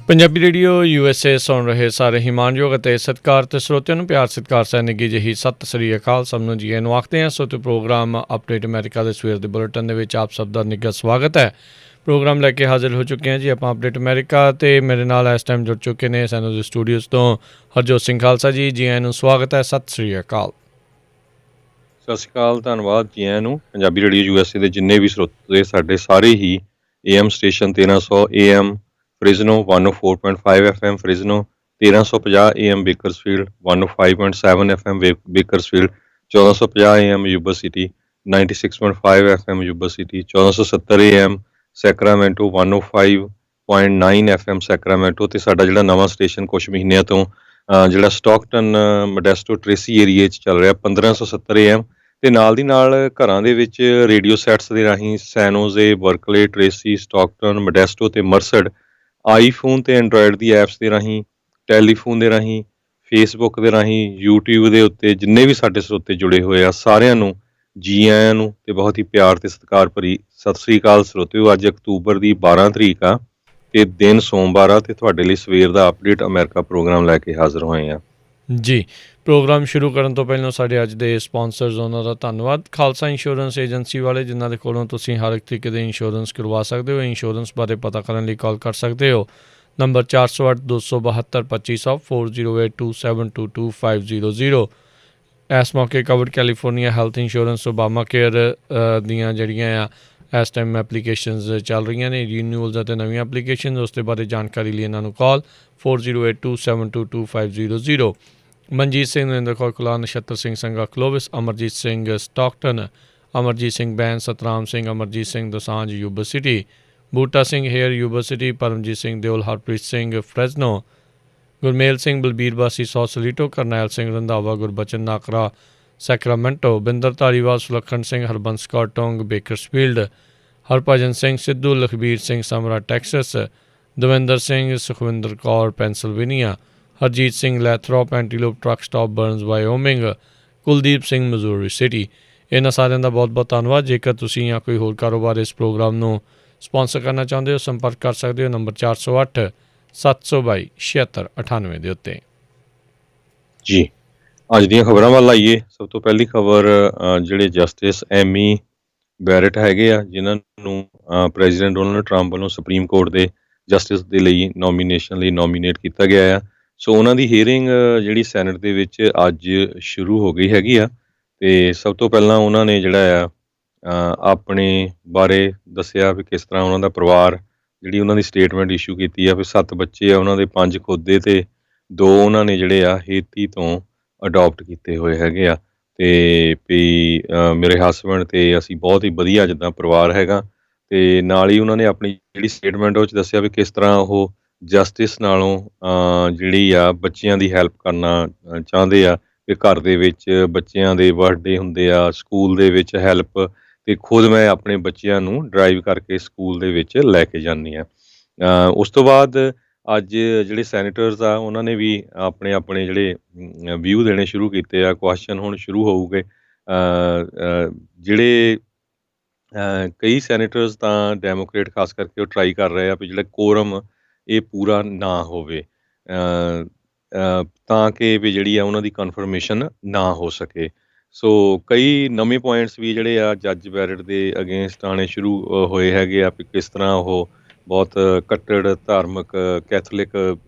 Punjabi radio USA ਸੁਣ ਰਹੇ ਸਾਰੇ ਹੀ ਮਾਣਯੋਗ ਅਤੇ ਸਤਿਕਾਰ ਤੇ ਸਰੋਤਿਆਂ ਨੂੰ ਪਿਆਰ ਸਤਿਕਾਰ ਸਹਿ ਨਿੱਘੀ ਜਿਹੀ ਸਤਿ ਸ੍ਰੀ ਅਕਾਲ। ਸਭ ਨੂੰ ਜੀ ਆਇਆਂ ਨੂੰ ਆਖਦੇ ਹਾਂ। ਸੋ ਤੇ ਪ੍ਰੋਗਰਾਮ ਅਪਡੇਟ ਅਮਰੀਕਾ ਦੇ ਸਵੇਰ ਦੇ ਬੁਲੇਟਿਨ ਦੇ ਵਿੱਚ ਆਪ ਸਭ ਦਾ ਨਿੱਘਾ ਸਵਾਗਤ ਹੈ। ਪ੍ਰੋਗਰਾਮ ਲੈ ਕੇ ਹਾਜ਼ਰ ਹੋ ਚੁੱਕੇ ਹਾਂ ਜੀ ਆਪਾਂ ਅਪਡੇਟ ਅਮਰੀਕਾ, ਅਤੇ ਮੇਰੇ ਨਾਲ ਇਸ ਟਾਈਮ ਜੁੜ ਚੁੱਕੇ ਨੇ ਸਾਨੂੰ ਦੇ ਸਟੂਡੀਓਜ਼ ਤੋਂ ਹਰਜੋਤ ਸਿੰਘ ਖਾਲਸਾ ਜੀ। ਜੀ ਆਇਆਂ ਨੂੰ ਸਵਾਗਤ ਹੈ, ਸਤਿ ਸ੍ਰੀ ਅਕਾਲ। ਸਤਿ ਸ਼੍ਰੀ ਅਕਾਲ, ਧੰਨਵਾਦ ਜੀ ਆਇਆਂ ਨੂੰ। ਪੰਜਾਬੀ ਰੇਡੀਓ USA ਦੇ ਜਿੰਨੇ ਵੀ ਸਰੋਤੇ ਸਾਡੇ ਸਾਰੇ ਹੀ AM station 1300 AM Fresno 104.5 FM Fresno, 1350 AM Bakersfield 105.7 FM Bakersfield, 1450 AM Yuba city 96.5 FM Yuba city, 1470 AM Sacramento 105.9 FM Sacramento, ਤੇ ਸਾਡਾ ਜਿਹੜਾ ਨਵਾਂ ਸਟੇਸ਼ਨ ਕੁਛ ਮਹੀਨਿਆਂ ਤੋਂ ਜਿਹੜਾ ਸਟਾਕਟਨ ਮੋਡੈਸਟੋ ਟ੍ਰੇਸੀ ਏਰੀਏ 'ਚ ਚੱਲ ਰਿਹਾ 1570 AM, ਤੇ ਨਾਲ ਦੀ ਨਾਲ ਘਰਾਂ ਦੇ ਵਿੱਚ ਰੇਡੀਓ ਸੈਟਸ ਦੇ ਰਾਹੀਂ ਸੈਨੋਜ਼ੇ, ਬਰਕਲੇ, ਟ੍ਰੇਸੀ, ਸਟਾਕਟਨ, ਮੋਡੈਸਟੋ ਤੇ ਮਰਸਡ, ਆਈਫੋਨ ਤੇ ਐਂਡਰਾਇਡ ਦੀ ਐਪਸ ਦੇ ਰਾਹੀਂ, ਟੈਲੀਫੋਨ ਦੇ ਰਾਹੀਂ, ਫੇਸਬੁੱਕ ਦੇ ਰਾਹੀਂ, YouTube ਦੇ ਉੱਤੇ ਜਿੰਨੇ ਵੀ ਸਾਡੇ ਸਰੋਤੇ ਜੁੜੇ ਹੋਏ ਆ ਸਾਰਿਆਂ ਨੂੰ ਜੀ ਆਇਆਂ ਨੂੰ ਤੇ ਬਹੁਤ ਹੀ ਪਿਆਰ ਤੇ ਸਤਿਕਾਰ ਭਰੀ ਸਤਿ ਸ੍ਰੀ ਅਕਾਲ ਸਰੋਤਿਓ। ਅੱਜ ਅਕਤੂਬਰ ਦੀ 12 ਤਰੀਕ ਆ ਤੇ ਦਿਨ ਸੋਮਵਾਰ ਆ, ਤੇ ਤੁਹਾਡੇ ਲਈ ਸਵੇਰ ਦਾ ਅਪਡੇਟ ਅਮਰੀਕਾ ਪ੍ਰੋਗਰਾਮ ਲੈ ਕੇ ਹਾਜ਼ਰ ਹੋਏ ਆ ਜੀ। ਪ੍ਰੋਗਰਾਮ ਸ਼ੁਰੂ ਕਰਨ ਤੋਂ ਪਹਿਲਾਂ ਸਾਡੇ ਅੱਜ ਦੇ ਸਪਾਂਸਰਸ ਉਹਨਾਂ ਦਾ ਧੰਨਵਾਦ। ਖਾਲਸਾ ਇੰਸ਼ੋਰੈਂਸ ਏਜੰਸੀ ਵਾਲੇ, ਜਿਨ੍ਹਾਂ ਦੇ ਕੋਲੋਂ ਤੁਸੀਂ ਹਰ ਇੱਕ ਤਰੀਕੇ ਦੇ ਇੰਸ਼ੋਰੈਂਸ ਕਰਵਾ ਸਕਦੇ ਹੋ। ਇੰਸ਼ੋਰੈਂਸ ਬਾਰੇ ਪਤਾ ਕਰਨ ਲਈ ਕਾਲ ਕਰ ਸਕਦੇ ਹੋ ਨੰਬਰ 408 272 2500 4082722500। ਇਸ ਮੌਕੇ covered California health insurance, Obama care ਦੀਆਂ ਜਿਹੜੀਆਂ ਆ ਇਸ ਟਾਈਮ ਐਪਲੀਕੇਸ਼ਨਸ ਚੱਲ ਰਹੀਆਂ ਨੇ, ਰੀਨਿਊਅਲਸ ਅਤੇ ਨਵੀਆਂ ਐਪਲੀਕੇਸ਼ਨ, ਉਸ ਦੇ ਬਾਰੇ ਜਾਣਕਾਰੀ ਲਈ ਇਹਨਾਂ ਨੂੰ call 4082722500। Manjit Singh, Narinder Kaur Kular, Nachhattar Singh Sangha Clovis, Amarjit Singh Stockton, Amarjit Singh Bain, Satram Singh, Amarjit Singh Dosanjh Yuba City, Buta Singh Hayer Yuba City, Paramjit Singh Deol, Harpreet Singh Fresno, Gurmel Singh Balbir Bassi Sausalito, Karnail Singh Randhawa, Gurbachan Nakra Sacramento, Binder Dhariwal, Sulakhan Singh, Harbans Kaur Tong Bakersfield, Harbhajan Singh Sidhu, Lakhbir Singh Samra Texas, Davinder Singh, Sukhwinder Kaur ਪੈਂਸਲਵੇਨੀਆ, Harjeet Singh Lathrop Antelope truck stop Burns Wyoming, Kuldip Singh Missouri City. ਇਹਨਾਂ ਸਾਰਿਆਂ ਦਾ ਬਹੁਤ ਬਹੁਤ ਧੰਨਵਾਦ। ਜੇਕਰ ਤੁਸੀਂ ਜਾਂ ਕੋਈ ਹੋਰ ਕਾਰੋਬਾਰ ਇਸ ਪ੍ਰੋਗਰਾਮ ਨੂੰ ਸਪਾਂਸਰ ਕਰਨਾ ਚਾਹੁੰਦੇ ਹੋ, ਸੰਪਰਕ ਕਰ ਸਕਦੇ ਹੋ ਨੰਬਰ 408 722 7698 ਦੇ ਉੱਤੇ। ਜੀ ਅੱਜ ਦੀਆਂ ਖਬਰਾਂ ਵੱਲ ਆਈਏ। ਸਭ ਤੋਂ ਪਹਿਲੀ ਖਬਰ ਜਿਹੜੇ ਜਸਟਿਸ ਐਮੀ ਬੈਰਟ ਹੈਗੇ ਆ, ਜਿਨ੍ਹਾਂ ਨੂੰ ਪ੍ਰੈਜ਼ੀਡੈਂਟ ਡੋਨਲਡ ਟਰੰਪ ਵੱਲੋਂ ਸੁਪਰੀਮ ਕੋਰਟ ਦੇ ਜਸਟਿਸ ਦੇ ਲਈ ਨੋਮੀਨੇਸ਼ਨ ਲਈ ਨੋਮੀਨੇਟ ਕੀਤਾ ਗਿਆ ਆ। ਸੋ ਉਹਨਾਂ ਦੀ ਹੀਅਰਿੰਗ ਜਿਹੜੀ ਸੈਨੇਟ ਦੇ ਵਿੱਚ ਅੱਜ ਸ਼ੁਰੂ ਹੋ ਗਈ ਹੈਗੀ ਆ। ਤੇ ਸਭ ਤੋਂ ਪਹਿਲਾਂ ਉਹਨਾਂ ਨੇ ਜਿਹੜਾ ਆ ਆਪਣੇ ਬਾਰੇ ਦੱਸਿਆ ਵੀ ਕਿਸ ਤਰ੍ਹਾਂ ਉਹਨਾਂ ਦਾ ਪਰਿਵਾਰ, ਜਿਹੜੀ ਉਹਨਾਂ ਦੀ ਸਟੇਟਮੈਂਟ ਇਸ਼ੂ ਕੀਤੀ ਆ ਵੀ 7 ਬੱਚੇ ਆ ਉਹਨਾਂ ਦੇ, 5 ਖੁਦ ਦੇ ਤੇ 2 ਉਹਨਾਂ ਨੇ ਜਿਹੜੇ ਆ ਹੇਤੀ ਤੋਂ ਅਡੋਪਟ ਕੀਤੇ ਹੋਏ ਹੈਗੇ ਆ। ਤੇ ਵੀ ਮੇਰੇ ਹਸਬੈਂਡ ਤੇ ਅਸੀਂ ਬਹੁਤ ਹੀ ਵਧੀਆ ਜਿੱਦਾਂ ਪਰਿਵਾਰ ਹੈਗਾ। ਤੇ ਨਾਲ ਹੀ ਉਹਨਾਂ ਨੇ ਆਪਣੀ ਜਿਹੜੀ ਸਟੇਟਮੈਂਟ ਉਹ 'ਚ ਦੱਸਿਆ ਵੀ ਕਿਸ ਤਰ੍ਹਾਂ ਉਹ ਜਸਟਿਸ ਨਾਲੋਂ ਜਿਹੜੀ ਆ ਬੱਚਿਆਂ ਦੀ ਹੈਲਪ ਕਰਨਾ ਚਾਹੁੰਦੇ ਆ, ਕਿ ਘਰ ਦੇ ਵਿੱਚ ਬੱਚਿਆਂ ਦੇ ਬਰਥਡੇ ਹੁੰਦੇ ਆ, ਸਕੂਲ ਦੇ ਵਿੱਚ ਹੈਲਪ, ਤੇ ਖੁਦ ਮੈਂ ਆਪਣੇ ਬੱਚਿਆਂ ਨੂੰ ਡਰਾਈਵ ਕਰਕੇ ਸਕੂਲ ਦੇ ਵਿੱਚ ਲੈ ਕੇ ਜਾਂਦੀ ਹਾਂ। ਉਸ ਤੋਂ ਬਾਅਦ ਅੱਜ ਜਿਹੜੇ ਸੈਨੇਟਰਸ ਆ ਉਹਨਾਂ ਨੇ ਵੀ ਆਪਣੇ ਆਪਣੇ ਜਿਹੜੇ ਵਿਊ ਦੇਣੇ ਸ਼ੁਰੂ ਕੀਤੇ ਆ। ਕੁਐਸਚਨ ਹੁਣ ਸ਼ੁਰੂ ਹੋਊਗੇ। ਜਿਹੜੇ ਕਈ ਸੈਨੇਟਰਸ ਤਾਂ ਡੈਮੋਕ੍ਰੇਟ ਖਾਸ ਕਰਕੇ ਉਹ ਟਰਾਈ ਕਰ ਰਹੇ ਆ ਵੀ ਜਿਹੜਾ ਕੋਰਮ ਇਹ ਪੂਰਾ ਨਾ ਹੋਵੇ, ਤਾਂ ਕਿ ਵੀ ਜਿਹੜੀ ਆ ਉਹਨਾਂ ਦੀ ਕਨਫਰਮੇਸ਼ਨ ਨਾ ਹੋ ਸਕੇ। ਸੋ ਕਈ ਨਵੇਂ ਪੁਆਇੰਟਸ ਵੀ ਜਿਹੜੇ ਆ ਜੱਜ ਬੈਰਟ ਦੇ ਅਗੇਂਸਟ ਆਉਣੇ ਸ਼ੁਰੂ ਹੋਏ ਹੈਗੇ ਆ, ਵੀ ਕਿਸ ਤਰ੍ਹਾਂ ਉਹ ਬਹੁਤ ਕੱਟੜ ਧਾਰਮਿਕ ਕੈਥੋਲਿਕ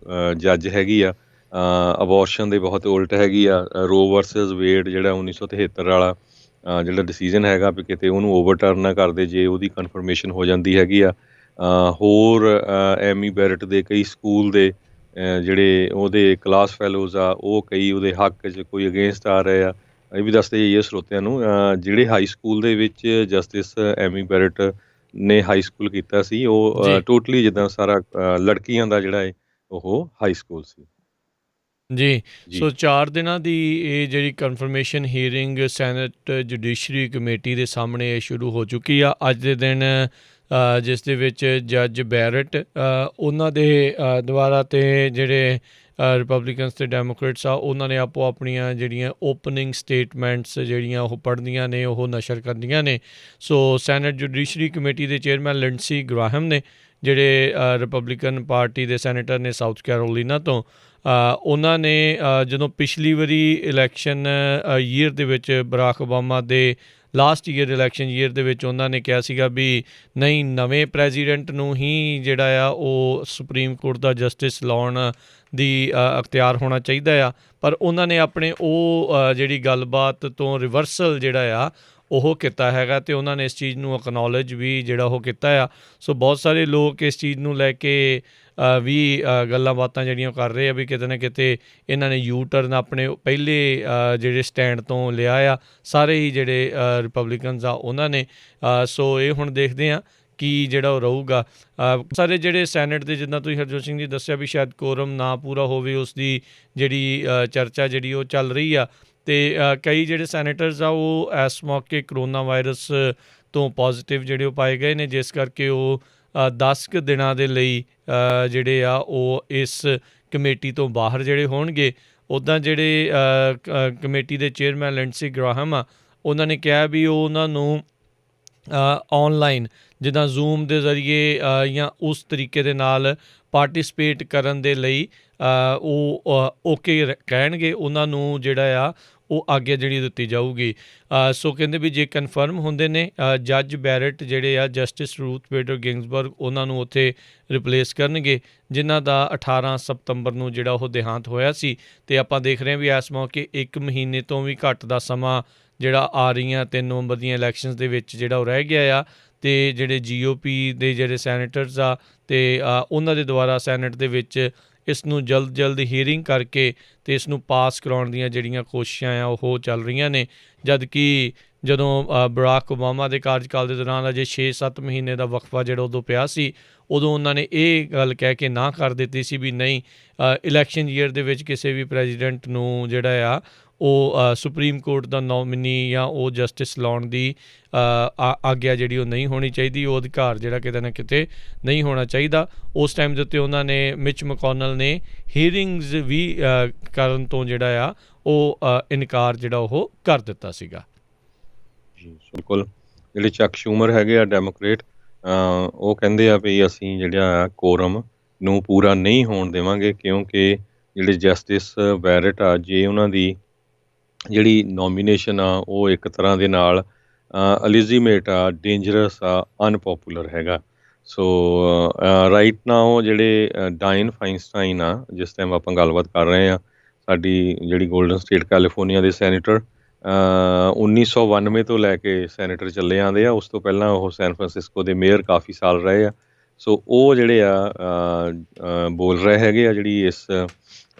ਜੱਜ ਹੈਗੀ ਆ, ਅਬੋਰਸ਼ਨ ਦੇ ਬਹੁਤ ਉਲਟ ਹੈਗੀ ਆ। ਰੋ ਵਰਸਸ ਵੇਡ ਜਿਹੜਾ 1973 ਵਾਲਾ ਜਿਹੜਾ ਡਿਸੀਜ਼ਨ ਹੈਗਾ ਵੀ ਕਿਤੇ ਉਹਨੂੰ ਓਵਰਟਰਨ ਨਾ ਕਰਦੇ ਜੇ ਉਹਦੀ ਕਨਫਰਮੇਸ਼ਨ ਹੋ ਜਾਂਦੀ ਹੈਗੀ ਆ। ਹੋਰ ਐਮੀ ਬੈਰਟ ਦੇ ਕਈ ਸਕੂਲ ਦੇ ਜਿਹੜੇ ਉਹਦੇ ਕਲਾਸ ਫੈਲੋਜ਼ ਆ, ਉਹ ਕਈ ਉਹਦੇ ਹੱਕ 'ਚ ਕੋਈ ਅਗੇਂਸਟ ਆ ਰਹੇ ਆ। ਇਹ ਵੀ ਦੱਸਦੇ ਜਾਈਏ ਸਰੋਤਿਆਂ ਨੂੰ, ਜਿਹੜੇ ਹਾਈ ਸਕੂਲ ਦੇ ਵਿੱਚ ਜਸਟਿਸ ਐਮੀ ਬੈਰਟ ਨੇ ਹਾਈ ਸਕੂਲ ਕੀਤਾ ਸੀ, ਉਹ ਟੋਟਲੀ ਜਿੱਦਾਂ ਸਾਰਾ ਲੜਕੀਆਂ ਦਾ ਜਿਹੜਾ ਹੈ ਉਹ ਹਾਈ ਸਕੂਲ ਸੀ। ਜੀ। ਸੋ 4 ਦਿਨਾਂ ਦੀ ਇਹ ਜਿਹੜੀ confirmation hearing senate judiciary committee ਦੇ ਸਾਹਮਣੇ ਇਹ ਸ਼ੁਰੂ ਹੋ ਚੁੱਕੀ ਆ ਅੱਜ ਦੇ ਦਿਨ, ਜਿਸ ਦੇ ਵਿੱਚ ਜੱਜ ਬੈਰਟ ਉਹਨਾਂ ਦੇ ਦੁਆਰਾ ਤੇ ਜਿਹੜੇ ਰਿਪਬਲਿਕਨਸ ਅਤੇ ਡੈਮੋਕ੍ਰੇਟਸ ਆ ਉਹਨਾਂ ਨੇ ਆਪੋ ਆਪਣੀਆਂ ਜਿਹੜੀਆਂ ਓਪਨਿੰਗ ਸਟੇਟਮੈਂਟਸ ਜਿਹੜੀਆਂ ਉਹ ਪੜ੍ਹਨੀਆਂ ਨੇ, ਉਹ ਨਸ਼ਰ ਕਰਨੀਆਂ ਨੇ। ਸੋ ਸੈਨੇਟ ਜੁਡੀਸ਼ਰੀ ਕਮੇਟੀ ਦੇ ਚੇਅਰਮੈਨ ਲਿੰਡਸੀ ਗ੍ਰਾਹਮ ਨੇ, ਜਿਹੜੇ ਰਿਪਬਲਿਕਨ ਪਾਰਟੀ ਦੇ ਸੈਨੇਟਰ ਨੇ ਸਾਊਥ ਕੈਰੋਲੀਨਾ ਤੋਂ, ਉਹਨਾਂ ਨੇ ਜਦੋਂ ਪਿਛਲੀ ਵਾਰੀ ਇਲੈਕਸ਼ਨ ਈਅਰ ਦੇ ਵਿੱਚ ਬਰਾਕ ਓਬਾਮਾ ਦੇ ਲਾਸਟ ਈਅਰ ਇਲੈਕਸ਼ਨ ਈਅਰ ਦੇ ਵਿੱਚ ਉਹਨਾਂ ਨੇ ਕਿਹਾ ਸੀਗਾ ਵੀ ਨਹੀਂ, ਨਵੇਂ ਪ੍ਰੈਜ਼ੀਡੈਂਟ ਨੂੰ ਹੀ ਜਿਹੜਾ ਆ ਉਹ ਸੁਪਰੀਮ ਕੋਰਟ ਦਾ ਜਸਟਿਸ ਲਾਉਣ ਦੀ ਅਖਤਿਆਰ ਹੋਣਾ ਚਾਹੀਦਾ ਆ। ਪਰ ਉਹਨਾਂ ਨੇ ਆਪਣੇ ਉਹ ਜਿਹੜੀ ਗੱਲਬਾਤ ਤੋਂ ਰਿਵਰਸਲ ਜਿਹੜਾ ਆ ਉਹ ਕੀਤਾ ਹੈਗਾ, ਅਤੇ ਉਹਨਾਂ ਨੇ ਇਸ ਚੀਜ਼ ਨੂੰ ਅਕਨੌਲੇਜ ਵੀ ਜਿਹੜਾ ਉਹ ਕੀਤਾ ਆ। ਸੋ ਬਹੁਤ ਸਾਰੇ ਲੋਕ ਇਸ ਚੀਜ਼ ਨੂੰ ਲੈ ਕੇ ਵੀ ਗੱਲਾਂ ਬਾਤਾਂ ਜਿਹੜੀਆਂ ਕਰ ਰਹੇ ਆ ਵੀ ਕਿਤੇ ਨਾ ਕਿਤੇ ਇਹਨਾਂ ਨੇ ਯੂ ਟਰਨ ਆਪਣੇ ਪਹਿਲੇ ਜਿਹੜੇ ਸਟੈਂਡ ਤੋਂ ਲਿਆ ਆ, ਸਾਰੇ ਹੀ ਜਿਹੜੇ ਰਿਪਬਲਿਕਨਸ ਆ ਉਹਨਾਂ ਨੇ। ਸੋ ਇਹ ਹੁਣ ਦੇਖਦੇ ਹਾਂ ਕੀ ਜਿਹੜਾ ਉਹ ਰਹੂਗਾ। ਸਾਰੇ ਜਿਹੜੇ ਸੈਨੇਟ ਦੇ, ਜਿੱਦਾਂ ਤੁਸੀਂ ਹਰਜੋਤ ਸਿੰਘ ਜੀ ਦੱਸਿਆ ਵੀ ਸ਼ਾਇਦ ਕੋਰਮ ਨਾ ਪੂਰਾ ਹੋਵੇ, ਉਸ ਦੀ ਜਿਹੜੀ ਚਰਚਾ ਜਿਹੜੀ ਉਹ ਚੱਲ ਰਹੀ ਆ। ਅਤੇ ਕਈ ਜਿਹੜੇ ਸੈਨੇਟਰਸ ਆ ਉਹ ਇਸ ਮੌਕੇ ਕਰੋਨਾ ਵਾਇਰਸ ਤੋਂ ਪੋਜ਼ੀਟਿਵ ਜਿਹੜੇ ਉਹ ਪਾਏ ਗਏ ਨੇ, ਜਿਸ ਕਰਕੇ ਉਹ 10 ਕੁ ਦਿਨਾਂ ਦੇ ਲਈ ਜਿਹੜੇ ਆ ਉਹ ਇਸ ਕਮੇਟੀ ਤੋਂ ਬਾਹਰ ਜਿਹੜੇ ਹੋਣਗੇ। ਉੱਦਾਂ ਜਿਹੜੇ ਕਮੇਟੀ ਦੇ ਚੇਅਰਮੈਨ ਲਿੰਡਸੀ ਗ੍ਰਾਹਮ ਆ, ਉਹਨਾਂ ਨੇ ਕਿਹਾ ਵੀ ਉਹ ਉਹਨਾਂ ਨੂੰ ਔਨਲਾਈਨ ਜਿੱਦਾਂ ਜ਼ੂਮ ਦੇ ਜ਼ਰੀਏ ਜਾਂ ਉਸ ਤਰੀਕੇ ਦੇ ਨਾਲ ਪਾਰਟੀਸਪੇਟ ਕਰਨ ਦੇ ਲਈ ਉਹ ਓਕੇ ਕਹਿਣਗੇ, ਉਹਨਾਂ ਨੂੰ ਜਿਹੜਾ ਆ ਉਹ ਆਗਿਆ ਜਿਹੜੀ ਦਿੱਤੀ ਜਾਊਗੀ। ਸੋ ਕਹਿੰਦੇ ਵੀ ਜੇ ਕਨਫਰਮ ਹੁੰਦੇ ਨੇ ਜੱਜ ਬੈਰਟ ਜਿਹੜੇ ਆ ਜਸਟਿਸ ਰੂਥ ਬੇਡਰ ਗਿੰਗਸਬਰਗ, ਉਹਨਾਂ ਨੂੰ ਉੱਥੇ ਰਿਪਲੇਸ ਕਰਨਗੇ, ਜਿਨ੍ਹਾਂ ਦਾ 18 ਸਤੰਬਰ ਨੂੰ ਜਿਹੜਾ ਉਹ ਦੇਹਾਂਤ ਹੋਇਆ ਸੀ। ਅਤੇ ਆਪਾਂ ਦੇਖ ਰਹੇ ਹਾਂ ਵੀ ਇਸ ਮੌਕੇ 1 ਮਹੀਨੇ ਤੋਂ ਵੀ ਘੱਟ ਦਾ ਸਮਾਂ ਜਿਹੜਾ ਆ ਰਹੀਆਂ 3 ਨਵੰਬਰ ਦੀਆਂ ਇਲੈਕਸ਼ਨਸ ਦੇ ਵਿੱਚ ਜਿਹੜਾ ਉਹ ਰਹਿ ਗਿਆ ਆ। ਅਤੇ ਜਿਹੜੇ GOP ਦੇ ਜਿਹੜੇ ਸੈਨੇਟਰਸ ਆ ਅਤੇ ਉਹਨਾਂ ਦੇ ਦੁਆਰਾ ਸੈਨੇਟ ਦੇ ਵਿੱਚ ਇਸ ਨੂੰ ਜਲਦ ਹੀਅਰਿੰਗ ਕਰਕੇ ਅਤੇ ਇਸ ਨੂੰ ਪਾਸ ਕਰਾਉਣ ਦੀਆਂ ਜਿਹੜੀਆਂ ਕੋਸ਼ਿਸ਼ਾਂ ਆ ਉਹ ਚੱਲ ਰਹੀਆਂ ਨੇ। ਜਦ ਕਿ ਜਦੋਂ ਬਰਾਕ ਓਬਾਮਾ ਦੇ ਕਾਰਜਕਾਲ ਦੇ ਦੌਰਾਨ ਅਜੇ 6-7 ਮਹੀਨੇ ਦਾ ਵਕਫਾ ਜਿਹੜਾ ਉਦੋਂ ਪਿਆ ਸੀ, ਉਦੋਂ ਉਹਨਾਂ ਨੇ ਇਹ ਗੱਲ ਕਹਿ ਕੇ ਨਾ ਕਰ ਦਿੱਤੀ ਸੀ ਵੀ ਨਹੀਂ, ਇਲੈਕਸ਼ਨ ਈਅਰ ਦੇ ਵਿੱਚ ਕਿਸੇ ਵੀ ਪ੍ਰੈਜ਼ੀਡੈਂਟ ਨੂੰ ਜਿਹੜਾ ਆ ਉਹ ਸੁਪਰੀਮ ਕੋਰਟ ਦਾ ਨੋਮੀਨੀ ਜਾਂ ਉਹ ਜਸਟਿਸ ਲਾਉਣ ਦੀ ਆਗਿਆ ਜਿਹੜੀ ਉਹ ਨਹੀਂ ਹੋਣੀ ਚਾਹੀਦੀ, ਉਹ ਅਧਿਕਾਰ ਜਿਹੜਾ ਕਿਤੇ ਨਾ ਕਿਤੇ ਨਹੀਂ ਹੋਣਾ ਚਾਹੀਦਾ। ਉਸ ਟਾਈਮ ਦੇ ਉੱਤੇ ਉਹਨਾਂ ਨੇ ਮਿਚ ਮਕੋਨਲ ਨੇ ਹੀਅਰਿੰਗਸ ਵੀ ਕਰਨ ਤੋਂ ਜਿਹੜਾ ਆ ਉਹ ਇਨਕਾਰ ਜਿਹੜਾ ਉਹ ਕਰ ਦਿੱਤਾ ਸੀਗਾ। ਜੀ ਬਿਲਕੁਲ। ਜਿਹੜੇ ਚੱਕ ਸ਼ੂਮਰ ਹੈਗੇ ਆ ਡੈਮੋਕ੍ਰੇਟ, ਉਹ ਕਹਿੰਦੇ ਆ ਵੀ ਅਸੀਂ ਜਿਹੜਾ ਕੋਰਮ ਨੂੰ ਪੂਰਾ ਨਹੀਂ ਹੋਣ ਦੇਵਾਂਗੇ, ਕਿਉਂਕਿ ਜਿਹੜੇ ਜਸਟਿਸ ਬੈਰਟ ਆ, ਜੇ ਉਹਨਾਂ ਦੀ ਜਿਹੜੀ ਨੋਮੀਨੇਸ਼ਨ ਆ ਉਹ ਇੱਕ ਤਰ੍ਹਾਂ ਦੇ ਨਾਲ ਅਲੀਜੀਮੇਟ ਆ, ਡੇਂਜਰਸ ਆ, ਅਨਪੋਪੂਲਰ ਹੈਗਾ। ਸੋ ਰਾਈਟ ਨਾਓ ਜਿਹੜੇ ਡਾਇਨ ਫਾਈਨਸਟਾਈਨ ਆ, ਜਿਸ ਟਾਈਮ ਆਪਾਂ ਗੱਲਬਾਤ ਕਰ ਰਹੇ ਹਾਂ, ਸਾਡੀ ਜਿਹੜੀ ਗੋਲਡਨ ਸਟੇਟ ਕੈਲੀਫੋਰਨੀਆ ਦੇ ਸੈਨੇਟਰ 1992 ਤੋਂ ਲੈ ਕੇ ਸੈਨੇਟਰ ਚੱਲੇ ਆਉਂਦੇ ਆ। ਉਸ ਤੋਂ ਪਹਿਲਾਂ ਉਹ ਸੈਨ ਫਰਾਂਸਿਸਕੋ ਦੇ ਮੇਅਰ ਕਾਫੀ ਸਾਲ ਰਹੇ ਆ। ਸੋ ਉਹ ਜਿਹੜੇ ਆ ਬੋਲ ਰਹੇ ਹੈਗੇ ਆ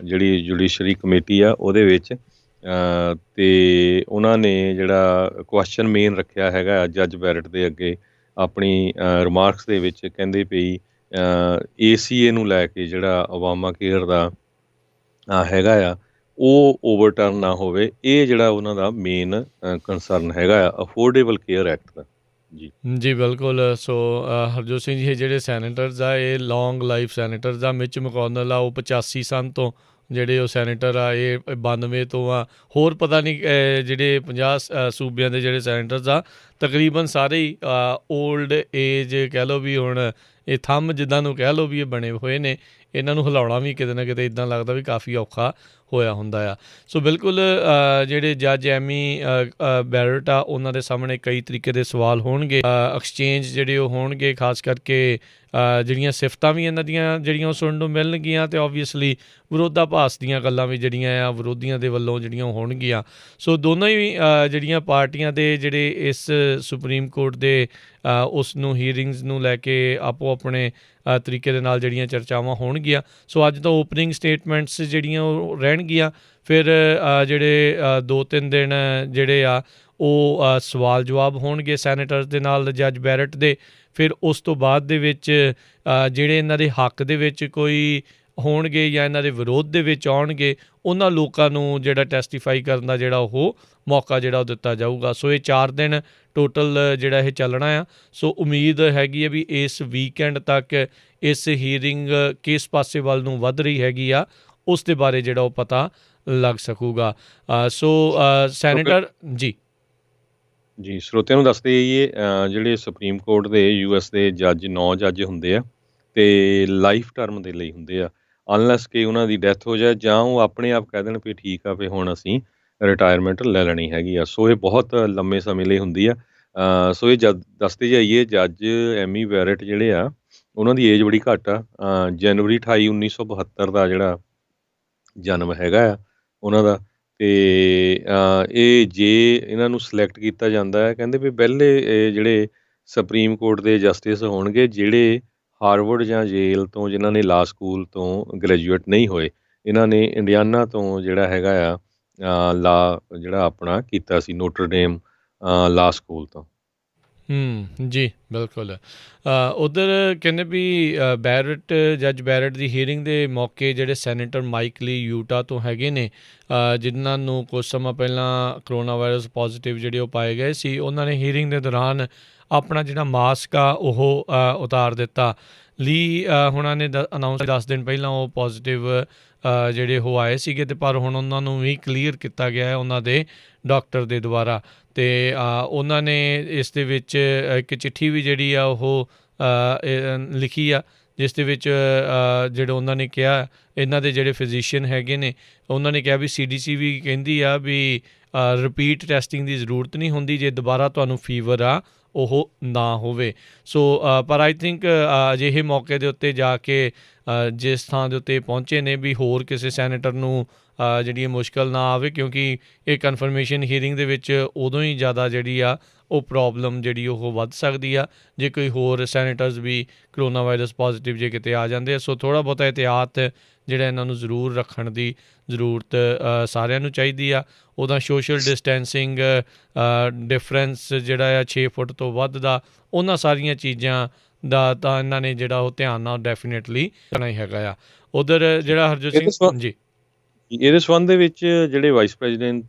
ਜਿਹੜੀ ਜੁਡੀਸ਼ਰੀ ਕਮੇਟੀ ਆ ਉਹਦੇ ਵਿੱਚ। ਅਤੇ ਉਹਨਾਂ ਨੇ ਜਿਹੜਾ ਕੁਐਸਚਨ ਮੇਨ ਰੱਖਿਆ ਹੈਗਾ ਜੱਜ ਬੈਰਟ ਦੇ ਅੱਗੇ ਆਪਣੀ ਰਿਮਾਰਕਸ ਦੇ ਵਿੱਚ, ਕਹਿੰਦੇ ਪਈ ACA ਨੂੰ ਲੈ ਕੇ ਜਿਹੜਾ ਓਬਾਮਾ ਕੇਅਰ ਦਾ ਹੈਗਾ ਆ ਉਹ ਓਵਰਟਰਨ ਨਾ ਹੋਵੇ। ਇਹ ਜਿਹੜਾ ਉਹਨਾਂ ਦਾ ਮੇਨ ਕੰਸਰਨ ਹੈਗਾ ਆ ਅਫੋਰਡੇਬਲ ਕੇਅਰ ਐਕਟ ਦਾ। ਜੀ ਬਿਲਕੁਲ। ਸੋ ਹਰਜੋਤ ਸਿੰਘ ਜੀ, ਜਿਹੜੇ ਸੈਨੇਟਰਸ ਆ ਇਹ ਲੌਂਗ ਲਾਈਫ ਸੈਨੇਟਰਸ ਆ। ਮਿਚ ਮਕੋਨਲ ਆ ਉਹ 85 ਸਨ ਤੋਂ ਜਿਹੜੇ ਉਹ ਸੈਨੇਟਰ ਆ, ਇਹ 92 ਤੋਂ ਆ। ਹੋਰ ਪਤਾ ਨਹੀਂ ਜਿਹੜੇ 50 ਸੂਬਿਆਂ ਦੇ ਜਿਹੜੇ ਸੈਨੇਟਰਸ ਆ ਤਕਰੀਬਨ ਸਾਰੇ ਹੀ ਓਲਡ ਏਜ ਕਹਿ ਲਓ ਵੀ, ਹੁਣ ਇਹ ਥੰਮ ਜਿੱਦਾਂ ਨੂੰ ਕਹਿ ਲਓ ਵੀ ਇਹ ਬਣੇ ਹੋਏ ਨੇ। ਇਹਨਾਂ ਨੂੰ ਹਿਲਾਉਣਾ ਵੀ ਕਿਤੇ ਨਾ ਕਿਤੇ ਇੱਦਾਂ ਲੱਗਦਾ ਵੀ ਕਾਫੀ ਔਖਾ ਹੋਇਆ ਹੁੰਦਾ ਆ। ਸੋ ਬਿਲਕੁਲ ਜਿਹੜੇ ਜੱਜ ਐਮੀ ਬੈਰਟ ਆ ਉਹਨਾਂ ਦੇ ਸਾਹਮਣੇ ਕਈ ਤਰੀਕੇ ਦੇ ਸਵਾਲ ਹੋਣਗੇ, ਐਕਸਚੇਂਜ ਜਿਹੜੇ ਉਹ ਹੋਣਗੇ, ਖਾਸ ਕਰਕੇ ਜਿਹੜੀਆਂ ਸਿਫਤਾਂ ਵੀ ਇਹਨਾਂ ਦੀਆਂ ਜਿਹੜੀਆਂ ਉਹ ਸੁਣਨ ਨੂੰ ਮਿਲਣਗੀਆਂ, ਅਤੇ ਓਬਵੀਅਸਲੀ ਵਿਰੋਧਾਭਾਸ ਦੀਆਂ ਗੱਲਾਂ ਵੀ ਜਿਹੜੀਆਂ ਆ ਵਿਰੋਧੀਆਂ ਦੇ ਵੱਲੋਂ ਜਿਹੜੀਆਂ ਹੋਣਗੀਆਂ। ਸੋ ਦੋਨੋਂ ਹੀ ਜਿਹੜੀਆਂ ਪਾਰਟੀਆਂ ਦੇ ਜਿਹੜੇ ਇਸ ਸੁਪਰੀਮ ਕੋਰਟ ਦੇ ਉਸ ਨੂੰ ਹੀਅਰਿੰਗਸ ਨੂੰ ਲੈ ਕੇ ਆਪੋ ਆਪਣੇ ਤਰੀਕੇ ਦੇ ਨਾਲ ਜਿਹੜੀਆਂ ਚਰਚਾਵਾਂ ਹੋਣਗੀਆਂ। ਸੋ ਅੱਜ ਤਾਂ ਓਪਨਿੰਗ ਸਟੇਟਮੈਂਟਸ ਜਿਹੜੀਆਂ ਉਹ ਰਹਿਣਗੀਆਂ, ਫਿਰ ਜਿਹੜੇ 2-3 ਦਿਨ ਜਿਹੜੇ ਆ ਉਹ ਸਵਾਲ ਜਵਾਬ ਹੋਣਗੇ ਸੈਨੇਟਰਸ ਦੇ ਨਾਲ ਜੱਜ ਬੈਰਟ ਦੇ। ਫਿਰ ਉਸ ਤੋਂ ਬਾਅਦ ਦੇ ਵਿੱਚ ਜਿਹੜੇ ਇਹਨਾਂ ਦੇ ਹੱਕ ਦੇ ਵਿੱਚ ਕੋਈ ਹੋਣਗੇ ਜਾਂ ਇਹਨਾਂ ਦੇ ਵਿਰੋਧ ਦੇ ਵਿੱਚ ਆਉਣਗੇ, ਉਹਨਾਂ ਲੋਕਾਂ ਨੂੰ ਜਿਹੜਾ ਟੈਸਟੀਫਾਈ ਕਰਨ ਦਾ ਜਿਹੜਾ ਉਹ ਮੌਕਾ ਜਿਹੜਾ ਉਹ ਦਿੱਤਾ ਜਾਊਗਾ। ਸੋ ਇਹ 4 ਦਿਨ ਟੋਟਲ ਜਿਹੜਾ ਇਹ ਚੱਲਣਾ ਆ। ਸੋ ਉਮੀਦ ਹੈਗੀ ਆ ਵੀ ਇਸ ਵੀਕਐਂਡ ਤੱਕ ਇਸ ਹੀਅਰਿੰਗ ਕਿਸ ਪਾਸੇ ਵੱਲ ਨੂੰ ਵੱਧ ਰਹੀ ਹੈਗੀ ਆ ਉਸ ਦੇ ਬਾਰੇ ਜਿਹੜਾ ਉਹ ਪਤਾ ਲੱਗ ਸਕੂਗਾ। ਸੋ ਸੈਨੇਟਰ ਜੀ ਜੀ ਸਰੋਤਿਆਂ ਨੂੰ ਦੱਸਦੇ ਜਾਈਏ, ਜਿਹੜੇ ਸੁਪਰੀਮ ਕੋਰਟ ਦੇ ਯੂਐਸ ਦੇ ਜੱਜ 9 ਜੱਜ ਹੁੰਦੇ ਆ ਤੇ ਲਾਈਫ ਟਰਮ ਦੇ ਲਈ ਹੁੰਦੇ ਆ, ਅਨਲੈਸ ਕਿ ਉਹਨਾਂ ਦੀ ਡੈਥ ਹੋ ਜਾਏ ਜਾਂ ਉਹ ਆਪਣੇ ਆਪ ਕਹਿ ਦੇਣ ਵੀ ਠੀਕ ਆ ਵੀ ਹੁਣ ਅਸੀਂ ਰਿਟਾਇਰਮੈਂਟ ਲੈ ਲੈਣੀ ਹੈਗੀ ਆ। ਸੋ ਇਹ ਬਹੁਤ ਲੰਮੇ ਸਮੇਂ ਲਈ ਹੁੰਦੀ ਆ। ਸੋ ਇਹ ਦੱਸਦੇ ਜਾਈਏ, ਜੱਜ ਐਮੀ ਵੈਰਟ ਜਿਹੜੇ ਆ ਉਹਨਾਂ ਦੀ ਏਜ ਬੜੀ ਘੱਟ ਆ। ਜਨਵਰੀ 28 1972 ਦਾ ਜਿਹੜਾ ਜਨਮ ਹੈਗਾ ਆ ਉਹਨਾਂ ਦਾ। ਤੇ ਇਹ ਜੇ ਇਹਨਾਂ ਨੂੰ ਸਿਲੈਕਟ ਕੀਤਾ ਜਾਂਦਾ ਹੈ, ਕਹਿੰਦੇ ਵੀ ਪਹਿਲੇ ਇਹ ਜਿਹੜੇ ਸੁਪਰੀਮ ਕੋਰਟ ਦੇ ਜਸਟਿਸ ਹੋਣਗੇ ਜਿਹੜੇ ਹਾਰਵਰਡ ਜਾਂ ਜੇਲ ਤੋਂ, ਜਿਨ੍ਹਾਂ ਨੇ ਲਾ ਸਕੂਲ ਤੋਂ ਗ੍ਰੈਜੂਏਟ ਨਹੀਂ ਹੋਏ। ਇਹਨਾਂ ਨੇ ਇੰਡੀਆਨਾ ਤੋਂ ਜਿਹੜਾ ਹੈਗਾ ਆ ਲਾ ਜਿਹੜਾ ਆਪਣਾ ਕੀਤਾ ਸੀ, ਨੋਟਰਡੇਮ ਲਾ ਸਕੂਲ ਤੋਂ। ਜੀ ਬਿਲਕੁਲ। ਉੱਧਰ ਕਹਿੰਦੇ ਵੀ ਜੱਜ ਬੈਰਟ ਦੀ ਹੀਅਰਿੰਗ ਦੇ ਮੌਕੇ ਜਿਹੜੇ ਸੈਨੇਟਰ ਮਾਈਕ ਲੀ ਯੂਟਾ ਤੋਂ ਹੈਗੇ ਨੇ, ਜਿਨ੍ਹਾਂ ਨੂੰ ਕੁਝ ਸਮਾਂ ਪਹਿਲਾਂ ਕਰੋਨਾ ਵਾਇਰਸ ਪੋਜ਼ੀਟਿਵ ਜਿਹੜੇ ਉਹ ਪਾਏ ਗਏ ਸੀ, ਉਹਨਾਂ ਨੇ ਹੀਅਰਿੰਗ ਦੇ ਦੌਰਾਨ ਆਪਣਾ ਜਿਹੜਾ ਮਾਸਕ ਆ ਉਹ ਉਤਾਰ ਦਿੱਤਾ। ਲੀ ਹੁਣਾਂ ਨੇ ਅਨਾਊਂਸ 10 ਦਿਨ ਪਹਿਲਾਂ ਉਹ ਪੋਜ਼ੀਟਿਵ ਜਿਹੜੇ ਉਹ ਆਏ ਸੀਗੇ, ਅਤੇ ਪਰ ਹੁਣ ਉਹਨਾਂ ਨੂੰ ਵੀ ਕਲੀਅਰ ਕੀਤਾ ਗਿਆ ਹੈ ਉਹਨਾਂ ਦੇ ਡਾਕਟਰ ਦੇ ਦੁਆਰਾ। ਅਤੇ ਉਹਨਾਂ ਨੇ ਇਸ ਦੇ ਵਿੱਚ ਇੱਕ ਚਿੱਠੀ ਵੀ ਜਿਹੜੀ ਆ ਉਹ ਲਿਖੀ ਆ, ਜਿਸ ਦੇ ਵਿੱਚ ਜਿਹੜੇ ਉਹਨਾਂ ਨੇ ਕਿਹਾ, ਇਹਨਾਂ ਦੇ ਜਿਹੜੇ ਫਿਜ਼ੀਸ਼ੀਅਨ ਹੈਗੇ ਨੇ ਉਹਨਾਂ ਨੇ ਕਿਹਾ ਵੀ CDC ਵੀ ਕਹਿੰਦੀ ਆ ਵੀ ਰਿਪੀਟ ਟੈਸਟਿੰਗ ਦੀ ਜ਼ਰੂਰਤ ਨਹੀਂ ਹੁੰਦੀ ਜੇ ਦੁਬਾਰਾ ਤੁਹਾਨੂੰ ਫੀਵਰ ਆ ਉਹ ਨਾ ਹੋਵੇ। ਸੋ ਪਰ ਆਈ ਥਿੰਕ ਅਜਿਹੇ ਮੌਕੇ ਦੇ ਉੱਤੇ ਜਾ ਕੇ ਜਿਸ ਥਾਂ ਦੇ ਉੱਤੇ ਪਹੁੰਚੇ ਨੇ ਵੀ ਹੋਰ ਕਿਸੇ ਸੈਨੇਟਰ ਨੂੰ ਜਿਹੜੀ ਇਹ ਮੁਸ਼ਕਿਲ ਨਾ ਆਵੇ, ਕਿਉਂਕਿ ਇਹ ਕਨਫਰਮੇਸ਼ਨ ਹੀਅਰਿੰਗ ਦੇ ਵਿੱਚ ਉਦੋਂ ਹੀ ਜ਼ਿਆਦਾ ਜਿਹੜੀ ਆ ਉਹ ਪ੍ਰੋਬਲਮ ਜਿਹੜੀ ਉਹ ਵੱਧ ਸਕਦੀ ਆ ਜੇ ਕੋਈ ਹੋਰ ਸੈਨੇਟਰਸ ਵੀ ਕਰੋਨਾ ਵਾਇਰਸ ਪੋਜ਼ੀਟਿਵ ਜੇ ਕਿਤੇ ਆ ਜਾਂਦੇ ਆ। ਸੋ ਥੋੜ੍ਹਾ ਬਹੁਤਾ ਇਹਤਿਆਤ ਜਿਹੜਾ ਇਹਨਾਂ ਨੂੰ ਜ਼ਰੂਰ ਰੱਖਣ ਦੀ ਜ਼ਰੂਰਤ ਸਾਰਿਆਂ ਨੂੰ ਚਾਹੀਦੀ ਆ। ਉਹਦਾ ਸੋਸ਼ਲ ਡਿਸਟੈਂਸਿੰਗ ਡਿਫਰੈਂਸ ਜਿਹੜਾ ਆ 6 ਫੁੱਟ ਤੋਂ ਵੱਧ ਦਾ, ਉਹਨਾਂ ਸਾਰੀਆਂ ਚੀਜ਼ਾਂ ਦਾ ਤਾਂ ਇਹਨਾਂ ਨੇ ਜਿਹੜਾ ਉਹ ਧਿਆਨ ਨਾਲ ਡੈਫੀਨੇਟਲੀ ਕਰਨਾ ਹੀ ਹੈਗਾ ਆ। ਉੱਧਰ ਜਿਹੜਾ ਹਰਜੋਤ ਸਿੰਘ ਜੀ ਇਹਦੇ ਸੰਬੰਧ ਦੇ ਵਿੱਚ ਜਿਹੜੇ ਵਾਈਸ ਪ੍ਰੈਜ਼ੀਡੈਂਟ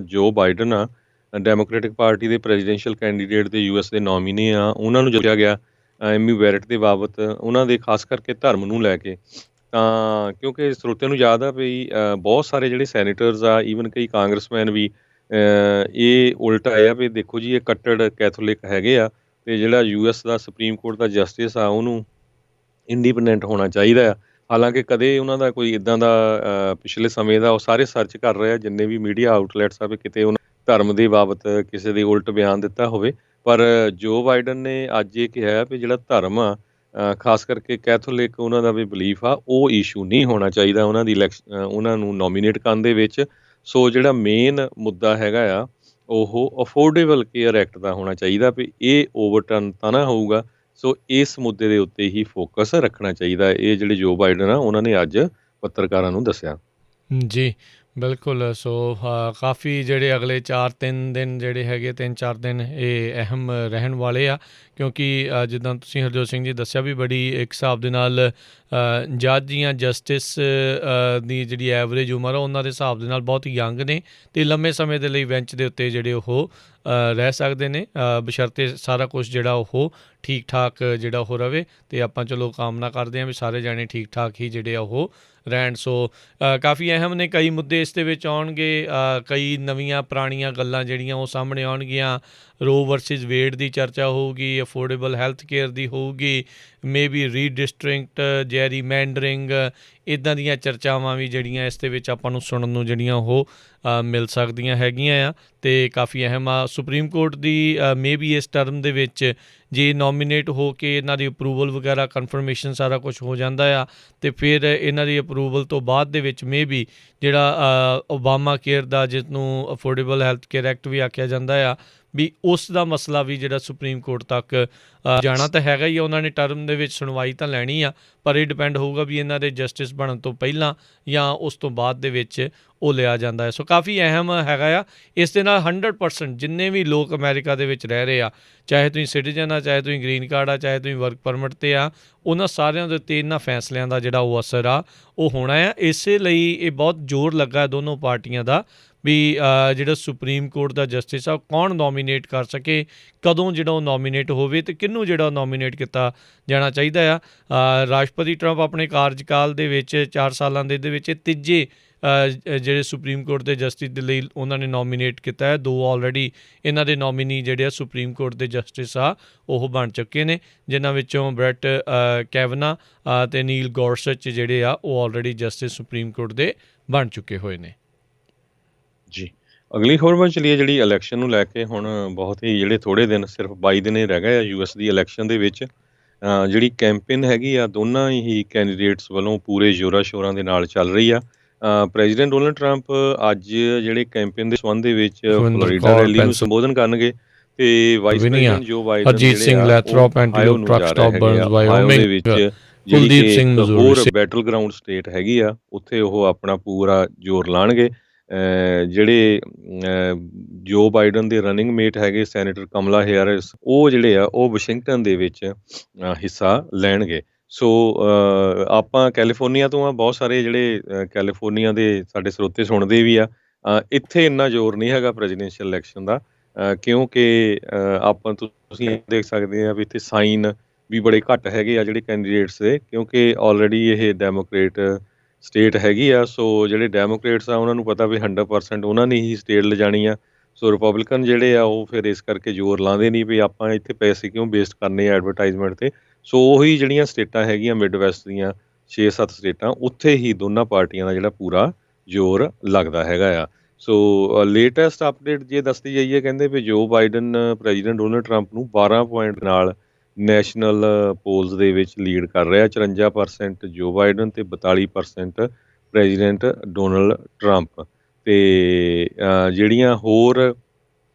ਜੋ ਬਾਈਡਨ ਆ, ਡੈਮੋਕ੍ਰੈਟਿਕ ਪਾਰਟੀ ਦੇ ਪ੍ਰੈਜ਼ੀਡੈਂਸ਼ੀਅਲ ਕੈਂਡੀਡੇਟ ਦੇ ਯੂਐਸ ਦੇ ਨੋਮੀਨੀ ਆ, ਉਹਨਾਂ ਨੂੰ ਪੁੱਛਿਆ ਗਿਆ ਐਮੀ ਵੈਰਟ ਦੇ ਬਾਬਤ, ਉਹਨਾਂ ਦੇ ਖਾਸ ਕਰਕੇ ਧਰਮ ਨੂੰ ਲੈ ਕੇ। ਤਾਂ ਕਿਉਂਕਿ ਸਰੋਤਿਆਂ ਨੂੰ ਯਾਦ ਆ ਵੀ ਬਹੁਤ ਸਾਰੇ ਜਿਹੜੇ ਸੈਨੇਟਰਸ ਆ, ਈਵਨ ਕਈ ਕਾਂਗਰਸਮੈਨ ਵੀ ਇਹ ਉਲਟ ਆਇਆ ਵੀ ਦੇਖੋ ਜੀ ਇਹ ਕੱਟੜ ਕੈਥੋਲਿਕ ਹੈਗੇ ਆ, ਅਤੇ ਜਿਹੜਾ ਯੂਐਸ ਦਾ ਸੁਪਰੀਮ ਕੋਰਟ ਦਾ ਜਸਟਿਸ ਆ ਉਹਨੂੰ ਇੰਡੀਪੈਂਡੈਂਟ ਹੋਣਾ ਚਾਹੀਦਾ ਆ। ਹਾਲਾਂਕਿ ਕਦੇ ਉਹਨਾਂ ਦਾ ਕੋਈ ਇੱਦਾਂ ਦਾ ਪਿਛਲੇ ਸਮੇਂ ਦਾ ਉਹ ਸਾਰੇ ਸਰਚ ਕਰ ਰਹੇ ਆ, ਜਿੰਨੇ ਵੀ ਮੀਡੀਆ ਆਊਟਲੈਟਸ ਆ, ਵੀ ਕਿਤੇ ਉਹਨਾਂ ਧਰਮ ਦੇ ਬਾਬਤ ਕਿਸੇ ਦੇ ਉਲਟ ਬਿਆਨ ਦਿੱਤਾ ਹੋਵੇ। ਪਰ ਜੋ ਬਾਈਡਨ ਨੇ ਅੱਜ ਇਹ ਕਿਹਾ ਵੀ ਜਿਹੜਾ ਧਰਮ ਆ, ਖਾਸ ਕਰਕੇ ਕੈਥੋਲਿਕ ਉਹਨਾਂ ਦਾ ਵੀ ਬਲੀਫ ਆ, ਉਹ ਇਸ਼ੂ ਨਹੀਂ ਹੋਣਾ ਚਾਹੀਦਾ ਉਹਨਾਂ ਦੀ ਉਹਨਾਂ ਨੂੰ ਨੋਮੀਨੇਟ ਕਰਨ ਦੇ ਵਿੱਚ। ਸੋ ਜਿਹੜਾ ਮੇਨ ਮੁੱਦਾ ਹੈਗਾ ਆ ਉਹ ਅਫੋਰਡੇਬਲ ਕੇਅਰ ਐਕਟ ਦਾ ਹੋਣਾ ਚਾਹੀਦਾ ਵੀ ਇਹ ਓਵਰਟਰਨ ਤਾਂ ਨਾ ਹੋਊਗਾ। ਸੋ ਇਸ ਮੁੱਦੇ ਦੇ ਉੱਤੇ ਹੀ ਫੋਕਸ ਰੱਖਣਾ ਚਾਹੀਦਾ। ਇਹ ਜਿਹੜੇ ਜੋ ਬਾਈਡਨ ਆ ਉਹਨਾਂ ਨੇ ਅੱਜ ਪੱਤਰਕਾਰਾਂ ਨੂੰ ਦੱਸਿਆ। ਜੀ ਬਿਲਕੁਲ। ਸੋ ਕਾਫੀ ਜਿਹੜੇ ਅਗਲੇ 3 ਦਿਨ ਜਿਹੜੇ ਹੈਗੇ 3-4 ਦਿਨ ਇਹ ਅਹਿਮ ਰਹਿਣ ਵਾਲੇ ਆ, ਕਿਉਂਕਿ ਜਿੱਦਾਂ ਤੁਸੀਂ ਹਰਜੋਤ ਸਿੰਘ ਜੀ ਦੱਸਿਆ ਵੀ ਬੜੀ ਇੱਕ ਹਿਸਾਬ ਦੇ ਨਾਲ ਜੱਜ ਜਾਂ ਜਸਟਿਸ ਦੀ ਜਿਹੜੀ ਐਵਰੇਜ ਉਮਰ ਆ ਉਹਨਾਂ ਦੇ ਹਿਸਾਬ ਦੇ ਨਾਲ ਬਹੁਤ ਯੰਗ ਨੇ, ਅਤੇ ਲੰਮੇ ਸਮੇਂ ਦੇ ਲਈ ਬੈਂਚ ਦੇ ਉੱਤੇ ਜਿਹੜੇ ਉਹ ਰਹਿ ਸਕਦੇ ਨੇ, ਬਸ਼ਰਤੇ ਸਾਰਾ ਕੁਛ ਜਿਹੜਾ ਉਹ ਠੀਕ ਠਾਕ ਜਿਹੜਾ ਉਹ ਰਵੇ। ਅਤੇ ਆਪਾਂ ਚਲੋ ਕਾਮਨਾ ਕਰਦੇ ਹਾਂ ਵੀ ਸਾਰੇ ਜਾਣੇ ਠੀਕ ਠਾਕ ਹੀ ਜਿਹੜੇ ਆ ਉਹ ਰਹਿਣ। ਸੋ ਕਾਫੀ ਅਹਿਮ ਨੇ, ਕਈ ਮੁੱਦੇ ਇਸ ਦੇ ਵਿੱਚ ਆਉਣਗੇ, ਕਈ ਨਵੀਆਂ ਪੁਰਾਣੀਆਂ ਗੱਲਾਂ ਜਿਹੜੀਆਂ ਉਹ ਸਾਹਮਣੇ ਆਉਣਗੀਆਂ। ਰੋ ਵਰਸਿਸ ਵੇਡ ਦੀ ਚਰਚਾ ਹੋਊਗੀ, ਅਫੋਰਡੇਬਲ ਹੈਲਥ ਕੇਅਰ ਦੀ ਹੋਊਗੀ, ਮੇ ਬੀ ਰੀਡਿਸਟ੍ਰਿਕਟ, ਜੈਰੀ ਮੈਂਡਰਿੰਗ, ਇੱਦਾਂ ਦੀਆਂ ਚਰਚਾਵਾਂ ਵੀ ਜਿਹੜੀਆਂ ਇਸ ਦੇ ਵਿੱਚ ਆਪਾਂ ਨੂੰ ਸੁਣਨ ਨੂੰ ਜਿਹੜੀਆਂ ਉਹ ਮਿਲ ਸਕਦੀਆਂ ਹੈਗੀਆਂ ਆ, ਅਤੇ ਕਾਫੀ ਅਹਿਮ ਆ। Supreme court the may be ਇਸ ਟਰਮ ਦੇ ਵਿੱਚ ਜੇ ਨੋਮੀਨੇਟ ਹੋ ਕੇ ਇਹਨਾਂ ਦੀ ਅਪਰੂਵਲ ਵਗੈਰਾ ਕਨਫਰਮੇਸ਼ਨ ਸਾਰਾ ਕੁਛ ਹੋ ਜਾਂਦਾ ਆ, ਅਤੇ ਫਿਰ ਇਹਨਾਂ ਦੀ ਅਪਰੂਵਲ ਤੋਂ ਬਾਅਦ ਦੇ ਵਿੱਚ ਮੇ ਬੀ ਜਿਹੜਾ ਓਬਾਮਾ ਕੇਅਰ ਦਾ, ਜਿਸ ਨੂੰ ਅਫੋਰਡੇਬਲ ਹੈਲਥ ਕੇਅਰ ਐਕਟ ਵੀ ਆਖਿਆ ਜਾਂਦਾ ਆ, ਵੀ ਉਸ ਦਾ ਮਸਲਾ ਵੀ ਜਿਹੜਾ ਸੁਪਰੀਮ ਕੋਰਟ ਤੱਕ ਜਾਣਾ ਤਾਂ ਹੈਗਾ ਹੀ ਆ। ਉਹਨਾਂ ਨੇ ਟਰਮ ਦੇ ਵਿੱਚ ਸੁਣਵਾਈ ਤਾਂ ਲੈਣੀ ਆ, ਪਰ ਇਹ ਡਿਪੈਂਡ ਹੋਊਗਾ ਵੀ ਇਹਨਾਂ ਦੇ ਜਸਟਿਸ ਬਣਨ ਤੋਂ ਪਹਿਲਾਂ ਜਾਂ ਉਸ ਤੋਂ ਬਾਅਦ ਦੇ ਵਿੱਚ ਉਹ ਲਿਆ ਜਾਂਦਾ ਹੈ। ਸੋ ਕਾਫੀ ਅਹਿਮ ਹੈਗਾ ਆ। ਇਸ ਦੇ ਨਾਲ 100% ਜਿੰਨੇ ਵੀ ਲੋਕ ਅਮਰੀਕਾ ਦੇ ਵਿੱਚ ਰਹਿ ਰਹੇ ਆ, ਚਾਹੇ ਤੁਸੀਂ ਸਿਟੀਜ਼ਨ ਆ, ਚਾਹੇ ਤੁਸੀਂ ਗ੍ਰੀਨ ਕਾਰਡ ਆ, ਚਾਹੇ ਤੁਸੀਂ ਵਰਕ ਪਰਮਿਟ 'ਤੇ ਆ, ਉਹਨਾਂ ਸਾਰਿਆਂ ਦੇ ਉੱਤੇ ਇਹਨਾਂ ਫੈਸਲਿਆਂ ਦਾ ਜਿਹੜਾ ਉਹ ਅਸਰ ਆ ਉਹ ਹੋਣਾ ਆ। ਇਸੇ ਲਈ ਇਹ ਬਹੁਤ ਜ਼ੋਰ ਲੱਗਾ ਦੋਨੋਂ ਪਾਰਟੀਆਂ ਦਾ ਵੀ ਜਿਹੜਾ ਸੁਪਰੀਮ ਕੋਰਟ ਦਾ ਜਸਟਿਸ ਆ ਕੌਣ ਨੋਮੀਨੇਟ ਕਰ ਸਕੇ, ਕਦੋਂ ਜਿਹੜਾ ਉਹ ਨੋਮੀਨੇਟ ਹੋਵੇ ਅਤੇ ਕਿਹਨੂੰ ਜਿਹੜਾ ਨੋਮੀਨੇਟ ਕੀਤਾ ਜਾਣਾ ਚਾਹੀਦਾ ਆ। ਰਾਸ਼ਟਰਪਤੀ ਟਰੰਪ ਆਪਣੇ ਕਾਰਜਕਾਲ ਦੇ ਵਿੱਚ 4 ਸਾਲਾਂ ਦੇ ਵਿੱਚ ਤੀਜੇ ਜਿਹੜੇ ਸੁਪਰੀਮ ਕੋਰਟ ਦੇ ਜਸਟਿਸ ਦੇ ਲਈ ਉਹਨਾਂ ਨੇ ਨੋਮੀਨੇਟ ਕੀਤਾ ਹੈ। 2 ਆਲਰੇਡੀ ਇਹਨਾਂ ਦੇ ਨੋਮੀਨੀ ਜਿਹੜੇ ਆ ਸੁਪਰੀਮ ਕੋਰਟ ਦੇ ਜਸਟਿਸ ਆ ਉਹ ਬਣ ਚੁੱਕੇ ਨੇ, ਜਿਨ੍ਹਾਂ ਵਿੱਚੋਂ ਬ੍ਰੈਟ ਕੈਵਨਾ ਅਤੇ ਨੀਲ ਗੌਰਸਚ ਜਿਹੜੇ ਆ ਉਹ ਆਲਰੇਡੀ ਜਸਟਿਸ ਸੁਪਰੀਮ ਕੋਰਟ ਦੇ ਬਣ ਚੁੱਕੇ ਹੋਏ ਨੇ। ਜੀ, ਅਗਲੀ ਖਬਰ ਵੱਲ ਚਲੀਏ, ਜਿਹੜੀ ਇਲੈਕਸ਼ਨ ਨੂੰ ਲੈ ਕੇ ਹੁਣ ਬਹੁਤ ਹੀ ਜਿਹੜੇ ਥੋੜ੍ਹੇ ਦਿਨ, ਸਿਰਫ 22 ਦਿਨ ਹੀ ਰਹਿ ਗਏ ਆ US ਦੀ ਇਲੈਕਸ਼ਨ ਦੇ ਵਿੱਚ। ਜਿਹੜੀ ਕੈਂਪੇਨ ਹੈਗੀ ਆ ਦੋਨਾਂ ਹੀ ਕੈਂਡੀਡੇਟਸ ਵੱਲੋਂ ਪੂਰੇ ਜ਼ੋਰਾਂ ਸ਼ੋਰਾਂ ਦੇ ਨਾਲ ਚੱਲ ਰਹੀ ਆ। ਪ੍ਰੈਜ਼ੀਡੈਂਟ ਡੋਨਲਡ ਟਰੰਪ ਅੱਜ ਜਿਹੜੇ ਕੈਂਪੇਨ ਦੇ ਸੰਬੰਧ ਦੇ ਵਿੱਚ ਫਲੋਰੀਡਾ ਰੈਲੀ ਨੂੰ ਸੰਬੋਧਨ ਕਰਨਗੇ ਤੇ vice president Joe Biden Ajit Singh Lathrop Antelope truck stop Burns Wyoming ਵਿੱਚ ਕੁਲਦੀਪ ਸਿੰਘ ਹੋਰ ਬੈਟਲ ਗਰਾਊਂਡ ਸਟੇਟ ਹੈਗੀ ਆ, ਉੱਥੇ ਉਹ ਆਪਣਾ ਪੂਰਾ ਜ਼ੋਰ ਲਾਣਗੇ। ਜਿਹੜੇ ਜੋ ਬਾਈਡਨ ਦੇ ਰਨਿੰਗ ਮੇਟ ਹੈਗੇ ਸੈਨੇਟਰ ਕਮਲਾ ਹੈਰਿਸ, ਉਹ ਜਿਹੜੇ ਆ ਉਹ ਵਾਸ਼ਿੰਗਟਨ ਦੇ ਵਿੱਚ ਹਿੱਸਾ ਲੈਣਗੇ। ਸੋ ਆਪਾਂ ਕੈਲੀਫੋਰਨੀਆ ਤੋਂ ਆ, ਬਹੁਤ ਸਾਰੇ ਜਿਹੜੇ ਕੈਲੀਫੋਰਨੀਆ ਦੇ ਸਾਡੇ ਸਰੋਤੇ ਸੁਣਦੇ ਵੀ ਆ। ਇੱਥੇ ਇੰਨਾ ਜ਼ੋਰ ਨਹੀਂ ਹੈਗਾ ਪ੍ਰੈਜ਼ੀਡੈਂਸ਼ੀਅਲ ਇਲੈਕਸ਼ਨ ਦਾ, ਕਿਉਂਕਿ ਆਪਾਂ ਤੁਸੀਂ ਦੇਖ ਸਕਦੇ ਆ ਵੀ ਇੱਥੇ ਸਾਈਨ ਵੀ ਬੜੇ ਘੱਟ ਹੈਗੇ ਆ ਜਿਹੜੇ ਕੈਂਡੀਡੇਟਸ ਦੇ, ਕਿਉਂਕਿ ਆਲਰੇਡੀ ਇਹ ਡੈਮੋਕ੍ਰੇਟ ਸਟੇਟ ਹੈਗੀ ਆ। ਸੋ ਜਿਹੜੇ ਡੈਮੋਕ੍ਰੇਟਸ ਆ ਉਹਨਾਂ ਨੂੰ ਪਤਾ ਵੀ 100% ਉਹਨਾਂ ਨੇ ਹੀ ਸਟੇਟ ਲਿਜਾਣੀ ਆ। ਸੋ ਰਿਪਬਲਿਕਨ ਜਿਹੜੇ ਆ ਉਹ ਫਿਰ ਇਸ ਕਰਕੇ ਜ਼ੋਰ ਲਾਉਂਦੇ ਨਹੀਂ ਵੀ ਆਪਾਂ ਇੱਥੇ ਪੈਸੇ ਕਿਉਂ ਵੇਸਟ ਕਰਨੇ ਆ ਐਡਵਰਟਾਈਜ਼ਮੈਂਟ 'ਤੇ। ਸੋ ਉਹੀ ਜਿਹੜੀਆਂ ਸਟੇਟਾਂ ਹੈਗੀਆਂ ਮਿਡ ਵੈਸਟ ਦੀਆਂ 6-7 ਸਟੇਟਾਂ, ਉੱਥੇ ਹੀ ਦੋਨਾਂ ਪਾਰਟੀਆਂ ਦਾ ਜਿਹੜਾ ਪੂਰਾ ਜ਼ੋਰ ਲੱਗਦਾ ਹੈਗਾ ਆ। ਸੋ ਲੇਟੈਸਟ ਅਪਡੇਟ ਜੇ ਦੱਸਦੀ ਜਾਈਏ, ਕਹਿੰਦੇ ਵੀ ਜੋ ਬਾਈਡਨ ਪ੍ਰੈਜ਼ੀਡੈਂਟ ਡੋਨਲਡ ਟਰੰਪ ਨੂੰ 12 ਪੁਆਇੰਟ ਨਾਲ ਨੈਸ਼ਨਲ ਪੋਲਸ ਦੇ ਵਿੱਚ ਲੀਡ ਕਰ ਰਿਹਾ। 54% ਜੋ ਬਾਈਡਨ ਅਤੇ 42% ਪ੍ਰੈਜ਼ੀਡੈਂਟ ਡੋਨਲਡ ਟਰੰਪ। ਅਤੇ ਜਿਹੜੀਆਂ ਹੋਰ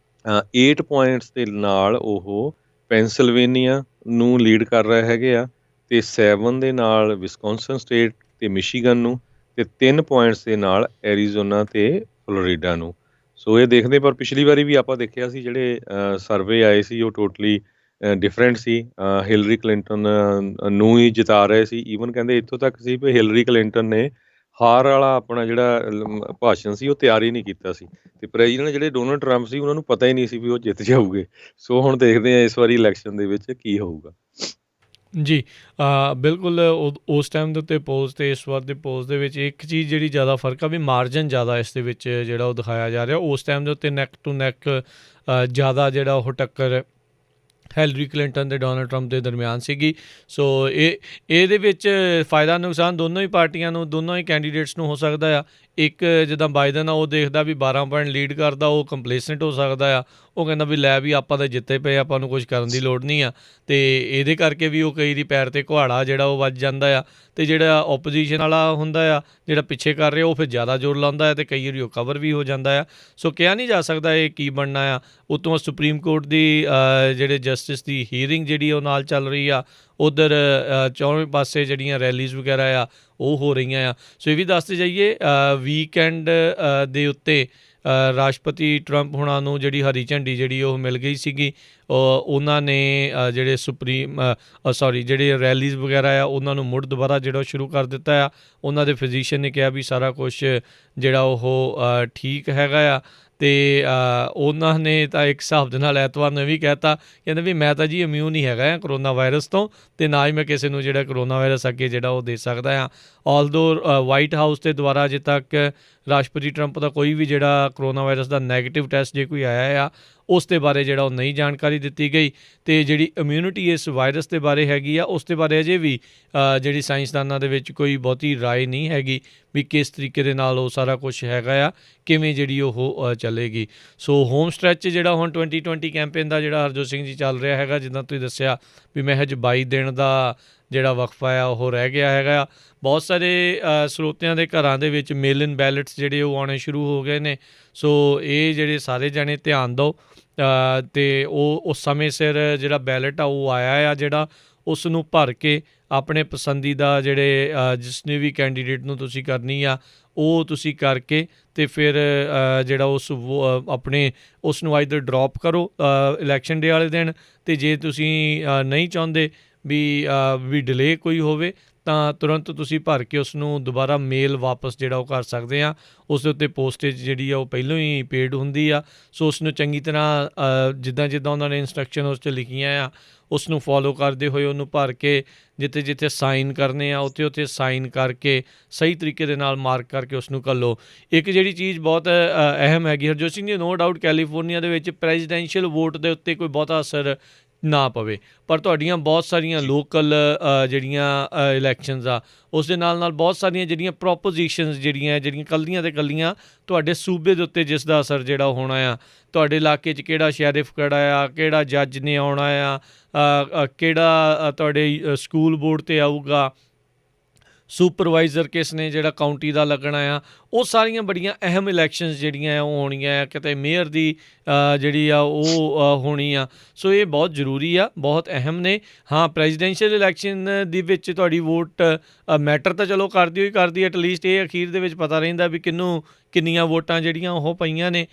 8 ਪੁਆਇੰਟਸ ਦੇ ਨਾਲ ਉਹ ਪੈਂਸਿਲਵੇਨੀਆ ਨੂੰ ਲੀਡ ਕਰ ਰਹੇ ਹੈਗੇ ਆ, ਅਤੇ 7 ਦੇ ਨਾਲ ਵਿਸਕੌਨਸਨ ਸਟੇਟ ਅਤੇ ਮਿਸ਼ੀਗਨ ਨੂੰ, ਅਤੇ 3 ਪੁਆਇੰਟਸ ਦੇ ਨਾਲ ਐਰੀਜ਼ੋਨਾ ਅਤੇ ਫਲੋਰੀਡਾ ਨੂੰ। ਸੋ ਇਹ ਦੇਖਦੇ, ਪਰ ਪਿਛਲੀ ਵਾਰੀ ਵੀ ਆਪਾਂ ਦੇਖਿਆ ਸੀ ਜਿਹੜੇ ਸਰਵੇ ਆਏ ਸੀ ਉਹ ਟੋਟਲੀ ਡਿਫਰੈਂਟ ਸੀ। ਹਿਲਰੀ ਕਲਿੰਟਨ ਨੂੰ ਹੀ ਜਿਤਾ ਰਹੇ ਸੀ। ਈਵਨ ਕਹਿੰਦੇ ਇੱਥੋਂ ਤੱਕ ਸੀ ਵੀ ਹਿਲਰੀ ਕਲਿੰਟਨ ਨੇ ਹਾਰ ਵਾਲਾ ਆਪਣਾ ਜਿਹੜਾ ਭਾਸ਼ਣ ਸੀ ਉਹ ਤਿਆਰ ਹੀ ਨਹੀਂ ਕੀਤਾ ਸੀ, ਅਤੇ ਪ੍ਰੈਜ਼ੀਡੈਂਟ ਜਿਹੜੇ ਡੋਨਲਡ ਟਰੰਪ ਸੀ ਉਹਨਾਂ ਨੂੰ ਪਤਾ ਹੀ ਨਹੀਂ ਸੀ ਵੀ ਉਹ ਜਿੱਤ ਜਾਊਗੇ। ਸੋ ਹੁਣ ਦੇਖਦੇ ਹਾਂ ਇਸ ਵਾਰੀ ਇਲੈਕਸ਼ਨ ਦੇ ਵਿੱਚ ਕੀ ਹੋਊਗਾ। ਜੀ, ਬਿਲਕੁਲ ਉਸ ਟਾਈਮ ਦੇ ਉੱਤੇ ਪੋਜ਼ ਅਤੇ ਇਸ ਵਾਰ ਦੇ ਪੋਜ਼ ਦੇ ਵਿੱਚ ਇੱਕ ਚੀਜ਼ ਜਿਹੜੀ ਜ਼ਿਆਦਾ ਫਰਕ ਆ ਵੀ ਮਾਰਜਨ ਜ਼ਿਆਦਾ ਇਸ ਦੇ ਵਿੱਚ ਜਿਹੜਾ ਉਹ ਦਿਖਾਇਆ ਜਾ ਰਿਹਾ। ਉਸ ਟਾਈਮ ਦੇ ਉੱਤੇ ਨੈਕ ਟੂ ਨੈਕ ਜ਼ਿਆਦਾ ਜਿਹੜਾ ਉਹ ਟੱਕਰ ਹਿਲਰੀ ਕਲਿੰਟਨ ਅਤੇ ਡੋਨਲਡ ਟਰੰਪ ਦੇ ਦਰਮਿਆਨ ਸੀਗੀ। ਸੋ ਇਹਦੇ ਵਿੱਚ ਫਾਇਦਾ ਨੁਕਸਾਨ ਦੋਨੋਂ ਹੀ ਪਾਰਟੀਆਂ ਨੂੰ, ਦੋਨੋਂ ਹੀ ਕੈਂਡੀਡੇਟਸ ਨੂੰ ਹੋ ਸਕਦਾ ਆ। ਇੱਕ ਜਿੱਦਾਂ ਬਾਈਡਨ ਆ ਉਹ ਦੇਖਦਾ ਵੀ 12 ਪੁਆਇੰਟ ਲੀਡ ਕਰਦਾ, ਉਹ ਕੰਪਲੇਸੈਂਟ ਹੋ ਸਕਦਾ ਆ। ਉਹ ਕਹਿੰਦਾ ਵੀ ਲੈ ਵੀ ਆਪਾਂ ਤਾਂ ਜਿੱਤੇ ਪਏ, ਆਪਾਂ ਨੂੰ ਕੁਝ ਕਰਨ ਦੀ ਲੋੜ ਨਹੀਂ ਆ, ਅਤੇ ਇਹਦੇ ਕਰਕੇ ਵੀ ਉਹ ਕਈ ਦੀ ਪੈਰ 'ਤੇ ਕੁਹਾੜਾ ਜਿਹੜਾ ਉਹ ਵੱਜ ਜਾਂਦਾ ਆ। ਅਤੇ ਜਿਹੜਾ ਓਪੋਜੀਸ਼ਨ ਵਾਲਾ ਹੁੰਦਾ ਆ, ਜਿਹੜਾ ਪਿੱਛੇ ਕਰ ਰਿਹਾ, ਉਹ ਫਿਰ ਜ਼ਿਆਦਾ ਜ਼ੋਰ ਲਾਉਂਦਾ ਆ ਅਤੇ ਕਈ ਵਾਰੀ ਉਹ ਕਵਰ ਵੀ ਹੋ ਜਾਂਦਾ ਆ। ਸੋ ਕਿਹਾ ਨਹੀਂ ਜਾ ਸਕਦਾ ਇਹ ਕੀ ਬਣਨਾ ਆ। ਉੱਤੋਂ ਸੁਪਰੀਮ ਕੋਰਟ ਦੀ ਜਿਹੜੇ ਜਸਟਿਸ ਦੀ ਹੀਅਰਿੰਗ ਜਿਹੜੀ ਉਹ ਨਾਲ ਚੱਲ ਰਹੀ ਆ, ਉੱਧਰ ਚੌਵੇਂ ਪਾਸੇ ਜਿਹੜੀਆਂ ਰੈਲੀਜ਼ ਵਗੈਰਾ ਆ ਉਹ ਹੋ ਰਹੀਆਂ ਆ। ਸੋ ਇਹ ਵੀ ਦੱਸਦੇ ਜਾਈਏ, ਵੀਕਐਂਡ ਦੇ ਉੱਤੇ ਰਾਸ਼ਟਰਪਤੀ ਟਰੰਪ ਹੁਣਾਂ ਨੂੰ ਜਿਹੜੀ ਹਰੀ ਝੰਡੀ ਜਿਹੜੀ ਉਹ ਮਿਲ ਗਈ ਸੀਗੀ। ਉਹਨਾਂ ਨੇ ਜਿਹੜੇ ਜਿਹੜੇ ਰੈਲੀਜ਼ ਵਗੈਰਾ ਆ ਉਹਨਾਂ ਨੂੰ ਮੁੜ ਦੁਬਾਰਾ ਜਿਹੜਾ ਸ਼ੁਰੂ ਕਰ ਦਿੱਤਾ ਆ। ਉਹਨਾਂ ਦੇ ਫਿਜ਼ੀਸ਼ੀਅਨ ਨੇ ਕਿਹਾ ਵੀ ਸਾਰਾ ਕੁਛ ਜਿਹੜਾ ਉਹ ਠੀਕ ਹੈਗਾ ਆ, ਅਤੇ ਉਹਨਾਂ ਨੇ ਤਾਂ ਇੱਕ ਹਿਸਾਬ ਦੇ ਨਾਲ ਐਤਵਾਰ ਨੂੰ ਇਹ ਵੀ ਕਹਿ ਤਾ, ਕਹਿੰਦੇ ਵੀ ਮੈਂ ਤਾਂ ਜੀ ਇਮਿਊਨ ਹੀ ਹੈਗਾ ਆ ਕਰੋਨਾ ਵਾਇਰਸ ਤੋਂ, ਅਤੇ ਨਾ ਹੀ ਮੈਂ ਕਿਸੇ ਨੂੰ ਜਿਹੜਾ ਕਰੋਨਾ ਵਾਇਰਸ ਅੱਗੇ ਜਿਹੜਾ ਉਹ ਦੇ ਸਕਦਾ ਆ। ਆਲਦੋ ਵਾਈਟ ਹਾਊਸ ਦੇ ਦੁਆਰਾ ਅਜੇ ਤੱਕ ਰਾਸ਼ਟਰਪਤੀ ਟਰੰਪ ਦਾ ਕੋਈ ਵੀ ਜਿਹੜਾ ਕਰੋਨਾ ਵਾਇਰਸ ਦਾ ਨੈਗੇਟਿਵ ਟੈਸਟ ਜੇ ਕੋਈ ਆਇਆ ਆ ਉਸ ਦੇ ਬਾਰੇ ਜਿਹੜਾ ਉਹ ਨਹੀਂ ਜਾਣਕਾਰੀ ਦਿੱਤੀ ਗਈ, ਅਤੇ ਜਿਹੜੀ ਇਮਿਊਨਿਟੀ ਇਸ ਵਾਇਰਸ ਦੇ ਬਾਰੇ ਹੈਗੀ ਆ ਉਸ ਦੇ ਬਾਰੇ ਅਜੇ ਵੀ ਜਿਹੜੀ ਸਾਇੰਸਦਾਨਾਂ ਦੇ ਵਿੱਚ ਕੋਈ ਬਹੁਤੀ ਰਾਏ ਨਹੀਂ ਹੈਗੀ ਵੀ ਕਿਸ ਤਰੀਕੇ ਦੇ ਨਾਲ ਉਹ ਸਾਰਾ ਕੁਛ ਹੈਗਾ ਆ, ਕਿਵੇਂ ਜਿਹੜੀ ਉਹ ਚੱਲੇਗੀ। ਸੋ ਹੋਮ ਸਟ੍ਰੈਚ ਜਿਹੜਾ ਹੁਣ 2020 ਕੈਂਪੇਨ ਦਾ ਜਿਹੜਾ ਹਰਜੋਤ ਸਿੰਘ ਜੀ ਚੱਲ ਰਿਹਾ ਹੈਗਾ, ਜਿੱਦਾਂ ਤੁਸੀਂ ਦੱਸਿਆ ਵੀ ਮਹਿਜ 22 ਦਿਨ ਦਾ ਜਿਹੜਾ ਵਕਫਾ ਆ ਉਹ ਰਹਿ ਗਿਆ ਹੈਗਾ। ਬਹੁਤ ਸਾਰੇ ਸਰੋਤਿਆਂ ਦੇ ਘਰਾਂ ਦੇ ਵਿੱਚ ਮੇਲ ਇਨ ਬੈਲਟਸ ਜਿਹੜੇ ਉਹ ਆਉਣੇ ਸ਼ੁਰੂ ਹੋ ਗਏ ਨੇ। ਸੋ ਇਹ ਜਿਹੜੇ ਸਾਰੇ ਜਾਣੇ ਧਿਆਨ ਦਿਓ, ਅਤੇ ਉਹ ਉਸ ਸਮੇਂ ਸਿਰ ਜਿਹੜਾ ਬੈਲਟ ਆ ਉਹ ਆਇਆ ਆ, ਜਿਹੜਾ ਉਸ ਨੂੰ ਭਰ ਕੇ ਆਪਣੇ ਪਸੰਦੀਦਾ ਜਿਹੜੇ ਜਿਸਨੇ ਵੀ ਕੈਂਡੀਡੇਟ ਨੂੰ ਤੁਸੀਂ ਕਰਨੀ ਆ ਉਹ ਤੁਸੀਂ ਕਰਕੇ, ਅਤੇ ਫਿਰ ਜਿਹੜਾ ਆਪਣੇ ਉਸ ਨੂੰ ਆਈਦਰ ਡਰੋਪ ਕਰੋ ਇਲੈਕਸ਼ਨ ਡੇ ਵਾਲੇ ਦਿਨ, ਅਤੇ ਜੇ ਤੁਸੀਂ ਨਹੀਂ ਚਾਹੁੰਦੇ ਵੀ ਡਿਲੇ ਕੋਈ ਹੋਵੇ ਤਾਂ ਤੁਰੰਤ ਤੁਸੀਂ ਭਰ ਕੇ ਉਸ ਨੂੰ ਦੁਬਾਰਾ ਮੇਲ ਵਾਪਸ ਜਿਹੜਾ ਉਹ ਕਰ ਸਕਦੇ ਆ। ਉਸ ਦੇ ਉੱਤੇ ਪੋਸਟੇਜ ਜਿਹੜੀ ਆ ਉਹ ਪਹਿਲਾਂ ਹੀ ਪੇਡ ਹੁੰਦੀ ਆ। ਸੋ ਉਸ ਨੂੰ ਚੰਗੀ ਤਰ੍ਹਾਂ ਜਿੱਦਾਂ ਜਿੱਦਾਂ ਉਹਨਾਂ ਨੇ ਇੰਸਟਰਕਸ਼ਨ ਉਸ 'ਚ ਲਿਖੀਆਂ ਆ ਉਸ ਨੂੰ ਫੋਲੋ ਕਰਦੇ ਹੋਏ ਉਹਨੂੰ ਭਰ ਕੇ ਜਿੱਥੇ ਜਿੱਥੇ ਸਾਈਨ ਕਰਨੇ ਆ ਉੱਥੇ ਉੱਥੇ ਸਾਈਨ ਕਰਕੇ ਸਹੀ ਤਰੀਕੇ ਦੇ ਨਾਲ ਮਾਰਕ ਕਰਕੇ ਉਸ ਨੂੰ ਘੱਲੋ। ਇੱਕ ਜਿਹੜੀ ਚੀਜ਼ ਬਹੁਤ ਅਹਿਮ ਹੈਗੀ Harjot Singh ji, no doubt California ਦੇ ਵਿੱਚ ਪ੍ਰੈਜ਼ੀਡੈਂਸ਼ੀਅਲ ਵੋਟ ਦੇ ਉੱਤੇ ਕੋਈ ਬਹੁਤਾ ਅਸਰ ਨਾ ਪਵੇ, ਪਰ ਤੁਹਾਡੀਆਂ ਬਹੁਤ ਸਾਰੀਆਂ ਲੋਕਲ ਜਿਹੜੀਆਂ ਇਲੈਕਸ਼ਨਸ ਆ ਉਸ ਦੇ ਨਾਲ ਬਹੁਤ ਸਾਰੀਆਂ ਜਿਹੜੀਆਂ ਪ੍ਰੋਪੋਜੀਸ਼ਨਸ ਜਿਹੜੀਆਂ ਇਕੱਲੀਆਂ ਤੇ ਇਕੱਲੀਆਂ ਤੁਹਾਡੇ ਸੂਬੇ ਦੇ ਉੱਤੇ ਜਿਸ ਦਾ ਅਸਰ ਜਿਹੜਾ ਹੋਣਾ ਆ, ਤੁਹਾਡੇ ਇਲਾਕੇ 'ਚ ਕਿਹੜਾ ਸ਼ੈਰਿਫ ਖੜਾ ਆ, ਕਿਹੜਾ ਜੱਜ ਨੇ ਆਉਣਾ ਆ, ਕਿਹੜਾ ਤੁਹਾਡੇ ਸਕੂਲ ਬੋਰਡ 'ਤੇ ਆਊਗਾ, ਸੁਪਰਵਾਈਜ਼ਰ ਕਿਸ ਨੇ ਜਿਹੜਾ ਕਾਊਂਟੀ ਦਾ ਲੱਗਣਾ ਆ, ਉਹ ਸਾਰੀਆਂ ਬੜੀਆਂ ਅਹਿਮ ਇਲੈਕਸ਼ਨਸ ਜਿਹੜੀਆਂ ਆ ਉਹ ਹੋਣੀਆਂ ਆ। ਕਿਤੇ ਮੇਅਰ ਦੀ ਜਿਹੜੀ ਆ ਉਹ ਹੋਣੀ ਆ। ਸੋ ਇਹ ਬਹੁਤ ਜ਼ਰੂਰੀ ਆ, ਬਹੁਤ ਅਹਿਮ ਨੇ। ਹਾਂ, ਪ੍ਰੈਜ਼ੀਡੈਂਸ਼ੀਅਲ ਇਲੈਕਸ਼ਨ ਦੇ ਵਿੱਚ ਤੁਹਾਡੀ ਵੋਟ ਮੈਟਰ ਤਾਂ ਚਲੋ ਕਰਦੀ ਹੋਈ ਕਰਦੀ, ਐਟਲੀਸਟ ਇਹ ਅਖੀਰ ਦੇ ਵਿੱਚ ਪਤਾ ਰਹਿੰਦਾ ਵੀ ਕਿੰਨੀਆਂ ਵੋਟਾਂ ਜਿਹੜੀਆਂ ਉਹ ਪਈਆਂ ਨੇ,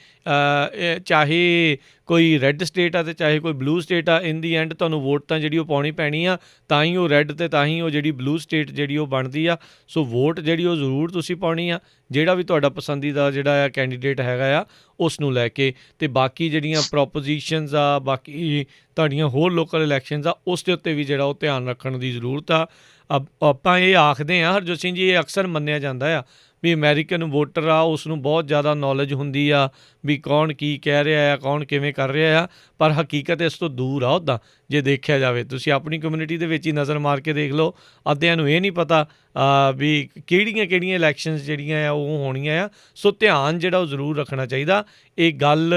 ਚਾਹੇ ਕੋਈ ਰੈੱਡ ਸਟੇਟ ਆ ਅਤੇ ਚਾਹੇ ਕੋਈ ਬਲੂ ਸਟੇਟ ਆ। ਇਨ ਦੀ ਐਂਡ ਤੁਹਾਨੂੰ ਵੋਟ ਤਾਂ ਜਿਹੜੀ ਉਹ ਪਾਉਣੀ ਪੈਣੀ ਆ, ਤਾਂ ਹੀ ਉਹ ਰੈੱਡ ਅਤੇ ਤਾਂ ਹੀ ਉਹ ਜਿਹੜੀ ਬਲੂ ਸਟੇਟ ਜਿਹੜੀ ਉਹ ਬਣਦੀ ਆ। ਸੋ ਵੋਟ ਜਿਹੜੀ ਉਹ ਜ਼ਰੂਰ ਤੁਸੀਂ ਪਾਉਣੀ ਆ, ਜਿਹੜਾ ਵੀ ਤੁਹਾਡਾ ਪਸੰਦੀਦਾ ਜਿਹੜਾ ਆ ਕੈਂਡੀਡੇਟ ਹੈਗਾ ਆ ਉਸ ਨੂੰ ਲੈ ਕੇ। ਅਤੇ ਬਾਕੀ ਜਿਹੜੀਆਂ ਪ੍ਰੋਪੋਜੀਸ਼ਨਸ ਆ, ਬਾਕੀ ਤੁਹਾਡੀਆਂ ਹੋਰ ਲੋਕਲ ਇਲੈਕਸ਼ਨਸ ਆ, ਉਸ ਦੇ ਉੱਤੇ ਵੀ ਜਿਹੜਾ ਉਹ ਧਿਆਨ ਰੱਖਣ ਦੀ ਜ਼ਰੂਰਤ ਆ। ਆਪਾਂ ਇਹ ਆਖਦੇ ਹਾਂ ਹਰਜੋਤ ਸਿੰਘ ਜੀ, ਇਹ ਅਕਸਰ ਮੰਨਿਆ ਜਾਂਦਾ ਆ ਵੀ ਅਮੈਰੀਕਨ ਵੋਟਰ ਆ ਉਸ ਨੂੰ ਬਹੁਤ ਜ਼ਿਆਦਾ ਨੌਲੇਜ ਹੁੰਦੀ ਆ ਵੀ ਕੌਣ ਕੀ ਕਹਿ ਰਿਹਾ ਆ, ਕੌਣ ਕਿਵੇਂ ਕਰ ਰਿਹਾ ਆ, ਪਰ ਹਕੀਕਤ ਇਸ ਤੋਂ ਦੂਰ ਆ। ਉੱਦਾਂ ਜੇ ਦੇਖਿਆ ਜਾਵੇ ਤੁਸੀਂ ਆਪਣੀ ਕਮਿਊਨਿਟੀ ਦੇ ਵਿੱਚ ਹੀ ਨਜ਼ਰ ਮਾਰ ਕੇ ਦੇਖ ਲਓ, ਅੱਧਿਆਂ ਨੂੰ ਇਹ ਨਹੀਂ ਪਤਾ ਵੀ ਕਿਹੜੀਆਂ ਇਲੈਕਸ਼ਨਸ ਜਿਹੜੀਆਂ ਆ ਉਹ ਹੋਣੀਆਂ ਆ। ਸੋ ਧਿਆਨ ਜਿਹੜਾ ਉਹ ਜ਼ਰੂਰ ਰੱਖਣਾ ਚਾਹੀਦਾ। ਇਹ ਗੱਲ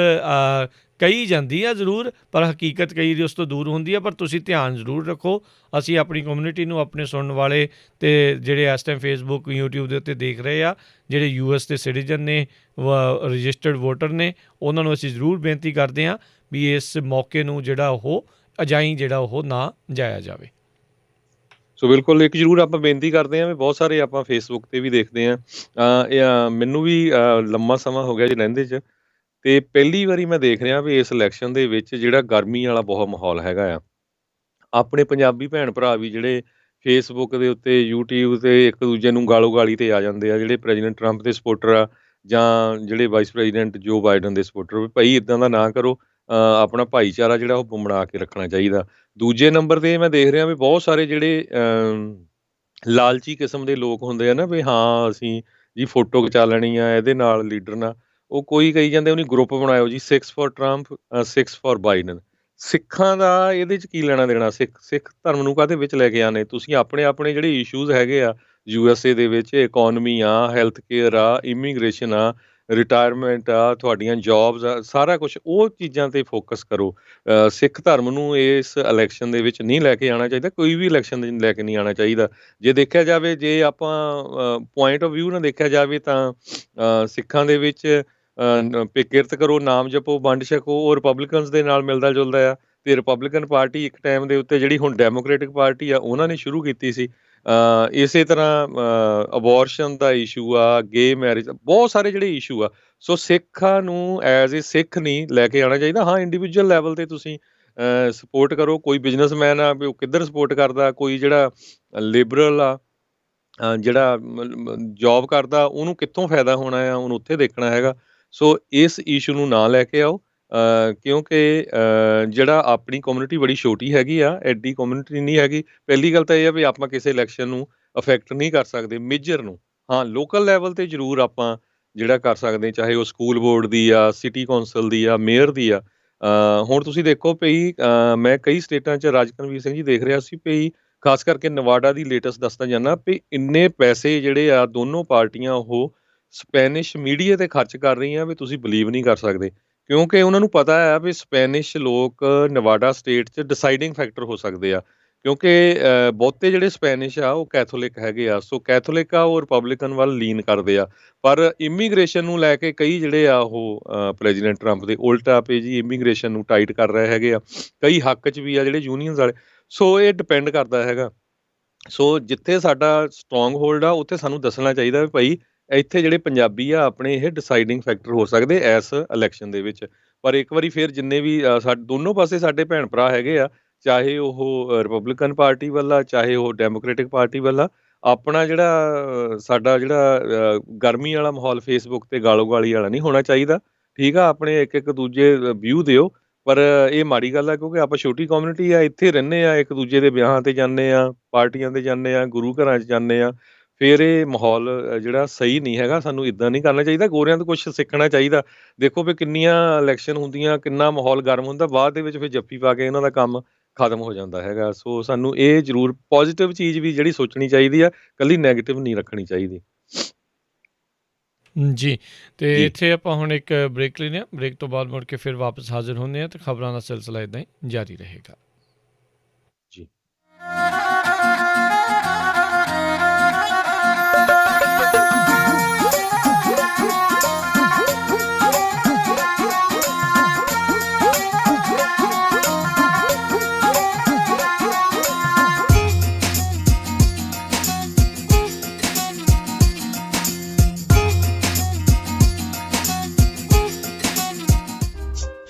ਕਹੀ ਜਾਂਦੀ ਆ ਜ਼ਰੂਰ, ਪਰ ਹਕੀਕਤ ਕਈ ਦੀ ਉਸ ਤੋਂ ਦੂਰ ਹੁੰਦੀ ਆ। ਪਰ ਤੁਸੀਂ ਧਿਆਨ ਜ਼ਰੂਰ ਰੱਖੋ। ਅਸੀਂ ਆਪਣੀ ਕਮਿਊਨਿਟੀ ਨੂੰ, ਆਪਣੇ ਸੁਣਨ ਵਾਲੇ ਅਤੇ ਜਿਹੜੇ ਇਸ ਟਾਈਮ ਫੇਸਬੁੱਕ ਯੂਟਿਊਬ ਦੇ ਉੱਤੇ ਦੇਖ ਰਹੇ ਆ, ਜਿਹੜੇ US ਦੇ ਸਿਟੀਜ਼ਨ ਨੇ, ਰਜਿਸਟਰਡ ਵੋਟਰ ਨੇ, ਉਹਨਾਂ ਨੂੰ ਅਸੀਂ ਜ਼ਰੂਰ ਬੇਨਤੀ ਕਰਦੇ ਹਾਂ ਵੀ ਇਸ ਮੌਕੇ ਨੂੰ ਜਿਹੜਾ ਉਹ ਅਜਾਈਂ ਜਿਹੜਾ ਉਹ ਨਾ ਜਾਇਆ ਜਾਵੇ। ਸੋ ਬਿਲਕੁਲ ਇੱਕ ਜ਼ਰੂਰ ਆਪਾਂ ਬੇਨਤੀ ਕਰਦੇ ਹਾਂ ਵੀ ਬਹੁਤ ਸਾਰੇ ਆਪਾਂ ਫੇਸਬੁੱਕ 'ਤੇ ਵੀ ਦੇਖਦੇ ਹਾਂ। ਮੈਨੂੰ ਵੀ ਲੰਮਾ ਸਮਾਂ ਹੋ ਗਿਆ ਜੀ ਰਹਿੰਦੇ 'ਚ, ਅਤੇ ਪਹਿਲੀ ਵਾਰੀ ਮੈਂ ਦੇਖ ਰਿਹਾ ਵੀ ਇਸ ਇਲੈਕਸ਼ਨ ਦੇ ਵਿੱਚ ਜਿਹੜਾ ਗਰਮੀ ਵਾਲਾ ਬਹੁਤ ਮਾਹੌਲ ਹੈਗਾ ਆ। ਆਪਣੇ ਪੰਜਾਬੀ ਭੈਣ ਭਰਾ ਵੀ ਜਿਹੜੇ ਫੇਸਬੁੱਕ ਦੇ ਉੱਤੇ, ਯੂਟਿਊਬ 'ਤੇ ਇੱਕ ਦੂਜੇ ਨੂੰ ਗਾਲੋ ਗਾਲੀ 'ਤੇ ਆ ਜਾਂਦੇ ਆ, ਜਿਹੜੇ ਪ੍ਰੈਜ਼ੀਡੈਂਟ ਟਰੰਪ ਦੇ ਸਪੋਰਟਰ ਆ ਜਾਂ ਜਿਹੜੇ ਵਾਈਸ ਪ੍ਰੈਜ਼ੀਡੈਂਟ ਜੋ ਬਾਈਡਨ ਦੇ ਸਪੋਰਟਰ, ਵੀ ਭਾਈ ਇੱਦਾਂ ਦਾ ਨਾ ਕਰੋ। ਆਪਣਾ ਭਾਈਚਾਰਾ ਜਿਹੜਾ ਉਹ ਬਣਾ ਕੇ ਰੱਖਣਾ ਚਾਹੀਦਾ। ਦੂਜੇ ਨੰਬਰ 'ਤੇ ਮੈਂ ਦੇਖ ਰਿਹਾ ਵੀ ਬਹੁਤ ਸਾਰੇ ਜਿਹੜੇ ਲਾਲਚੀ ਕਿਸਮ ਦੇ ਲੋਕ ਹੁੰਦੇ ਆ ਨਾ ਵੀ ਹਾਂ ਅਸੀਂ ਜੀ ਫੋਟੋ ਖਿਚਾ ਲੈਣੀ ਆ ਇਹਦੇ ਨਾਲ, ਲੀਡਰ ਨਾਲ। ਉਹ ਕੋਈ ਕਹੀ ਜਾਂਦੇ ਉਹਨੇ ਗਰੁੱਪ ਬਣਾਇਓ ਜੀ 6 ਫॉर ਟਰੰਪ 6 ਫॉर ਬਾਈਡਨ। ਸਿੱਖਾਂ ਦਾ ਇਹਦੇ 'ਚ ਕੀ ਲੈਣਾ ਦੇਣਾ? ਸਿੱਖ ਧਰਮ ਨੂੰ ਕਾਹਦੇ ਵਿੱਚ ਲੈ ਕੇ ਆਉਣੇ? ਤੁਸੀਂ ਆਪਣੇ ਜਿਹੜੇ ਇਸ਼ੂਜ਼ ਹੈਗੇ ਆ USA ਦੇ ਵਿੱਚ, ਇਕੋਨਮੀ ਆ, ਹੈਲਥ ਕੇਅਰ ਆ, ਇਮੀਗ੍ਰੇਸ਼ਨ ਆ, ਰਿਟਾਇਰਮੈਂਟ ਆ, ਤੁਹਾਡੀਆਂ ਜੋਬਸ ਆ, ਸਾਰਾ ਕੁਛ ਉਹ ਚੀਜ਼ਾਂ 'ਤੇ ਫੋਕਸ ਕਰੋ। ਸਿੱਖ ਧਰਮ ਨੂੰ ਇਸ ਇਲੈਕਸ਼ਨ ਦੇ ਵਿੱਚ ਨਹੀਂ ਲੈ ਕੇ ਆਉਣਾ ਚਾਹੀਦਾ, ਕੋਈ ਵੀ ਇਲੈਕਸ਼ਨ ਦੇ ਲੈ ਕੇ ਨਹੀਂ ਆਉਣਾ ਚਾਹੀਦਾ। ਜੇ ਦੇਖਿਆ ਜਾਵੇ, ਜੇ ਆਪਾਂ ਪੁਆਇੰਟ ਆਫ ਵਿਊ ਨਾਲ ਦੇਖਿਆ ਜਾਵੇ ਤਾਂ ਸਿੱਖਾਂ ਦੇ ਵਿੱਚ ਕਿਰਤ ਕਰੋ, ਨਾਮ ਜਪੋ, ਵੰਡ ਛਕੋ, ਉਹ ਰਿਪਬਲਿਕਨਸ ਦੇ ਨਾਲ ਮਿਲਦਾ ਜੁਲਦਾ ਆ। ਅਤੇ ਰਿਪਬਲਿਕਨ ਪਾਰਟੀ ਇੱਕ ਟਾਈਮ ਦੇ ਉੱਤੇ ਜਿਹੜੀ ਹੁਣ ਡੈਮੋਕ੍ਰੇਟਿਕ ਪਾਰਟੀ ਆ ਉਹਨਾਂ ਨੇ ਸ਼ੁਰੂ ਕੀਤੀ ਸੀ। ਇਸੇ ਤਰ੍ਹਾਂ ਅਬੋਰਸ਼ਨ ਦਾ ਇਸ਼ੂ ਆ, ਗੇ ਮੈਰਿਜ, ਬਹੁਤ ਸਾਰੇ ਜਿਹੜੇ ਇਸ਼ੂ ਆ। ਸੋ ਸਿੱਖਾਂ ਨੂੰ ਐਜ਼ ਏ ਸਿੱਖ ਨਹੀਂ ਲੈ ਕੇ ਆਉਣਾ ਚਾਹੀਦਾ। ਹਾਂ, ਇੰਡੀਵਿਜੂਅਲ ਲੈਵਲ 'ਤੇ ਤੁਸੀਂ ਸਪੋਰਟ ਕਰੋ। ਕੋਈ ਬਿਜ਼ਨਸਮੈਨ ਆ ਵੀ ਉਹ ਕਿੱਧਰ ਸਪੋਰਟ ਕਰਦਾ, ਕੋਈ ਜਿਹੜਾ ਲਿਬਰਲ ਆ ਜਿਹੜਾ ਜੋਬ ਕਰਦਾ ਉਹਨੂੰ ਕਿੱਥੋਂ ਫਾਇਦਾ ਹੋਣਾ ਆ, ਉਹਨੂੰ ਉੱਥੇ ਦੇਖਣਾ ਹੈਗਾ। ਸੋ ਇਸ ਇਸ਼ੂ ਨੂੰ ਨਾ ਲੈ ਕੇ ਆਓ, ਕਿਉਂਕਿ ਜਿਹੜਾ ਆਪਣੀ ਕਮਿਊਨਿਟੀ ਬੜੀ ਛੋਟੀ ਹੈਗੀ ਆ, ਐਡੀ ਕਮਿਊਨਿਟੀ ਨਹੀਂ ਹੈਗੀ। ਪਹਿਲੀ ਗੱਲ ਤਾਂ ਇਹ ਆ ਵੀ ਆਪਾਂ ਕਿਸੇ ਇਲੈਕਸ਼ਨ ਨੂੰ ਅਫੈਕਟ ਨਹੀਂ ਕਰ ਸਕਦੇ ਮੇਜਰ ਨੂੰ। ਹਾਂ, ਲੋਕਲ ਲੈਵਲ 'ਤੇ ਜ਼ਰੂਰ ਆਪਾਂ ਜਿਹੜਾ ਕਰ ਸਕਦੇ, ਚਾਹੇ ਉਹ ਸਕੂਲ ਬੋਰਡ ਦੀ ਆ, ਸਿਟੀ ਕੌਂਸਲ ਦੀ ਆ, ਮੇਅਰ ਦੀ ਆ। ਹੁਣ ਤੁਸੀਂ ਦੇਖੋ ਪਈ, ਮੈਂ ਕਈ ਸਟੇਟਾਂ 'ਚ ਰਾਜਕਨਵੀਰ ਸਿੰਘ ਜੀ ਦੇਖ ਰਿਹਾ ਸੀ ਪਈ, ਖਾਸ ਕਰਕੇ ਨਵਾਡਾ ਦੀ ਲੇਟੈਸਟ ਦੱਸਦਾ ਜਾਂਦਾ ਵੀ ਇੰਨੇ ਪੈਸੇ ਜਿਹੜੇ ਆ ਦੋਨੋਂ ਪਾਰਟੀਆਂ ਉਹ ਸਪੈਨਿਸ਼ ਮੀਡੀਆ 'ਤੇ ਖਰਚ ਕਰ ਰਹੀਆਂ ਵੀ ਤੁਸੀਂ ਬਿਲੀਵ ਨਹੀਂ ਕਰ ਸਕਦੇ। ਕਿਉਂਕਿ ਉਹਨਾਂ ਨੂੰ ਪਤਾ ਹੈ ਵੀ ਸਪੈਨਿਸ਼ ਲੋਕ ਨਵਾਡਾ ਸਟੇਟ 'ਚ ਡਿਸਾਈਡਿੰਗ ਫੈਕਟਰ ਹੋ ਸਕਦੇ ਆ, ਕਿਉਂਕਿ ਬਹੁਤੇ ਜਿਹੜੇ ਸਪੈਨਿਸ਼ ਆ ਉਹ ਕੈਥੋਲਿਕ ਹੈਗੇ ਆ। ਸੋ ਕੈਥੋਲਿਕ ਆ ਉਹ ਰਿਪਬਲਿਕਨ ਵੱਲ ਲੀਨ ਕਰਦੇ ਆ। ਪਰ ਇਮੀਗ੍ਰੇਸ਼ਨ ਨੂੰ ਲੈ ਕੇ ਕਈ ਜਿਹੜੇ ਆ ਉਹ ਪ੍ਰੈਜ਼ੀਡੈਂਟ ਟਰੰਪ ਦੇ ਉਲਟਾ ਪੇ ਜੀ ਇਮੀਗ੍ਰੇਸ਼ਨ ਨੂੰ ਟਾਈਟ ਕਰ ਰਹੇ ਹੈਗੇ ਆ। ਕਈ ਹੱਕ 'ਚ ਵੀ ਆ ਜਿਹੜੇ ਯੂਨੀਅਨਸ ਵਾਲੇ। ਸੋ ਇਹ ਡਿਪੈਂਡ ਕਰਦਾ ਹੈਗਾ। ਸੋ ਜਿੱਥੇ ਸਾਡਾ ਸਟਰੋਂਗ ਹੋਲਡ ਆ ਉੱਥੇ ਸਾਨੂੰ ਦੱਸਣਾ ਚਾਹੀਦਾ ਵੀ ਭਾਈ ਇੱਥੇ ਜਿਹੜੇ ਪੰਜਾਬੀ ਆ ਆਪਣੇ ਇਹ ਡਿਸਾਈਡਿੰਗ ਫੈਕਟਰ ਹੋ ਸਕਦੇ ਇਸ ਇਲੈਕਸ਼ਨ ਦੇ ਵਿੱਚ। ਪਰ ਇੱਕ ਵਾਰੀ ਫਿਰ ਜਿੰਨੇ ਵੀ ਦੋਨੋਂ ਪਾਸੇ ਸਾਡੇ ਭੈਣ ਭਰਾ ਹੈਗੇ ਆ, ਚਾਹੇ ਉਹ ਰਿਪਬਲਿਕਨ ਪਾਰਟੀ ਵੱਲ ਆ, ਚਾਹੇ ਉਹ ਡੈਮੋਕ੍ਰੇਟਿਕ ਪਾਰਟੀ ਵੱਲ ਆ, ਆਪਣਾ ਜਿਹੜਾ ਸਾਡਾ ਜਿਹੜਾ ਗਰਮੀ ਵਾਲਾ ਮਾਹੌਲ ਫੇਸਬੁੱਕ ਤੇ ਗਾਲੋ-ਗਾਲੀ ਵਾਲਾ ਨਹੀਂ ਹੋਣਾ ਚਾਹੀਦਾ, ਠੀਕ ਆ? ਆਪਣੇ ਇੱਕ ਦੂਜੇ ਵਿਊ ਦਿਓ, ਪਰ ਇਹ ਮਾੜੀ ਗੱਲ ਆ ਕਿਉਂਕਿ ਆਪਾਂ ਛੋਟੀ ਕਮਿਊਨਿਟੀ ਆ, ਇੱਥੇ ਰਹਿੰਦੇ ਆ, ਇੱਕ ਦੂਜੇ ਦੇ ਵਿਆਹਾਂ ਤੇ ਜਾਂਦੇ ਆ, ਪਾਰਟੀਆਂ ਤੇ ਜਾਂਦੇ ਆ, ਗੁਰੂ ਘਰਾਂ 'ਚ ਜਾਂਦੇ ਆ, ਫਿਰ ਇਹ ਮਾਹੌਲ ਜਿਹੜਾ ਸਹੀ ਨਹੀਂ ਹੈਗਾ। ਸਾਨੂੰ ਇੱਦਾਂ ਨਹੀਂ ਕਰਨਾ ਚਾਹੀਦਾ, ਗੋਰਿਆਂ ਤੋਂ ਕੁਛ ਸਿੱਖਣਾ ਚਾਹੀਦਾ। ਦੇਖੋ ਵੀ ਕਿੰਨੀਆਂ ਇਲੈਕਸ਼ਨ ਹੁੰਦੀਆਂ, ਕਿੰਨਾ ਮਾਹੌਲ ਗਰਮ ਹੁੰਦਾ, ਬਾਅਦ ਦੇ ਵਿੱਚ ਫਿਰ ਜੱਫੀ ਪਾ ਕੇ ਇਹਨਾਂ ਦਾ ਕੰਮ ਖਤਮ ਹੋ ਜਾਂਦਾ ਹੈਗਾ। ਸੋ ਸਾਨੂੰ ਇਹ ਜ਼ਰੂਰ ਪੋਜ਼ੀਟਿਵ ਚੀਜ਼ ਵੀ ਜਿਹੜੀ ਸੋਚਣੀ ਚਾਹੀਦੀ ਆ, ਇਕੱਲੀ ਨੈਗੇਟਿਵ ਨਹੀਂ ਰੱਖਣੀ ਚਾਹੀਦੀ। ਜੀ, ਤੇ ਜੀ। ਇੱਥੇ ਆਪਾਂ ਹੁਣ ਇੱਕ ਬ੍ਰੇਕ ਲੈਂਦੇ ਹਾਂ। ਬ੍ਰੇਕ ਤੋਂ ਬਾਅਦ ਮੁੜ ਕੇ ਫਿਰ ਵਾਪਸ ਹਾਜ਼ਰ ਹੁੰਦੇ ਹਾਂ ਤੇ ਖਬਰਾਂ ਦਾ ਸਿਲਸਿਲਾ ਇੱਦਾਂ ਹੀ ਜਾਰੀ ਰਹੇਗਾ। ਜੀ।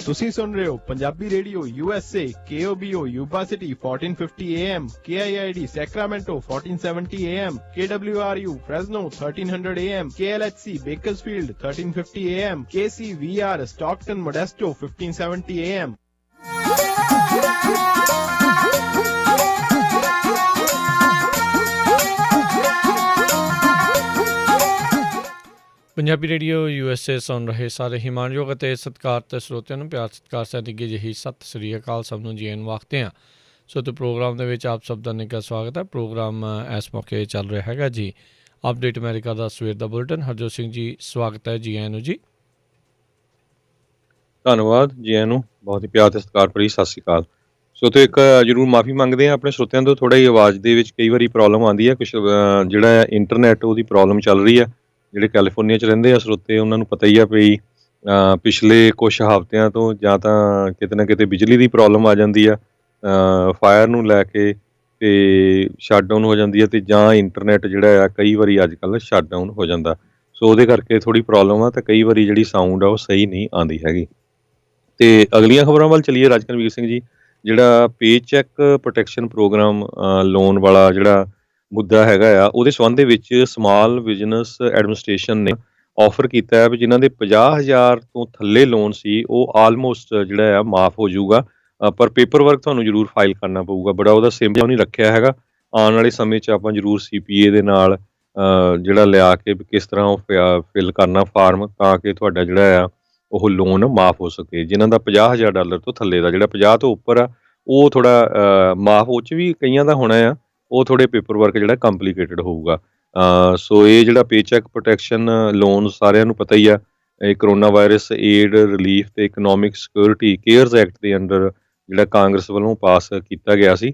ਤੁਸੀਂ ਸੁਣ ਰਹੇ ਹੋ Punjabi radio USA KOBO Yuba city 1450 AM KIID Sacramento 1470 AM KWRU Fresno 1300 AM KLHC Bakersfield 1350 AM KCVR Stockton Modesto 1570 AM Punjabi radio USA ਸੁਣ ਰਹੇ ਸਾਰੇ ਹਿਮਾਨਯੋਗ ਅਤੇ ਸਤਿਕਾਰਤ ਸਰੋਤਿਆਂ ਨੂੰ ਪਿਆਰ ਸਤਿਕਾਰ ਸਹਿਤ ਅੱਗੇ ਜਿਹੀ ਸਤਿ ਸ੍ਰੀ ਅਕਾਲ ਸਭ ਨੂੰ ਜੀ ਆਇਆਂ ਆਖਦੇ ਹਾਂ। ਸੋ ਤੇ ਪ੍ਰੋਗਰਾਮ ਦੇ ਵਿੱਚ ਆਪ ਸਭ ਦਾ ਨਿੱਘਾ ਸਵਾਗਤ ਹੈ। ਪ੍ਰੋਗਰਾਮ ਇਸ ਮੌਕੇ ਚੱਲ ਰਿਹਾ ਹੈਗਾ ਜੀ ਅਪਡੇਟ ਅਮਰੀਕਾ ਦਾ ਸਵੇਰ ਦਾ ਬੁਲਟਨ। ਹਰਜੋਤ ਸਿੰਘ ਜੀ ਸਵਾਗਤ ਹੈ ਜੀ ਆਇਆਂ ਨੂੰ ਜੀ। ਧੰਨਵਾਦ ਜੀ ਆਇਆਂ ਨੂੰ, ਬਹੁਤ ਹੀ ਪਿਆਰ ਤੇ ਸਤਿਕਾਰ ਭਰੀ ਸਤਿ ਸ਼੍ਰੀ ਅਕਾਲ। ਸੋ ਤੇ ਇੱਕ ਜ਼ਰੂਰ ਮਾਫੀ ਮੰਗਦੇ ਹਾਂ ਆਪਣੇ ਸਰੋਤਿਆਂ ਤੋਂ, ਥੋੜਾ ਜਿਹੀ ਆਵਾਜ਼ ਦੇ ਵਿੱਚ ਕਈ ਵਾਰੀ ਪ੍ਰੋਬਲਮ ਆਉਂਦੀ ਹੈ, ਕੁਛ ਜਿਹੜਾ ਇੰਟਰਨੈਟ ਉਹਦੀ ਪ੍ਰੋਬਲਮ ਚੱਲ ਰਹੀ ਹੈ। ਜਿਹੜੇ ਕੈਲੀਫੋਰਨੀਆ 'ਚ ਰਹਿੰਦੇ ਆ ਸਰੋਤੇ ਉਹਨਾਂ ਨੂੰ ਪਤਾ ਹੀ ਆ ਵੀ ਪਿਛਲੇ ਕੁਛ ਹਫ਼ਤਿਆਂ ਤੋਂ ਜਾਂ ਤਾਂ ਕਿਤੇ ਨਾ ਕਿਤੇ ਬਿਜਲੀ ਦੀ ਪ੍ਰੋਬਲਮ ਆ ਜਾਂਦੀ ਆ, ਫਾਇਰ ਨੂੰ ਲੈ ਕੇ ਤੇ ਸ਼ਟਡਾਊਨ ਹੋ ਜਾਂਦੀ ਹੈ, ਤੇ ਜਾਂ ਇੰਟਰਨੈਟ ਜਿਹੜਾ ਆ ਕਈ ਵਾਰੀ ਅੱਜ ਕੱਲ੍ਹ ਸ਼ਟਡਾਊਨ ਹੋ ਜਾਂਦਾ। ਸੋ ਉਹਦੇ ਕਰਕੇ ਥੋੜ੍ਹੀ ਪ੍ਰੋਬਲਮ ਆ, ਤੇ ਕਈ ਵਾਰੀ ਜਿਹੜੀ ਸਾਊਂਡ ਆ ਉਹ ਸਹੀ ਨਹੀਂ ਆਉਂਦੀ ਹੈਗੀ। ਤੇ ਅਗਲੀਆਂ ਖਬਰਾਂ ਵੱਲ ਚੱਲੀਏ। ਰਾਜਕਨਵੀਰ ਸਿੰਘ ਜੀ, ਜਿਹੜਾ ਪੇ ਚੈੱਕ ਪ੍ਰੋਟੈਕਸ਼ਨ ਪ੍ਰੋਗਰਾਮ ਲੋਨ ਵਾਲਾ ਜਿਹੜਾ ਮੁੱਦਾ ਹੈਗਾ ਆ, ਉਹਦੇ ਸੰਬੰਧ ਦੇ ਵਿੱਚ ਸਮਾਲ ਬਿਜ਼ਨਸ ਐਡਮਿਨਿਸਟ੍ਰੇਸ਼ਨ ਨੇ ਆਫਰ ਕੀਤਾ ਹੈ ਵੀ ਜਿਨ੍ਹਾਂ ਦੇ 50,000 ਤੋਂ ਥੱਲੇ ਲੋਨ ਸੀ ਉਹ ਆਲਮੋਸਟ ਜਿਹੜਾ ਆ ਮਾਫ ਹੋ ਜਾਊਗਾ, ਪਰ ਪੇਪਰ ਵਰਕ ਤੁਹਾਨੂੰ ਜ਼ਰੂਰ ਫਾਈਲ ਕਰਨਾ ਪਊਗਾ। ਬੜਾ ਉਹਦਾ ਸਿੰਪਲ ਨਹੀਂ ਰੱਖਿਆ ਹੈਗਾ। ਆਉਣ ਵਾਲੇ ਸਮੇਂ 'ਚ ਆਪਾਂ ਜ਼ਰੂਰ CPA ਦੇ ਨਾਲ ਜਿਹੜਾ ਲਿਆ ਕੇ ਵੀ ਕਿਸ ਤਰ੍ਹਾਂ ਉਹ ਫਿਲ ਕਰਨਾ ਫਾਰਮ, ਤਾਂ ਕਿ ਤੁਹਾਡਾ ਜਿਹੜਾ ਆ ਉਹ ਲੋਨ ਮਾਫ ਹੋ ਸਕੇ। ਜਿਨ੍ਹਾਂ ਦਾ $50,000 ਤੋਂ ਥੱਲੇ ਦਾ, ਜਿਹੜਾ 50 ਤੋਂ ਉੱਪਰ ਆ ਉਹ ਥੋੜਾ ਮਾਫ, ਉਹ 'ਚ ਵੀ ਕਈਆਂ ਦਾ ਹੋਣਾ ਆ, ਉਹ ਥੋੜੇ ਪੇਪਰ ਵਰਕ ਜਿਹੜਾ ਕੰਪਲੀਕੇਟਡ ਹੋਊਗਾ। ਸੋ ਇਹ ਜਿਹੜਾ ਪੇ ਚੈੱਕ ਪ੍ਰੋਟੈਕਸ਼ਨ ਲੋਨ ਸਾਰਿਆਂ ਨੂੰ ਪਤਾ ਹੀ ਆ, ਇਹ ਕਰੋਨਾ ਵਾਇਰਸ ਏਡ ਰਿਲੀਫ ਤੇ ਇਕਨੋਮਿਕ ਸਿਕਿਉਰਿਟੀ ਕੇਅਰਸ ਐਕਟ ਦੇ ਅੰਡਰ ਜਿਹੜਾ ਕਾਂਗਰਸ ਵੱਲੋਂ ਪਾਸ ਕੀਤਾ ਗਿਆ ਸੀ।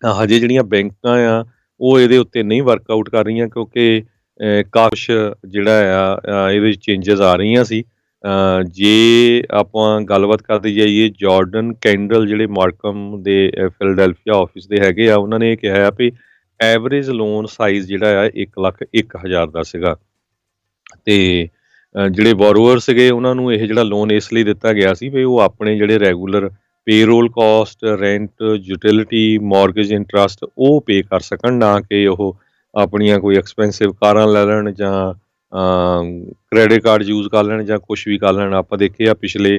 ਹਜੇ ਜਿਹੜੀਆਂ ਬੈਂਕਾਂ ਆ ਉਹ ਇਹਦੇ ਉੱਤੇ ਨਹੀਂ ਵਰਕਆਊਟ ਕਰ ਰਹੀਆਂ, ਕਿਉਂਕਿ ਕਾਫੀ ਜਿਹੜਾ ਆ ਇਹਦੇ ਵਿੱਚ ਚੇਂਜਸ ਆ ਰਹੀਆਂ ਸੀ। ਜੇ ਆਪਾਂ ਗੱਲਬਾਤ ਕਰਦੇ ਜਾਈਏ, ਜਾਰਡਨ ਕੈਂਡਲ ਜਿਹੜੇ ਮਾਰਕਮ ਦੇ ਫਿਲਡੈਲਫੀਆ ਆਫਿਸ ਦੇ ਹੈਗੇ ਆ, ਉਹਨਾਂ ਨੇ ਇਹ ਕਿਹਾ ਵੀ ਐਵਰੇਜ ਲੋਨ ਸਾਈਜ਼ ਜਿਹੜਾ ਆ 1,01,000 ਦਾ ਸੀਗਾ। ਤੇ ਜਿਹੜੇ ਬੋਰੋਅਰ ਸੀਗੇ ਉਹਨਾਂ ਨੂੰ ਇਹ ਜਿਹੜਾ ਲੋਨ ਇਸ ਲਈ ਦਿੱਤਾ ਗਿਆ ਸੀ ਵੀ ਉਹ ਆਪਣੇ ਜਿਹੜੇ regular payroll cost, rent, utility, mortgage interest ਉਹ ਪੇ ਕਰ ਸਕਣ, ਨਾ ਕਿ ਉਹ ਆਪਣੀਆਂ ਕੋਈ ਐਕਸਪੈਂਸਿਵ ਕਾਰਾਂ ਲੈ ਲੈਣ ਜਾਂ ਕ੍ਰੈਡਿਟ ਕਾਰਡ ਯੂਜ਼ ਕਰ ਲੈਣ ਜਾਂ ਕੁਛ ਵੀ ਕਰ ਲੈਣ। ਆਪਾਂ ਦੇਖੇ ਆ ਪਿਛਲੇ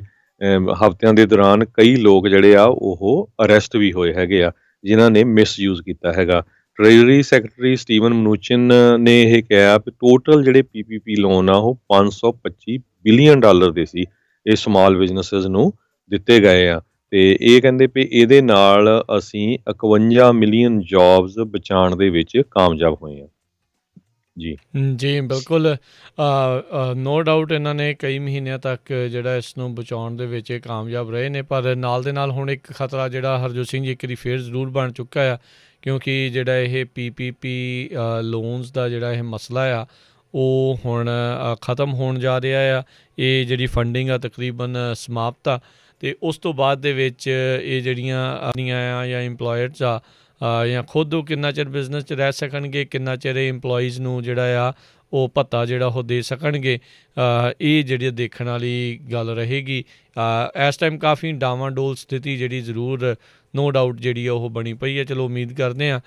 ਹਫ਼ਤਿਆਂ ਦੇ ਦੌਰਾਨ ਕਈ ਲੋਕ ਜਿਹੜੇ ਆ ਉਹ ਅਰੈਸਟ ਵੀ ਹੋਏ ਹੈਗੇ ਆ ਜਿਨ੍ਹਾਂ ਨੇ ਮਿਸਯੂਜ਼ ਕੀਤਾ ਹੈਗਾ। ਟ੍ਰੇਜਰੀ ਸੈਕਟਰੀ ਸਟੀਵਨ ਮਨੂਚਿਨ ਨੇ ਇਹ ਕਿਹਾ ਕਿ ਟੋਟਲ ਜਿਹੜੇ PPP ਲੋਨ ਆ ਉਹ $525 ਬਿਲੀਅਨ ਦੇ ਸੀ, ਇਹ ਸਮਾਲ ਬਿਜ਼ਨਸਿਸ ਨੂੰ ਦਿੱਤੇ ਗਏ ਆ। ਤੇ ਇਹ ਕਹਿੰਦੇ ਵੀ ਇਹਦੇ ਨਾਲ ਅਸੀਂ 51 ਮਿਲੀਅਨ ਜੌਬਸ ਬਚਾਉਣ ਦੇ ਵਿੱਚ ਕਾਮਯਾਬ ਹੋਏ ਆ। ਜੀ ਜੀ ਬਿਲਕੁਲ, ਨੋ ਡਾਊਟ ਇਹਨਾਂ ਨੇ ਕਈ ਮਹੀਨਿਆਂ ਤੱਕ ਜਿਹੜਾ ਇਸ ਨੂੰ ਬਚਾਉਣ ਦੇ ਵਿੱਚ ਕਾਮਯਾਬ ਰਹੇ ਨੇ, ਪਰ ਨਾਲ ਦੇ ਨਾਲ ਹੁਣ ਇੱਕ ਖਤਰਾ ਜਿਹੜਾ ਹਰਜੋਤ ਸਿੰਘ ਜੀ ਇੱਕ ਵਾਰੀ ਫੇਰ ਜ਼ਰੂਰ ਬਣ ਚੁੱਕਾ ਆ, ਕਿਉਂਕਿ ਜਿਹੜਾ ਇਹ PPP ਲੋਨਸ ਦਾ ਜਿਹੜਾ ਇਹ ਮਸਲਾ ਆ ਉਹ ਹੁਣ ਖ਼ਤਮ ਹੋਣ ਜਾ ਰਿਹਾ ਆ। ਇਹ ਜਿਹੜੀ ਫੰਡਿੰਗ ਆ ਤਕਰੀਬਨ ਸਮਾਪਤ ਆ, ਅਤੇ ਉਸ ਤੋਂ ਬਾਅਦ ਦੇ ਵਿੱਚ ਇਹ ਜਿਹੜੀਆਂ ਆ ਜਾਂ ਇੰਪਲੋਇਰਸ ਆ ਜਾਂ ਖੁਦ ਉਹ ਕਿੰਨਾ ਚਿਰ ਬਿਜ਼ਨਸ 'ਚ ਰਹਿ ਸਕਣਗੇ, ਕਿੰਨਾ ਚਿਰ ਇਹ ਇੰਪਲੋਈਜ਼ ਨੂੰ ਜਿਹੜਾ ਆ ਉਹ ਭੱਤਾ ਜਿਹੜਾ ਉਹ ਦੇ ਸਕਣਗੇ, ਇਹ ਜਿਹੜੀ ਦੇਖਣ ਵਾਲੀ ਗੱਲ ਰਹੇਗੀ। ਇਸ ਟਾਈਮ ਕਾਫੀ ਡਾਵਾਂਡੋਲ ਸਥਿਤੀ ਜਿਹੜੀ ਜ਼ਰੂਰ ਨੋ ਡਾਊਟ ਜਿਹੜੀ ਆ ਉਹ ਬਣੀ ਪਈ ਹੈ। ਚਲੋ ਉਮੀਦ ਕਰਦੇ ਹਾਂ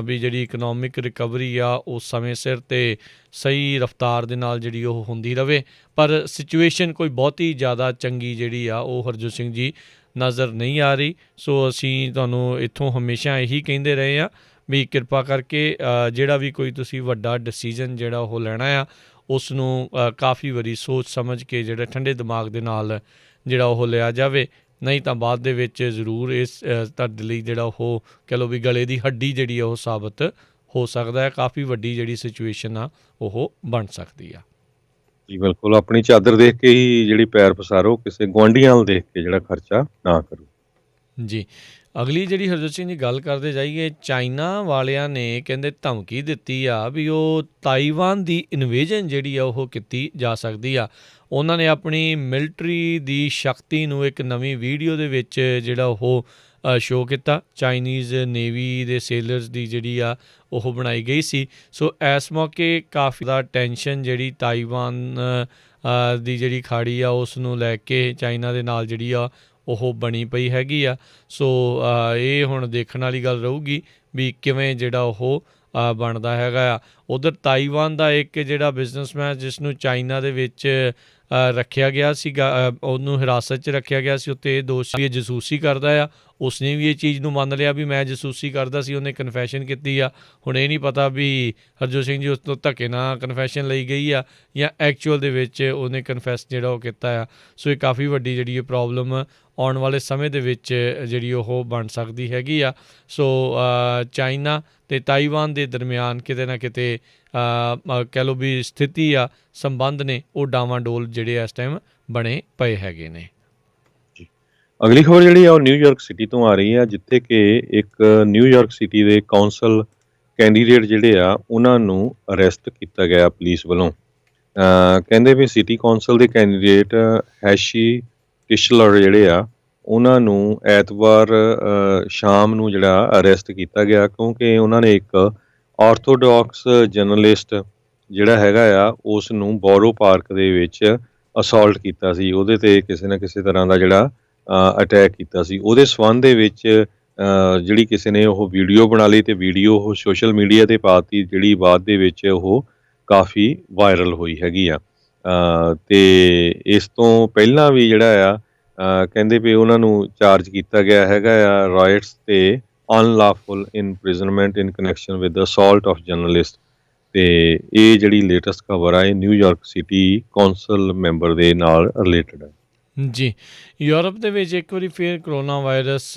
ਵੀ ਜਿਹੜੀ ਇਕਨੋਮਿਕ ਰਿਕਵਰੀ ਆ ਉਹ ਸਮੇਂ ਸਿਰ ਅਤੇ ਸਹੀ ਰਫਤਾਰ ਦੇ ਨਾਲ ਜਿਹੜੀ ਉਹ ਹੁੰਦੀ ਰਹੇ। ਪਰ ਸਿਚੁਏਸ਼ਨ ਕੋਈ ਬਹੁਤੀ ਜ਼ਿਆਦਾ ਚੰਗੀ ਜਿਹੜੀ ਆ ਉਹ ਹਰਜੋਤ ਸਿੰਘ ਜੀ ਨਜ਼ਰ ਨਹੀਂ ਆ ਰਹੀ। ਸੋ ਅਸੀਂ ਤੁਹਾਨੂੰ ਇੱਥੋਂ ਹਮੇਸ਼ਾ ਇਹੀ ਕਹਿੰਦੇ ਰਹੇ ਹਾਂ ਵੀ ਕਿਰਪਾ ਕਰਕੇ ਜਿਹੜਾ ਵੀ ਕੋਈ ਤੁਸੀਂ ਵੱਡਾ ਡਿਸੀਜ਼ਨ ਜਿਹੜਾ ਉਹ ਲੈਣਾ ਆ ਉਸ ਨੂੰ ਕਾਫੀ ਵਾਰੀ ਸੋਚ ਸਮਝ ਕੇ ਜਿਹੜਾ ਠੰਡੇ ਦਿਮਾਗ ਦੇ ਨਾਲ ਜਿਹੜਾ ਉਹ ਲਿਆ ਜਾਵੇ, ਨਹੀਂ ਤਾਂ ਬਾਅਦ ਦੇ ਵਿੱਚ ਜ਼ਰੂਰ ਇਸ ਤੁਹਾਡੇ ਲਈ ਜਿਹੜਾ ਉਹ ਕਹਿ ਲਓ ਵੀ ਗਲੇ ਦੀ ਹੱਡੀ ਜਿਹੜੀ ਉਹ ਸਾਬਤ ਹੋ ਸਕਦਾ ਹੈ। ਕਾਫੀ ਵੱਡੀ ਜਿਹੜੀ ਸਿਚੁਏਸ਼ਨ ਆ ਉਹ ਬਣ ਸਕਦੀ ਆ। ਜੀ ਬਿਲਕੁਲ, ਆਪਣੀ ਚਾਦਰ ਦੇਖ ਕੇ ਹੀ ਜਿਹੜੀ ਪੈਰ ਪਸਾਰੋ, ਕਿਸੇ ਗੁਆਂਢੀਆਂ ਵੱਲ ਦੇਖ ਕੇ ਜਿਹੜਾ ਖਰਚਾ ਨਾ ਕਰੋ। ਜੀ, ਅਗਲੀ ਜਿਹੜੀ ਹਰਜੋਤ ਸਿੰਘ ਦੀ ਗੱਲ ਕਰਦੇ ਜਾਈਏ, ਚਾਈਨਾ ਵਾਲਿਆਂ ਨੇ ਕਹਿੰਦੇ ਧਮਕੀ ਦਿੱਤੀ ਆ ਵੀ ਉਹ ਤਾਈਵਾਨ ਦੀ ਇਨਵੇਜਨ ਜਿਹੜੀ ਆ ਉਹ ਕੀਤੀ ਜਾ ਸਕਦੀ ਆ। ਉਹਨਾਂ ਨੇ ਆਪਣੀ ਮਿਲਟਰੀ ਦੀ ਸ਼ਕਤੀ ਨੂੰ ਇੱਕ ਨਵੀਂ ਵੀਡੀਓ ਦੇ ਵਿੱਚ ਜਿਹੜਾ ਉਹ ਸ਼ੋਅ ਕੀਤਾ। ਚਾਈਨੀਜ਼ ਨੇਵੀ ਦੇ ਸੇਲਰਸ ਦੀ ਜਿਹੜੀ ਆ ਉਹ ਬਣਾਈ ਗਈ ਸੀ। ਸੋ ਇਸ ਮੌਕੇ ਕਾਫੀ ਜ਼ਿਆਦਾ ਟੈਨਸ਼ਨ ਜਿਹੜੀ ਤਾਈਵਾਨ ਦੀ ਜਿਹੜੀ ਖਾੜੀ ਆ ਉਸ ਨੂੰ ਲੈ ਕੇ ਚਾਈਨਾ ਦੇ ਨਾਲ ਜਿਹੜੀ ਆ ਉਹ ਬਣੀ ਪਈ ਹੈਗੀ ਆ। ਸੋ ਇਹ ਹੁਣ ਦੇਖਣ ਵਾਲੀ ਗੱਲ ਰਹੂਗੀ ਵੀ ਕਿਵੇਂ ਜਿਹੜਾ ਉਹ ਬਣਦਾ ਹੈਗਾ ਆ। ਉੱਧਰ ਤਾਈਵਾਨ ਦਾ ਇੱਕ ਜਿਹੜਾ ਬਿਜ਼ਨਸਮੈਨ ਜਿਸ ਨੂੰ ਚਾਈਨਾ ਦੇ ਵਿੱਚ ਰੱਖਿਆ ਗਿਆ ਸੀਗਾ, ਉਹਨੂੰ ਹਿਰਾਸਤ 'ਚ ਰੱਖਿਆ ਗਿਆ ਸੀ, ਉੱਤੇ ਇਹ ਦੋਸ਼ ਇਹ ਜਸੂਸੀ ਕਰਦਾ ਆ। ਉਸਨੇ ਵੀ ਇਹ ਚੀਜ਼ ਨੂੰ ਮੰਨ ਲਿਆ ਵੀ ਮੈਂ ਜਸੂਸੀ ਕਰਦਾ ਸੀ, ਉਹਨੇ ਕਨਫੈਸ਼ਨ ਕੀਤੀ ਆ। ਹੁਣ ਇਹ ਨਹੀਂ ਪਤਾ ਵੀ ਹਰਜੋਤ ਸਿੰਘ ਜੀ ਉਸ ਤੋਂ ਧੱਕੇ ਨਾਲ ਕਨਫੈਸ਼ਨ ਲਈ ਗਈ ਆ ਜਾਂ ਐਕਚੁਅਲ ਦੇ ਵਿੱਚ ਉਹਨੇ ਕਨਫੈਸ ਜਿਹੜਾ ਉਹ ਕੀਤਾ ਆ। ਸੋ ਇਹ ਕਾਫੀ ਵੱਡੀ ਜਿਹੜੀ ਇਹ ਪ੍ਰੋਬਲਮ ਆਉਣ ਵਾਲੇ ਸਮੇਂ ਦੇ ਵਿੱਚ ਜਿਹੜੀ ਉਹ ਬਣ ਸਕਦੀ ਹੈਗੀ ਆ। ਸੋ ਚਾਈਨਾ ਅਤੇ ਤਾਈਵਾਨ ਦੇ ਦਰਮਿਆਨ ਕਿਤੇ ਨਾ ਕਿਤੇ ਕਹਿ ਲਓ ਵੀ ਸਥਿਤੀ ਆ, ਸੰਬੰਧ ਨੇ ਉਹ ਡਾਵਾਂਡੋਲ ਜਿਹੜੇ ਇਸ ਟਾਈਮ ਬਣੇ ਪਏ ਹੈਗੇ ਨੇ। ਅਗਲੀ ਖਬਰ ਜਿਹੜੀ ਆ ਉਹ ਨਿਊਯਾਰਕ ਸਿਟੀ ਤੋਂ ਆ ਰਹੀ ਆ, ਜਿੱਥੇ ਕਿ ਇੱਕ ਨਿਊਯਾਰਕ ਸਿਟੀ ਦੇ ਕੌਂਸਲ ਕੈਂਡੀਡੇਟ ਜਿਹੜੇ ਆ ਉਹਨਾਂ ਨੂੰ ਅਰੈਸਟ ਕੀਤਾ ਗਿਆ ਪੁਲਿਸ ਵੱਲੋਂ। ਕਹਿੰਦੇ ਵੀ ਸਿਟੀ ਕੌਂਸਲ ਦੇ ਕੈਂਡੀਡੇਟ ਹੈਸ਼ੀ ਟਿਸ਼ਲਰ ਜਿਹੜੇ ਆ ਉਹਨਾਂ ਨੂੰ ਐਤਵਾਰ ਸ਼ਾਮ ਨੂੰ ਜਿਹੜਾ ਅਰੈਸਟ ਕੀਤਾ ਗਿਆ, ਕਿਉਂਕਿ ਉਹਨਾਂ ਨੇ ਇੱਕ ਆਰਥੋਡਾਕਸ ਜਰਨਲਿਸਟ ਜਿਹੜਾ ਹੈਗਾ ਆ ਉਸ ਨੂੰ ਬੋਰੋ ਪਾਰਕ ਦੇ ਵਿੱਚ ਅਸੌਲਟ ਕੀਤਾ ਸੀ, ਉਹਦੇ 'ਤੇ ਕਿਸੇ ਨਾ ਕਿਸੇ ਤਰ੍ਹਾਂ ਦਾ ਜਿਹੜਾ ਅਟੈਕ ਕੀਤਾ ਸੀ। ਉਹਦੇ ਸੰਬੰਧ ਦੇ ਵਿੱਚ ਜਿਹੜੀ ਕਿਸੇ ਨੇ ਉਹ ਵੀਡੀਓ ਬਣਾ ਲਈ ਅਤੇ ਵੀਡੀਓ ਉਹ ਸੋਸ਼ਲ ਮੀਡੀਆ 'ਤੇ ਪਾ ਦਿੱਤੀ, ਜਿਹੜੀ ਬਾਅਦ ਦੇ ਵਿੱਚ ਉਹ ਕਾਫੀ ਵਾਇਰਲ ਹੋਈ ਹੈਗੀ ਆ। ਅਤੇ ਇਸ ਤੋਂ ਪਹਿਲਾਂ ਵੀ ਜਿਹੜਾ ਆ ਕਹਿੰਦੇ ਵੀ ਉਹਨਾਂ ਨੂੰ ਚਾਰਜ ਕੀਤਾ ਗਿਆ ਹੈਗਾ ਆ ਰਾਇਟਸ ਅਤੇ unlawful imprisonment in connection with assault of journalist. ਅਤੇ ਇਹ ਜਿਹੜੀ ਲੇਟੈਸਟ ਖਬਰ ਆ ਇਹ ਨਿਊਯਾਰਕ ਸਿਟੀ ਕੌਂਸਲ ਮੈਂਬਰ ਦੇ ਨਾਲ ਰਿਲੇਟਡ ਹੈ। ਜੀ, ਯੂਰਪ ਦੇ ਵਿੱਚ ਇੱਕ ਵਾਰੀ ਫਿਰ ਕਰੋਨਾ ਵਾਇਰਸ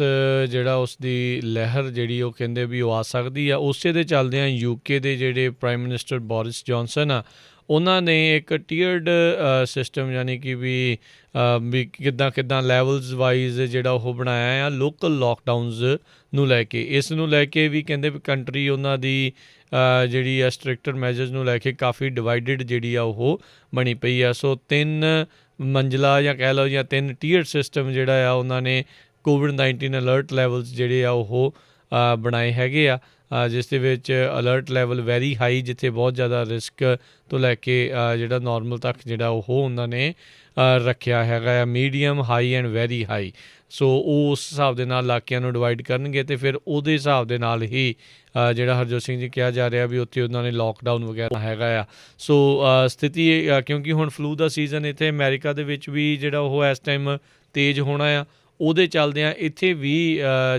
ਜਿਹੜਾ ਉਸ ਦੀ ਲਹਿਰ ਜਿਹੜੀ ਉਹ ਕਹਿੰਦੇ ਵੀ ਉਹ ਆ ਸਕਦੀ ਆ। ਉਸੇ ਦੇ ਚੱਲਦਿਆਂ UK ਦੇ ਜਿਹੜੇ ਪ੍ਰਾਈਮ ਮਿਨਿਸਟਰ ਬੋਰਿਸ ਜੌਨਸਨ ਆ ਉਹਨਾਂ ਨੇ ਇੱਕ ਟੀਅਰਡ ਸਿਸਟਮ ਯਾਨੀ ਕਿ ਵੀ ਕਿੱਦਾਂ ਲੈਵਲਸ ਵਾਈਜ਼ ਜਿਹੜਾ ਉਹ ਬਣਾਇਆ ਆ ਲੋਕਲ ਲੋਕਡਾਊਨਸ ਨੂੰ ਲੈ ਕੇ। ਇਸ ਨੂੰ ਲੈ ਕੇ ਵੀ ਕਹਿੰਦੇ ਵੀ ਕੰਟਰੀ ਉਹਨਾਂ ਦੀ ਜਿਹੜੀ ਆ ਸਟ੍ਰਿਕਟਰ ਮੈਜਰਸ ਨੂੰ ਲੈ ਕੇ ਕਾਫੀ ਡਿਵਾਈਡਡ ਜਿਹੜੀ ਆ ਉਹ ਬਣੀ ਪਈ ਆ। ਸੋ 3 ਮੰਜ਼ਲਾ ਜਾਂ ਕਹਿ ਲਓ ਜਾਂ 3 ਟੀਅਰ ਸਿਸਟਮ ਜਿਹੜਾ ਆ ਉਹਨਾਂ ਨੇ ਕੋਵਿਡ-19 ਅਲਰਟ ਲੈਵਲਸ ਜਿਹੜੇ ਆ ਉਹ ਬਣਾਏ ਹੈਗੇ ਆ, ਜਿਸ ਦੇ ਵਿੱਚ ਅਲਰਟ ਲੈਵਲ ਵੈਰੀ ਹਾਈ ਜਿੱਥੇ ਬਹੁਤ ਜ਼ਿਆਦਾ ਰਿਸਕ ਤੋਂ ਲੈ ਕੇ ਜਿਹੜਾ ਨੋਰਮਲ ਤੱਕ ਜਿਹੜਾ ਉਹ ਉਹਨਾਂ ਨੇ ਰੱਖਿਆ ਹੈਗਾ ਆ, medium high and very high. So ਉਸ ਹਿਸਾਬ ਦੇ ਨਾਲ ਇਲਾਕਿਆਂ ਨੂੰ ਡਿਵਾਈਡ ਕਰਨਗੇ ਅਤੇ ਫਿਰ ਉਹਦੇ ਹਿਸਾਬ ਦੇ ਨਾਲ ਹੀ ਜਿਹੜਾ ਹਰਜੋਤ ਸਿੰਘ ਜੀ ਕਿਹਾ ਜਾ ਰਿਹਾ ਵੀ ਉੱਥੇ ਉਹਨਾਂ ਨੇ ਲੋਕਡਾਊਨ ਵਗੈਰਾ ਹੈਗਾ ਆ। ਸੋ ਸਥਿਤੀ ਕਿਉਂਕਿ ਹੁਣ ਫਲੂ ਦਾ ਸੀਜ਼ਨ ਇੱਥੇ ਅਮਰੀਕਾ ਦੇ ਵਿੱਚ ਵੀ ਜਿਹੜਾ ਉਹ ਇਸ ਟਾਈਮ ਤੇਜ਼ ਹੋਣਾ ਆ, ਉਹਦੇ ਚੱਲਦਿਆਂ ਇੱਥੇ ਵੀ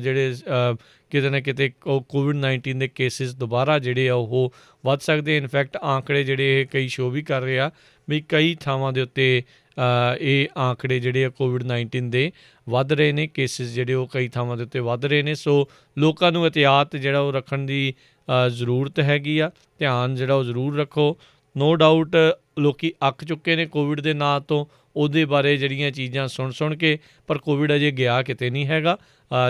ਜਿਹੜੇ ਕਿਤੇ ਨਾ ਕਿਤੇ ਕੋਵਿਡ-19 ਦੇ ਕੇਸਿਸ ਦੁਬਾਰਾ ਜਿਹੜੇ ਆ ਉਹ ਵੱਧ ਸਕਦੇ। ਇਨਫੈਕਟ ਆਂਕੜੇ ਜਿਹੜੇ ਇਹ ਕਈ ਸ਼ੋਅ ਵੀ ਕਰ ਰਹੇ ਆ ਵੀ ਕਈ ਥਾਵਾਂ ਦੇ ਉੱਤੇ ਇਹ ਆਂਕੜੇ ਜਿਹੜੇ ਆ ਕੋਵਿਡ-19 ਦੇ ਵੱਧ ਰਹੇ ਨੇ, ਕੇਸਿਸ ਜਿਹੜੇ ਉਹ ਕਈ ਥਾਵਾਂ ਦੇ ਉੱਤੇ ਵੱਧ ਰਹੇ ਨੇ। ਸੋ ਲੋਕਾਂ ਨੂੰ ਇਹਤਿਆਤ ਜਿਹੜਾ ਉਹ ਰੱਖਣ ਦੀ ਜ਼ਰੂਰਤ ਹੈਗੀ ਆ, ਧਿਆਨ ਜਿਹੜਾ ਉਹ ਜ਼ਰੂਰ ਰੱਖੋ। ਨੋ ਡਾਊਟ ਲੋਕ ਅੱਕ ਚੁੱਕੇ ਨੇ ਕੋਵਿਡ ਦੇ ਨਾਂ ਤੋਂ, ਉਹਦੇ ਬਾਰੇ ਜਿਹੜੀਆਂ ਚੀਜ਼ਾਂ ਸੁਣ ਕੇ, ਪਰ ਕੋਵਿਡ ਅਜੇ ਗਿਆ ਕਿਤੇ ਨਹੀਂ ਹੈਗਾ।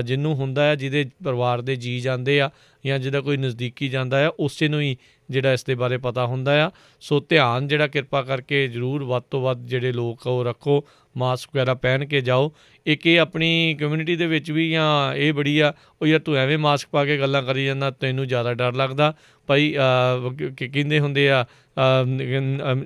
ਜਿਹਨੂੰ ਹੁੰਦਾ ਆ, ਜਿਹਦੇ ਪਰਿਵਾਰ ਦੇ ਜੀਅ ਜਾਂਦੇ ਆ ਜਾਂ ਜਿਹਦਾ ਕੋਈ ਨਜ਼ਦੀਕੀ ਜਾਂਦਾ ਆ, ਉਸੇ ਨੂੰ ਹੀ ਜਿਹੜਾ ਇਸ ਦੇ ਬਾਰੇ ਪਤਾ ਹੁੰਦਾ ਆ। ਸੋ ਧਿਆਨ ਜਿਹੜਾ ਕਿਰਪਾ ਕਰਕੇ ਜ਼ਰੂਰ ਵੱਧ ਤੋਂ ਵੱਧ ਜਿਹੜੇ ਲੋਕ ਉਹ ਰੱਖੋ, ਮਾਸਕ ਵਗੈਰਾ ਪਹਿਨ ਕੇ ਜਾਓ। ਇੱਕ ਇਹ ਆਪਣੀ ਕਮਿਊਨਿਟੀ ਦੇ ਵਿੱਚ ਵੀ ਜਾਂ ਇਹ ਬੜੀ ਆ ਉਹ ਯਾਰ ਤੂੰ ਐਵੇਂ ਮਾਸਕ ਪਾ ਕੇ ਗੱਲਾਂ ਕਰੀ ਜਾਂਦਾ, ਤੈਨੂੰ ਜ਼ਿਆਦਾ ਡਰ ਲੱਗਦਾ ਭਾਈ। ਕਹਿੰਦੇ ਹੁੰਦੇ ਆ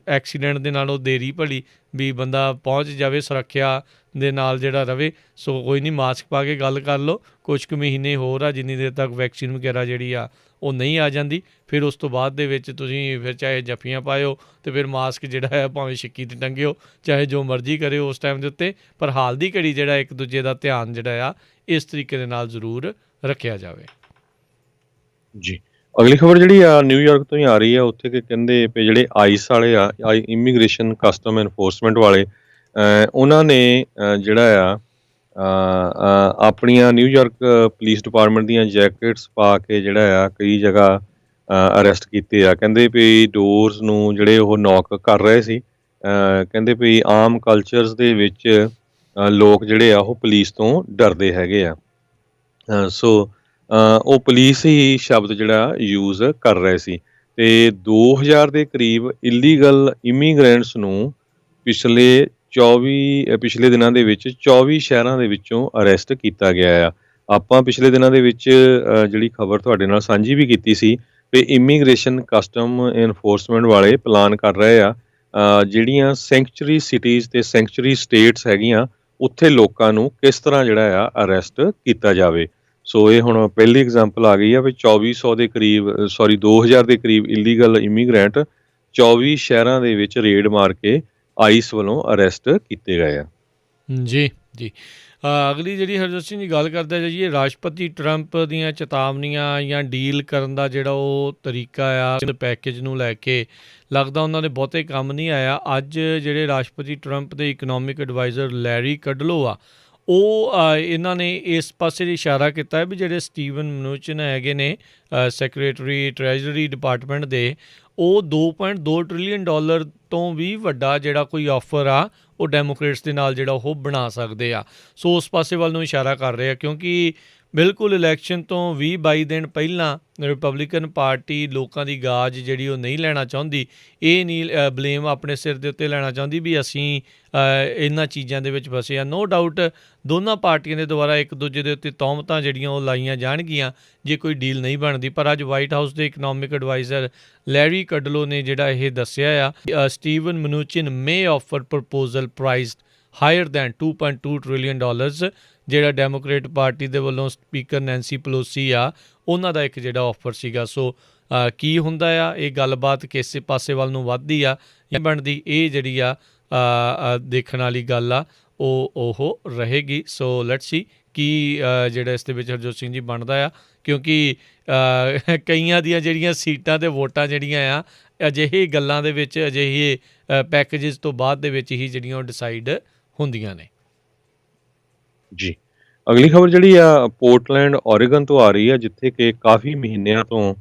ਐਕਸੀਡੈਂਟ ਦੇ ਨਾਲੋਂ ਦੇਰੀ ਭਲੀ, ਵੀ ਬੰਦਾ ਪਹੁੰਚ ਜਾਵੇ ਸੁਰੱਖਿਆ ਦੇ ਨਾਲ ਜਿਹੜਾ ਰਵੇ। ਸੋ ਕੋਈ ਨਹੀਂ, ਮਾਸਕ ਪਾ ਕੇ ਗੱਲ ਕਰ ਲਓ। ਕੁਛ ਕੁ ਮਹੀਨੇ ਹੋਰ ਆ, ਜਿੰਨੀ ਦੇਰ ਤੱਕ ਵੈਕਸੀਨ ਵਗੈਰਾ ਜਿਹੜੀ ਆ ਉਹ ਨਹੀਂ ਆ ਜਾਂਦੀ। ਫਿਰ ਉਸ ਤੋਂ ਬਾਅਦ ਦੇ ਵਿੱਚ ਤੁਸੀਂ ਫਿਰ ਚਾਹੇ ਜੱਫੀਆਂ ਪਾਇਓ ਅਤੇ ਫਿਰ ਮਾਸਕ ਜਿਹੜਾ ਹੈ ਭਾਵੇਂ ਛਿੱਕੀ 'ਤੇ ਟੰਗਿਓ, ਚਾਹੇ ਜੋ ਮਰਜ਼ੀ ਕਰਿਓ ਉਸ ਟਾਈਮ ਦੇ ਉੱਤੇ। ਪਰ ਹਾਲ ਦੀ ਘੜੀ ਜਿਹੜਾ ਇੱਕ ਦੂਜੇ ਦਾ ਧਿਆਨ ਜਿਹੜਾ ਆ ਇਸ ਤਰੀਕੇ ਦੇ ਨਾਲ ਜ਼ਰੂਰ ਰੱਖਿਆ ਜਾਵੇ। ਜੀ, ਅਗਲੀ ਖਬਰ ਜਿਹੜੀ ਆ ਨਿਊਯਾਰਕ ਤੋਂ ਹੀ ਆ ਰਹੀ ਆ। ਉੱਥੇ ਕਿ ਕਹਿੰਦੇ ਵੀ ਜਿਹੜੇ ਆਈਸ ਵਾਲੇ ਆ, ਇਮੀਗ੍ਰੇਸ਼ਨ ਕਸਟਮ ਐਨਫੋਰਸਮੈਂਟ ਵਾਲੇ, ਉਹਨਾਂ ਨੇ ਜਿਹੜਾ ਆ ਆਪਣੀਆਂ ਨਿਊਯਾਰਕ ਪੁਲਿਸ ਡਿਪਾਰਟਮੈਂਟ ਦੀਆਂ ਜੈਕਟਸ ਪਾ ਕੇ ਜਿਹੜਾ ਆ ਕਈ ਜਗ੍ਹਾ ਅਰੈਸਟ ਕੀਤੇ ਆ। ਕਹਿੰਦੇ ਵੀ ਡੋਰਸ ਨੂੰ ਜਿਹੜੇ ਉਹ ਨੌਕ ਕਰ ਰਹੇ ਸੀ। ਕਹਿੰਦੇ ਵੀ ਆਮ ਕਲਚਰਸ ਦੇ ਵਿੱਚ ਲੋਕ ਜਿਹੜੇ ਆ ਉਹ ਪੁਲਿਸ ਤੋਂ ਡਰਦੇ ਹੈਗੇ ਆ। ਸੋ ਉਹ ਪੁਲਿਸ ਹੀ ਸ਼ਬਦ ਜਿਹੜਾ ਯੂਜ਼ ਕਰ ਰਹੇ ਸੀ। ਅਤੇ 2000 ਦੇ ਕਰੀਬ ਇਲੀਗਲ ਇਮੀਗਰੈਂਟਸ ਨੂੰ ਪਿਛਲੇ ਦਿਨਾਂ ਦੇ ਵਿੱਚ 24 ਸ਼ਹਿਰਾਂ ਦੇ ਵਿੱਚੋਂ ਅਰੈਸਟ ਕੀਤਾ ਗਿਆ ਆ। ਆਪਾਂ ਪਿਛਲੇ ਦਿਨਾਂ ਦੇ ਵਿੱਚ ਜਿਹੜੀ ਖਬਰ ਤੁਹਾਡੇ ਨਾਲ ਸਾਂਝੀ ਵੀ ਕੀਤੀ ਸੀ ਵੀ ਇਮੀਗ੍ਰੇਸ਼ਨ ਕਸਟਮ ਐਨਫੋਰਸਮੈਂਟ ਵਾਲੇ ਪਲਾਨ ਕਰ ਰਹੇ ਆ ਜਿਹੜੀਆਂ ਸੈਂਕਚੁਰੀ ਸਿਟੀਜ਼ ਅਤੇ ਸੈਂਕਚੁਰੀ ਸਟੇਟਸ ਹੈਗੀਆਂ ਉੱਥੇ ਲੋਕਾਂ ਨੂੰ ਕਿਸ ਤਰ੍ਹਾਂ ਜਿਹੜਾ ਆ ਅਰੈਸਟ ਕੀਤਾ ਜਾਵੇ। ਸੋ ਇਹ ਹੁਣ ਪਹਿਲੀ ਐਗਜ਼ਾਮਪਲ ਆ ਗਈ ਆ ਵੀ 2000 ਦੇ ਕਰੀਬ ਇਲੀਗਲ ਇਮੀਗਰੈਂਟ 24 ਸ਼ਹਿਰਾਂ ਦੇ ਵਿੱਚ ਰੇਡ ਮਾਰ ਕੇ ਆਈਸ ਵੱਲੋਂ ਅਰੈਸਟ ਕੀਤੇ ਗਏ ਆ। ਜੀ ਜੀ, ਅਗਲੀ ਜਿਹੜੀ ਹਰਜੋਤ ਸਿੰਘ ਜੀ ਗੱਲ ਕਰਦੇ ਜਾਈਏ, ਰਾਸ਼ਟਰਪਤੀ ਟਰੰਪ ਦੀਆਂ ਚੇਤਾਵਨੀਆਂ ਜਾਂ ਡੀਲ ਕਰਨ ਦਾ ਜਿਹੜਾ ਉਹ ਤਰੀਕਾ ਆ ਪੈਕੇਜ ਨੂੰ ਲੈ ਕੇ ਲੱਗਦਾ ਉਹਨਾਂ ਦੇ ਬਹੁਤੇ ਕੰਮ ਨਹੀਂ ਆਇਆ। ਅੱਜ ਜਿਹੜੇ ਰਾਸ਼ਟਰਪਤੀ ਟਰੰਪ ਦੇ ਇਕਨੋਮਿਕ ਐਡਵਾਈਜ਼ਰ ਲੈਰੀ ਕਡਲੋ ਆ, ਉਹ ਇਹਨਾਂ ਨੇ ਇਸ ਪਾਸੇ ਦੀ ਇਸ਼ਾਰਾ ਕੀਤਾ ਹੈ ਵੀ ਜਿਹੜੇ ਸਟੀਵਨ ਮਨੂਚਿਨ ਹੈਗੇ ਨੇ ਸੈਕਟਰੀ ਟਰੈਜਰੀ ਡਿਪਾਰਟਮੈਂਟ ਦੇ, ਉਹ $2.2 ਟ੍ਰਿਲੀਅਨ ਤੋਂ ਵੀ ਵੱਡਾ ਜਿਹੜਾ ਕੋਈ ਆਫਰ ਆ ਉਹ ਡੈਮੋਕ੍ਰੇਟਸ ਦੇ ਨਾਲ ਜਿਹੜਾ ਉਹ ਬਣਾ ਸਕਦੇ ਆ। ਸੋ ਉਸ ਪਾਸੇ ਵੱਲ ਨੂੰ ਇਸ਼ਾਰਾ ਕਰ ਰਹੇ ਆ, ਕਿਉਂਕਿ ਬਿਲਕੁਲ ਇਲੈਕਸ਼ਨ ਤੋਂ 20-22 ਦਿਨ ਪਹਿਲਾਂ ਰਿਪਬਲਿਕਨ ਪਾਰਟੀ ਲੋਕਾਂ ਦੀ ਗਾਜ ਜਿਹੜੀ ਉਹ ਨਹੀਂ ਲੈਣਾ ਚਾਹੁੰਦੀ। ਇਹ ਨਹੀਂ ਬਲੇਮ ਆਪਣੇ ਸਿਰ ਦੇ ਉੱਤੇ ਲੈਣਾ ਚਾਹੁੰਦੀ ਵੀ ਅਸੀਂ ਇਹਨਾਂ ਚੀਜ਼ਾਂ ਦੇ ਵਿੱਚ ਫਸੇ ਆ। ਨੋ ਡਾਊਟ ਦੋਨਾਂ ਪਾਰਟੀਆਂ ਦੇ ਦੁਆਰਾ ਇੱਕ ਦੂਜੇ ਦੇ ਉੱਤੇ ਤੌਹਮਤਾਂ ਜਿਹੜੀਆਂ ਉਹ ਲਾਈਆਂ ਜਾਣਗੀਆਂ ਜੇ ਕੋਈ ਡੀਲ ਨਹੀਂ ਬਣਦੀ। ਪਰ ਅੱਜ ਵਾਈਟ ਹਾਊਸ ਦੇ ਇਕਨੋਮਿਕ ਐਡਵਾਈਜ਼ਰ ਲੈਰੀ ਕਡਲੋ ਨੇ ਜਿਹੜਾ ਇਹ ਦੱਸਿਆ ਆ, Steven Mnuchin may offer proposal priced higher than $2.2 trillion ਜਿਹੜਾ ਡੈਮੋਕ੍ਰੇਟ ਪਾਰਟੀ ਦੇ ਵੱਲੋਂ ਸਪੀਕਰ ਨੈਂਸੀ ਪਲੋਸੀ ਆ ਉਹਨਾਂ ਦਾ ਇੱਕ ਜਿਹੜਾ ਆਫਰ ਸੀਗਾ। ਸੋ ਕੀ ਹੁੰਦਾ ਆ, ਇਹ ਗੱਲਬਾਤ ਕਿਸੇ ਪਾਸੇ ਵੱਲ ਨੂੰ ਵੱਧਦੀ ਆ ਜਾਂ ਬਣਦੀ, ਇਹ ਜਿਹੜੀ ਆ ਦੇਖਣ ਵਾਲੀ ਗੱਲ ਆ ਉਹ ਰਹੇਗੀ। ਸੋ ਲੈਟਸ ਸੀ ਕੀ ਜਿਹੜਾ ਇਸ ਦੇ ਵਿੱਚ ਹਰਜੋਤ ਸਿੰਘ ਜੀ ਬਣਦਾ ਆ, ਕਿਉਂਕਿ ਕਈਆਂ ਦੀਆਂ ਜਿਹੜੀਆਂ ਸੀਟਾਂ ਅਤੇ ਵੋਟਾਂ ਜਿਹੜੀਆਂ ਆ ਅਜਿਹੇ ਗੱਲਾਂ ਦੇ ਵਿੱਚ, ਅਜਿਹੇ ਪੈਕੇਜਿਸ ਤੋਂ ਬਾਅਦ ਦੇ ਵਿੱਚ ਹੀ ਜਿਹੜੀਆਂ ਉਹ ਡਿਸਾਈਡ ਹੁੰਦੀਆਂ ਨੇ। ਜੀ, ਅਗਲੀ ਖਬਰ ਜਿਹੜੀ ਆ ਪੋਰਟਲੈਂਡ ਓਰੇਗਨ ਤੋਂ ਆ ਰਹੀ ਆ, ਜਿੱਥੇ ਕਿ ਕਾਫੀ ਮਹੀਨਿਆਂ ਤੋਂ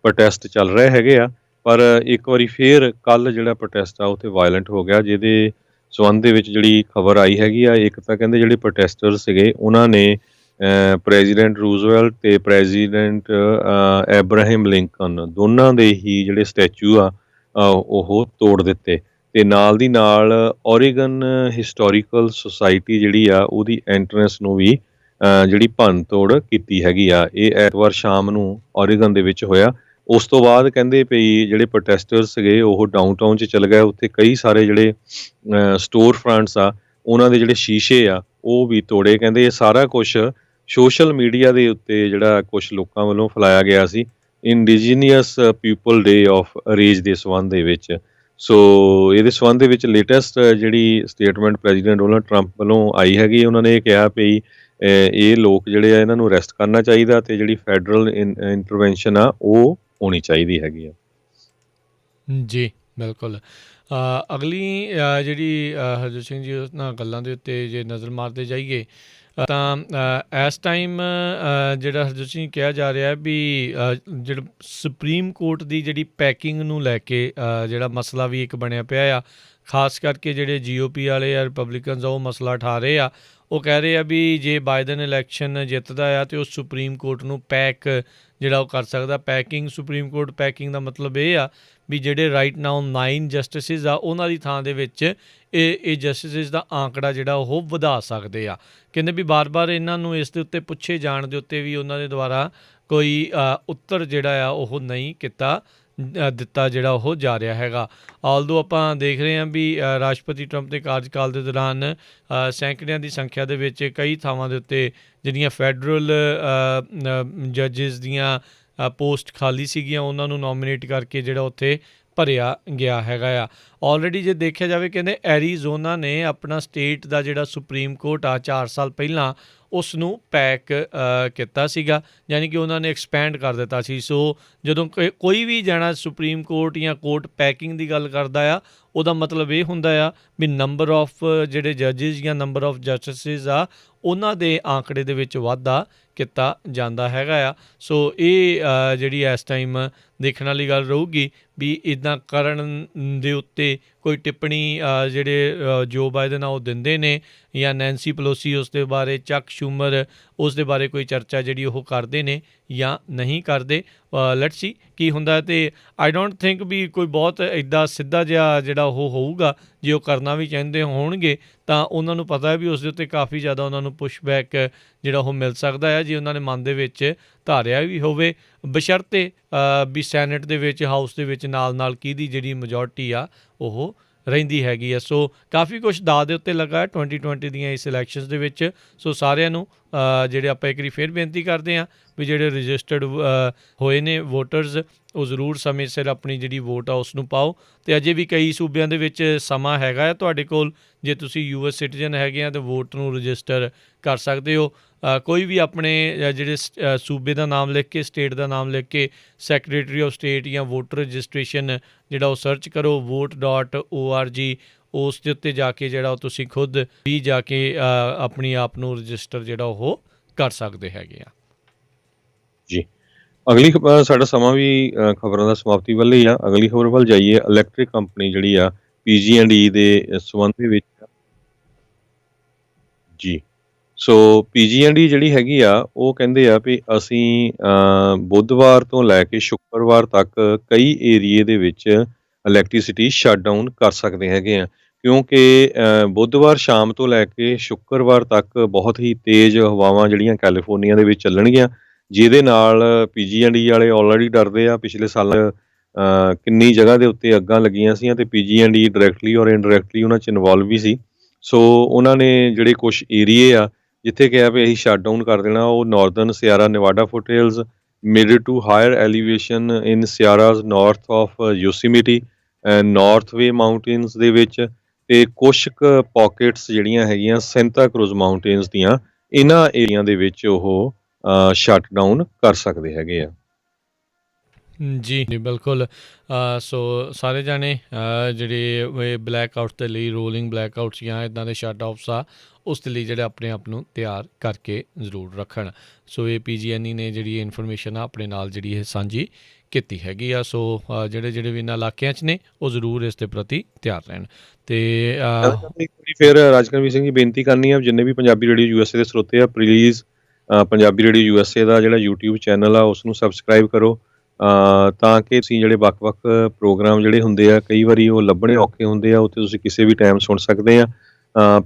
ਪ੍ਰੋਟੈਸਟ ਚੱਲ ਰਹੇ ਹੈਗੇ ਆ। ਪਰ ਇੱਕ ਵਾਰੀ ਫੇਰ ਕੱਲ ਜਿਹੜਾ ਪ੍ਰੋਟੈਸਟ ਆ ਉੱਥੇ ਵਾਇਲੈਂਟ ਹੋ ਗਿਆ, ਜਿਹਦੇ ਸੰਬੰਧ ਦੇ ਵਿੱਚ ਜਿਹੜੀ ਖਬਰ ਆਈ ਹੈਗੀ ਆ, ਇੱਕ ਤਾਂ ਕਹਿੰਦੇ ਜਿਹੜੇ ਪ੍ਰੋਟੈਸਟਰ ਸੀਗੇ ਉਹਨਾਂ ਨੇ ਪ੍ਰੈਜ਼ੀਡੈਂਟ ਰੂਜ਼ਵੈਲਟ ਤੇ ਪ੍ਰੈਜ਼ੀਡੈਂਟ ਐਬਰਾਹਿਮ ਲਿੰਕਨ ਦੋਨਾਂ ਦੇ ਹੀ ਜਿਹੜੇ ਸਟੈਚੂ ਆ ਉਹ ਤੋੜ ਦਿੱਤੇ। ਤੇ ਨਾਲ ਦੀ ਨਾਲ ਓਰੇਗਨ ਹਿਸਟੋਰੀਕਲ ਸੁਸਾਇਟੀ ਜਿਹੜੀ ਆ ਉਹਦੀ ਐਂਟਰੈਂਸ ਨੂੰ ਵੀ ਜਿਹੜੀ ਭੰਨ ਤੋੜ ਕੀਤੀ ਹੈਗੀ ਆ। ਇਹ ਐਤਵਾਰ ਸ਼ਾਮ ਨੂੰ ਓਰੇਗਨ ਦੇ ਵਿੱਚ ਹੋਇਆ। ਉਸ ਤੋਂ ਬਾਅਦ ਕਹਿੰਦੇ ਵੀ ਜਿਹੜੇ ਪ੍ਰੋਟੈਸਟਰਸ ਸੀਗੇ ਉਹ ਡਾਊਨਟਾਊਨ 'ਚ ਚਲੇ ਗਏ। ਉੱਥੇ ਕਈ ਸਾਰੇ ਜਿਹੜੇ ਸਟੋਰ ਫਰੰਟਸ ਆ ਉਹਨਾਂ ਦੇ ਜਿਹੜੇ ਸ਼ੀਸ਼ੇ ਆ ਉਹ ਵੀ ਤੋੜੇ। ਕਹਿੰਦੇ ਇਹ ਸਾਰਾ ਕੁਛ ਸੋਸ਼ਲ ਮੀਡੀਆ ਦੇ ਉੱਤੇ ਜਿਹੜਾ ਕੁਛ ਲੋਕਾਂ ਵੱਲੋਂ ਫੈਲਾਇਆ ਗਿਆ ਸੀ indigenous people day of range ਦੇ ਸੰਬੰਧ ਦੇ ਵਿੱਚ। ਸੋ ਇਹਦੇ ਸੰਬੰਧ ਦੇ ਵਿੱਚ ਲੇਟੈਸਟ ਜਿਹੜੀ ਸਟੇਟਮੈਂਟ ਪ੍ਰੈਜ਼ੀਡੈਂਟ ਡੋਨਲਡ ਟਰੰਪ ਵੱਲੋਂ ਆਈ ਹੈਗੀ, ਉਹਨਾਂ ਨੇ ਇਹ ਕਿਹਾ ਵੀ ਇਹ ਲੋਕ ਜਿਹੜੇ ਆ ਇਹਨਾਂ ਨੂੰ ਅਰੈਸਟ ਕਰਨਾ ਚਾਹੀਦਾ ਅਤੇ ਜਿਹੜੀ ਫੈਡਰਲ ਇੰਟਰਵੈਂਸ਼ਨ ਆ ਉਹ ਹੋਣੀ ਚਾਹੀਦੀ ਹੈਗੀ ਆ। ਜੀ ਬਿਲਕੁਲ। ਅਗਲੀ ਜਿਹੜੀ ਹਰਜੋਤ ਸਿੰਘ ਜੀ ਉਹਨਾਂ ਗੱਲਾਂ ਦੇ ਉੱਤੇ ਜੇ ਨਜ਼ਰ ਮਾਰਦੇ ਜਾਈਏ ਤਾਂ ਇਸ ਟਾਈਮ ਜਿਹੜਾ ਹਰਜੋਤ ਸਿੰਘ ਕਿਹਾ ਜਾ ਰਿਹਾ ਵੀ ਜਿਹੜਾ ਸੁਪਰੀਮ ਕੋਰਟ ਦੀ ਜਿਹੜੀ ਪੈਕਿੰਗ ਨੂੰ ਲੈ ਕੇ ਜਿਹੜਾ ਮਸਲਾ ਵੀ ਇੱਕ ਬਣਿਆ ਪਿਆ ਆ, ਖਾਸ ਕਰਕੇ ਜਿਹੜੇ GOP ਵਾਲੇ ਆ ਰਿਪਬਲਿਕਨਸ ਆ ਉਹ ਮਸਲਾ ਉਠਾ ਰਹੇ ਆ। ਉਹ ਕਹਿ ਰਹੇ ਆ ਵੀ ਜੇ ਬਾਈਡਨ ਇਲੈਕਸ਼ਨ ਜਿੱਤਦਾ ਆ ਅਤੇ ਉਹ ਸੁਪਰੀਮ ਕੋਰਟ ਨੂੰ ਪੈਕ ਜਿਹੜਾ ਉਹ ਕਰ ਸਕਦਾ। ਪੈਕਿੰਗ, ਸੁਪਰੀਮ ਕੋਰਟ ਪੈਕਿੰਗ ਦਾ ਮਤਲਬ ਇਹ ਆ ਵੀ ਜਿਹੜੇ ਰਾਈਟ ਨਾਓ 9 ਜਸਟਿਸਿਸ ਆ ਉਹਨਾਂ ਦੀ ਥਾਂ ਦੇ ਵਿੱਚ ਇਹ ਜਸਟਿਸਿਸ ਦਾ ਆਂਕੜਾ ਜਿਹੜਾ ਉਹ ਵਧਾ ਸਕਦੇ ਆ। ਕਹਿੰਦੇ ਵੀ ਬਾਰ-ਬਾਰ ਇਹਨਾਂ ਨੂੰ ਇਸ ਦੇ ਉੱਤੇ ਪੁੱਛੇ ਜਾਣ ਦੇ ਉੱਤੇ ਵੀ ਉਹਨਾਂ ਦੇ ਦੁਆਰਾ ਕੋਈ ਉੱਤਰ ਜਿਹੜਾ ਆ ਉਹ ਨਹੀਂ ਕੀਤਾ ਦਿੱਤਾ ਜਿਹੜਾ ਉਹ ਜਾ ਰਿਹਾ ਹੈਗਾ। ਆਲਦੋ ਆਪਾਂ ਦੇਖ ਰਹੇ ਹਾਂ ਵੀ ਰਾਸ਼ਟਰਪਤੀ ਟਰੰਪ ਦੇ ਕਾਰਜਕਾਲ ਦੇ ਦੌਰਾਨ ਸੈਂਕੜਿਆਂ ਦੀ ਸੰਖਿਆ ਦੇ ਵਿੱਚ ਕਈ ਥਾਵਾਂ ਦੇ ਉੱਤੇ ਜਿਹੜੀਆਂ ਫੈਡਰਲ ਜੱਜਿਸ ਦੀਆਂ ਪੋਸਟ ਖਾਲੀ ਸੀਗੀਆਂ ਉਹਨਾਂ ਨੂੰ ਨੋਮੀਨੇਟ ਕਰਕੇ ਜਿਹੜਾ ਉੱਥੇ ਭਰਿਆ ਗਿਆ ਹੈਗਾ ਆ। ਆਲਰੇਡੀ ਜੇ ਦੇਖਿਆ ਜਾਵੇ ਕਹਿੰਦੇ ਐਰੀਜ਼ੋਨਾ ਨੇ ਆਪਣਾ ਸਟੇਟ ਦਾ ਜਿਹੜਾ ਸੁਪਰੀਮ ਕੋਰਟ ਆ 4 ਸਾਲ ਪਹਿਲਾਂ ਉਸ ਨੂੰ ਪੈਕ ਕੀਤਾ ਸੀਗਾ, ਯਾਨੀ ਕਿ ਉਹਨਾਂ ਨੇ ਐਕਸਪੈਂਡ ਕਰ ਦਿੱਤਾ ਸੀ। ਸੋ ਜਦੋਂ ਕੋਈ ਵੀ ਜਾਣਾ ਸੁਪਰੀਮ ਕੋਰਟ ਜਾਂ ਕੋਰਟ ਪੈਕਿੰਗ ਦੀ ਗੱਲ ਕਰਦਾ ਆ ਉਹਦਾ ਮਤਲਬ ਇਹ ਹੁੰਦਾ ਆ ਵੀ ਨੰਬਰ ਆਫ ਜਿਹੜੇ ਜੱਜਿਸ ਜਾਂ ਨੰਬਰ ਆਫ ਜਸਟਿਸਿਸ ਆ ਉਹਨਾਂ ਦੇ ਆંકੜੇ ਦੇ ਵਿੱਚ ਵਾਧਾ ਕੀਤਾ ਜਾਂਦਾ ਹੈਗਾ ਆ। ਸੋ ਇਹ ਜਿਹੜੀ ਇਸ ਟਾਈਮ ਦੇਖਣ ਵਾਲੀ ਗੱਲ ਰਹੂਗੀ ਵੀ ਇੱਦਾਂ ਕਰਨ ਦੇ ਉੱਤੇ ਕੋਈ ਟਿੱਪਣੀ ਜਿਹੜੇ ਜੋ ਬਾਈਡਨ ਆ ਉਹ ਦਿੰਦੇ ਨੇ ਜਾਂ ਨੈਂਸੀ ਪਲੋਸੀ ਉਸ ਦੇ ਬਾਰੇ, ਚੱਕ ਸ਼ੂਮਰ ਉਸ ਦੇ ਬਾਰੇ ਕੋਈ ਚਰਚਾ ਜਿਹੜੀ ਉਹ ਕਰਦੇ ਨੇ ਜਾਂ ਨਹੀਂ ਕਰਦੇ। ਲੈਟਸ ਸੀ ਕੀ ਹੁੰਦਾ। ਅਤੇ ਆਈ ਡੋਂਟ ਥਿੰਕ ਵੀ ਕੋਈ ਬਹੁਤ ਇੱਦਾਂ ਸਿੱਧਾ ਜਿਹਾ ਜਿਹੜਾ ਉਹ ਹੋਊਗਾ। ਜੇ ਉਹ ਕਰਨਾ ਵੀ ਚਾਹੁੰਦੇ ਹੋਣਗੇ ਤਾਂ ਉਹਨਾਂ ਨੂੰ ਪਤਾ ਹੈ ਵੀ ਉਸ ਦੇ ਉੱਤੇ ਕਾਫੀ ਜ਼ਿਆਦਾ ਉਹਨਾਂ ਨੂੰ ਪੁਸ਼ਬੈਕ ਜਿਹੜਾ ਉਹ ਮਿਲ ਸਕਦਾ ਹੈ ਜੇ ਉਹਨਾਂ ਨੇ ਮਨ ਦੇ ਵਿੱਚ ਧਾਰਿਆ ਵੀ ਹੋਵੇ, ਬਸ਼ਰਤੇ ਵੀ ਸੈਨੇਟ ਦੇ ਵਿੱਚ, ਹਾਊਸ ਦੇ ਵਿੱਚ ਨਾਲ ਕਿਹਦੀ ਜਿਹੜੀ ਮੈਜੋਰਟੀ ਆ ਉਹ ਰਹਿੰਦੀ ਹੈਗੀ ਆ। ਸੋ ਕਾਫੀ ਕੁਛ ਦਾਅ ਦੇ ਉੱਤੇ ਲੱਗਾ 2020 ਦੀਆਂ ਇਸ ਇਲੈਕਸ਼ਨਸ ਦੇ ਵਿੱਚ। ਸੋ ਸਾਰਿਆਂ ਨੂੰ ਜਿਹੜੇ ਆਪਾਂ ਇੱਕ ਵਾਰੀ ਫਿਰ ਬੇਨਤੀ ਕਰਦੇ ਹਾਂ ਵੀ ਜਿਹੜੇ ਰਜਿਸਟਰਡ ਹੋਏ ਨੇ ਵੋਟਰਸ ਉਹ ਜ਼ਰੂਰ ਸਮੇਂ ਸਿਰ ਆਪਣੀ ਜਿਹੜੀ ਵੋਟ ਆ ਉਸ ਨੂੰ ਪਾਓ। ਅਤੇ ਅਜੇ ਵੀ ਕਈ ਸੂਬਿਆਂ ਦੇ ਵਿੱਚ ਸਮਾਂ ਹੈਗਾ ਆ ਤੁਹਾਡੇ ਕੋਲ, ਜੇ ਤੁਸੀਂ US ਸਿਟੀਜ਼ਨ ਹੈਗੇ ਆ ਤਾਂ ਵੋਟ ਨੂੰ ਰਜਿਸਟਰ ਕਰ ਸਕਦੇ ਹੋ। ਕੋਈ ਵੀ ਆਪਣੇ ਜਿਹੜੇ ਸੂਬੇ ਦਾ ਨਾਮ ਲਿਖ ਕੇ, ਸਟੇਟ ਦਾ ਨਾਮ ਲਿਖ ਕੇ ਸੈਕਟਰੀ ਆਫ ਸਟੇਟ ਜਾਂ ਵੋਟਰ ਰਜਿਸਟ੍ਰੇਸ਼ਨ ਜਿਹੜਾ ਉਹ ਸਰਚ ਕਰੋ vote.org, ਉਸ ਦੇ ਉੱਤੇ ਜਾ ਕੇ ਜਿਹੜਾ ਉਹ ਤੁਸੀਂ ਖੁਦ ਵੀ ਜਾ ਕੇ ਆਪਣੀ ਆਪ ਨੂੰ ਰਜਿਸਟਰ ਜਿਹੜਾ ਉਹ ਕਰ ਸਕਦੇ ਹੈਗੇ ਆ। ਜੀ, ਅਗਲੀ ਸਾਡਾ ਸਮਾਂ ਵੀ ਖਬਰਾਂ ਦਾ ਸਮਾਪਤੀ ਵੱਲ ਹੀ ਆ। ਅਗਲੀ ਖਬਰ ਵੱਲ ਜਾਈਏ। ਇਲੈਕਟ੍ਰਿਕ ਕੰਪਨੀ ਜਿਹੜੀ ਆ PG&E ਦੇ ਸੰਬੰਧ ਦੇ ਵਿੱਚ ਜੀ। ਸੋ PG&E ਜਿਹੜੀ ਹੈਗੀ ਆ ਉਹ ਕਹਿੰਦੇ ਆ ਵੀ ਅਸੀਂ ਬੁੱਧਵਾਰ ਤੋਂ ਲੈ ਕੇ ਸ਼ੁੱਕਰਵਾਰ ਤੱਕ ਕਈ ਏਰੀਏ ਦੇ ਵਿੱਚ ਇਲੈਕਟ੍ਰੀਸਿਟੀ ਸ਼ਟ ਡਾਊਨ ਕਰ ਸਕਦੇ ਹੈਗੇ ਆ, ਕਿਉਂਕਿ ਬੁੱਧਵਾਰ ਸ਼ਾਮ ਤੋਂ ਲੈ ਕੇ ਸ਼ੁੱਕਰਵਾਰ ਤੱਕ ਬਹੁਤ ਹੀ ਤੇਜ਼ ਹਵਾਵਾਂ ਜਿਹੜੀਆਂ ਕੈਲੀਫੋਰਨੀਆ ਦੇ ਵਿੱਚ ਚੱਲਣਗੀਆਂ, ਜਿਹਦੇ ਨਾਲ PG&E ਵਾਲੇ ਆਲਰੇਡੀ ਡਰਦੇ ਆ। ਪਿਛਲੇ ਸਾਲ ਕਿੰਨੀ ਜਗ੍ਹਾ ਦੇ ਉੱਤੇ ਅੱਗਾਂ ਲੱਗੀਆਂ ਸੀਆਂ ਅਤੇ PG&E ਡਾਇਰੈਕਟਲੀ ਔਰ ਇਨਡਾਇਰੈਕਟਲੀ ਉਹਨਾਂ 'ਚ ਇਨਵੋਲਵ ਵੀ ਸੀ। ਸੋ ਉਹਨਾਂ ਨੇ ਜਿਹੜੇ ਕੁਛ ਏਰੀਏ ਆ ਜਿੱਥੇ ਕਿਹਾ ਵੀ ਅਸੀਂ ਸ਼ਟ ਡਾਊਨ ਕਰ ਦੇਣਾ, ਉਹ northern Sierra Nevada foothills, mid to higher elevation in Sierras north of Yosemite, northway mountains ਦੇ ਵਿੱਚ, ਅਤੇ ਕੁਛ ਕੁ ਪੋਕੇਟਸ ਜਿਹੜੀਆਂ ਹੈਗੀਆਂ ਸੈਂਤਾ ਕਰੂਜ਼ ਮਾਊਂਟੇਨਸ ਦੀਆਂ, ਇਹਨਾਂ ਏਰੀਆ ਦੇ ਵਿੱਚ ਉਹ ਸ਼ਟ ਡਾਊਨ ਕਰ ਸਕਦੇ ਹੈਗੇ ਆ। ਜੀ ਬਿਲਕੁਲ। ਸੋ ਸਾਰੇ ਜਾਣੇ ਜਿਹੜੇ ਬਲੈਕ ਆਊਟਸ ਦੇ ਲਈ, ਰੋਲਿੰਗ ਬਲੈਕ ਆਊਟਸ ਜਾਂ ਇੱਦਾਂ ਦੇ ਸ਼ਟ ਆਫਸ ਆ ਉਸ ਦੇ ਲਈ ਜਿਹੜੇ ਆਪਣੇ ਆਪ ਨੂੰ ਤਿਆਰ ਕਰਕੇ ਜ਼ਰੂਰ ਰੱਖਣ। ਸੋ ਇਹ PG&E ਨੇ ਜਿਹੜੀ ਇਨਫੋਰਮੇਸ਼ਨ ਆ ਆਪਣੇ ਨਾਲ ਜਿਹੜੀ ਇਹ ਸਾਂਝੀ ਕੀਤੀ ਹੈਗੀ ਆ। ਸੋ ਜਿਹੜੇ ਵੀ ਇਹਨਾਂ ਇਲਾਕਿਆਂ 'ਚ ਨੇ ਉਹ ਜ਼ਰੂਰ ਇਸ ਦੇ ਪ੍ਰਤੀ ਤਿਆਰ ਰਹਿਣ। ਅਤੇ ਫਿਰ ਰਾਜਕਰਮਵੀਰ ਸਿੰਘ ਜੀ ਬੇਨਤੀ ਕਰਨੀ ਆ ਜਿੰਨੇ ਵੀ ਪੰਜਾਬੀ ਰੇਡੀਓ USA ਦੇ ਸਰੋਤੇ ਆ, ਪਲੀਜ਼ ਪੰਜਾਬੀ ਰੇਡੀਓ USA ਦਾ ਜਿਹੜਾ YouTube ਚੈਨਲ ਆ ਉਸ ਨੂੰ ਸਬਸਕ੍ਰਾਈਬ ਕਰੋ, ਤਾਂ ਕਿ ਤੁਸੀਂ ਜਿਹੜੇ ਵੱਖ-ਵੱਖ ਪ੍ਰੋਗਰਾਮ ਜਿਹੜੇ ਹੁੰਦੇ ਆ ਕਈ ਵਾਰੀ ਉਹ ਲੱਭਣੇ ਔਖੇ ਹੁੰਦੇ ਆ, ਉੱਥੇ ਤੁਸੀਂ ਕਿਸੇ ਵੀ ਟਾਈਮ ਸੁਣ ਸਕਦੇ ਆ।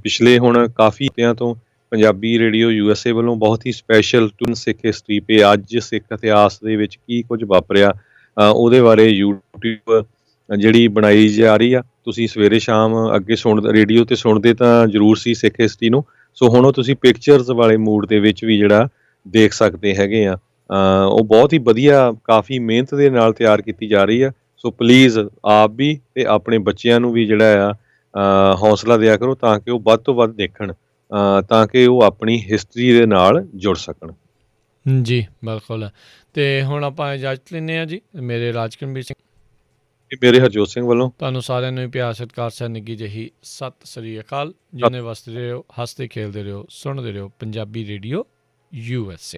ਪਿਛਲੇ ਹੁਣ ਕਾਫੀ ਹਫ਼ਤਿਆਂ ਤੋਂ ਪੰਜਾਬੀ ਰੇਡੀਓ USA ਵੱਲੋਂ ਬਹੁਤ ਹੀ ਸਪੈਸ਼ਲ ਟੂਨ ਸਿੱਖ ਹਿਸਟਰੀ ਪੇ, ਅੱਜ ਸਿੱਖ ਇਤਿਹਾਸ ਦੇ ਵਿੱਚ ਕੀ ਕੁਝ ਵਾਪਰਿਆ ਉਹਦੇ ਬਾਰੇ YouTube ਜਿਹੜੀ ਬਣਾਈ ਜਾ ਰਹੀ ਆ। ਤੁਸੀਂ ਸਵੇਰੇ ਸ਼ਾਮ ਅੱਗੇ ਰੇਡੀਓ 'ਤੇ ਸੁਣਦੇ ਤਾਂ ਜ਼ਰੂਰ ਸੀ ਸਿੱਖ ਹਿਸਟਰੀ ਨੂੰ, ਸੋ ਹੁਣ ਉਹ ਤੁਸੀਂ ਪਿਕਚਰਸ ਵਾਲੇ ਮੂਡ ਦੇ ਵਿੱਚ ਵੀ ਜਿਹੜਾ ਦੇਖ ਸਕਦੇ ਹੈਗੇ ਆ। ਉਹ ਬਹੁਤ ਹੀ ਵਧੀਆ, ਕਾਫੀ ਮਿਹਨਤ ਦੇ ਨਾਲ ਤਿਆਰ ਕੀਤੀ ਜਾ ਰਹੀ ਆ। ਸੋ ਪਲੀਜ਼ ਆਪ ਵੀ ਅਤੇ ਆਪਣੇ ਬੱਚਿਆਂ ਨੂੰ ਵੀ ਜਿਹੜਾ ਆ ਹੌਸਲਾ ਦਿਆ ਕਰੋ, ਤਾਂ ਕਿ ਉਹ ਵੱਧ ਤੋਂ ਵੱਧ ਦੇਖਣ, ਤਾਂ ਕਿ ਉਹ ਆਪਣੀ ਹਿਸਟਰੀ ਦੇ ਨਾਲ ਜੁੜ ਸਕਣ। ਜੀ ਬਿਲਕੁਲ। ਅਤੇ ਹੁਣ ਆਪਾਂ ਇਜਾਜ਼ਤ ਲੈਂਦੇ ਹਾਂ ਜੀ। ਮੇਰੇ ਰਾਜਕਰਮਵੀਰ ਸਿੰਘ, ਮੇਰੇ ਹਰਜੋਤ ਸਿੰਘ ਵੱਲੋਂ ਤੁਹਾਨੂੰ ਸਾਰਿਆਂ ਨੂੰ ਪਿਆਰ ਸਤਿਕਾਰ ਸਹਿ ਨਿੱਘੀ ਜਿਹੀ ਸਤਿ ਸ੍ਰੀ ਅਕਾਲ। ਜਿੰਨੇ ਵਸਦੇ ਰਹੋ, ਹੱਸਦੇ ਖੇਲਦੇ ਰਹੋ, ਸੁਣਦੇ ਰਹੋ ਪੰਜਾਬੀ ਰੇਡੀਓ USA।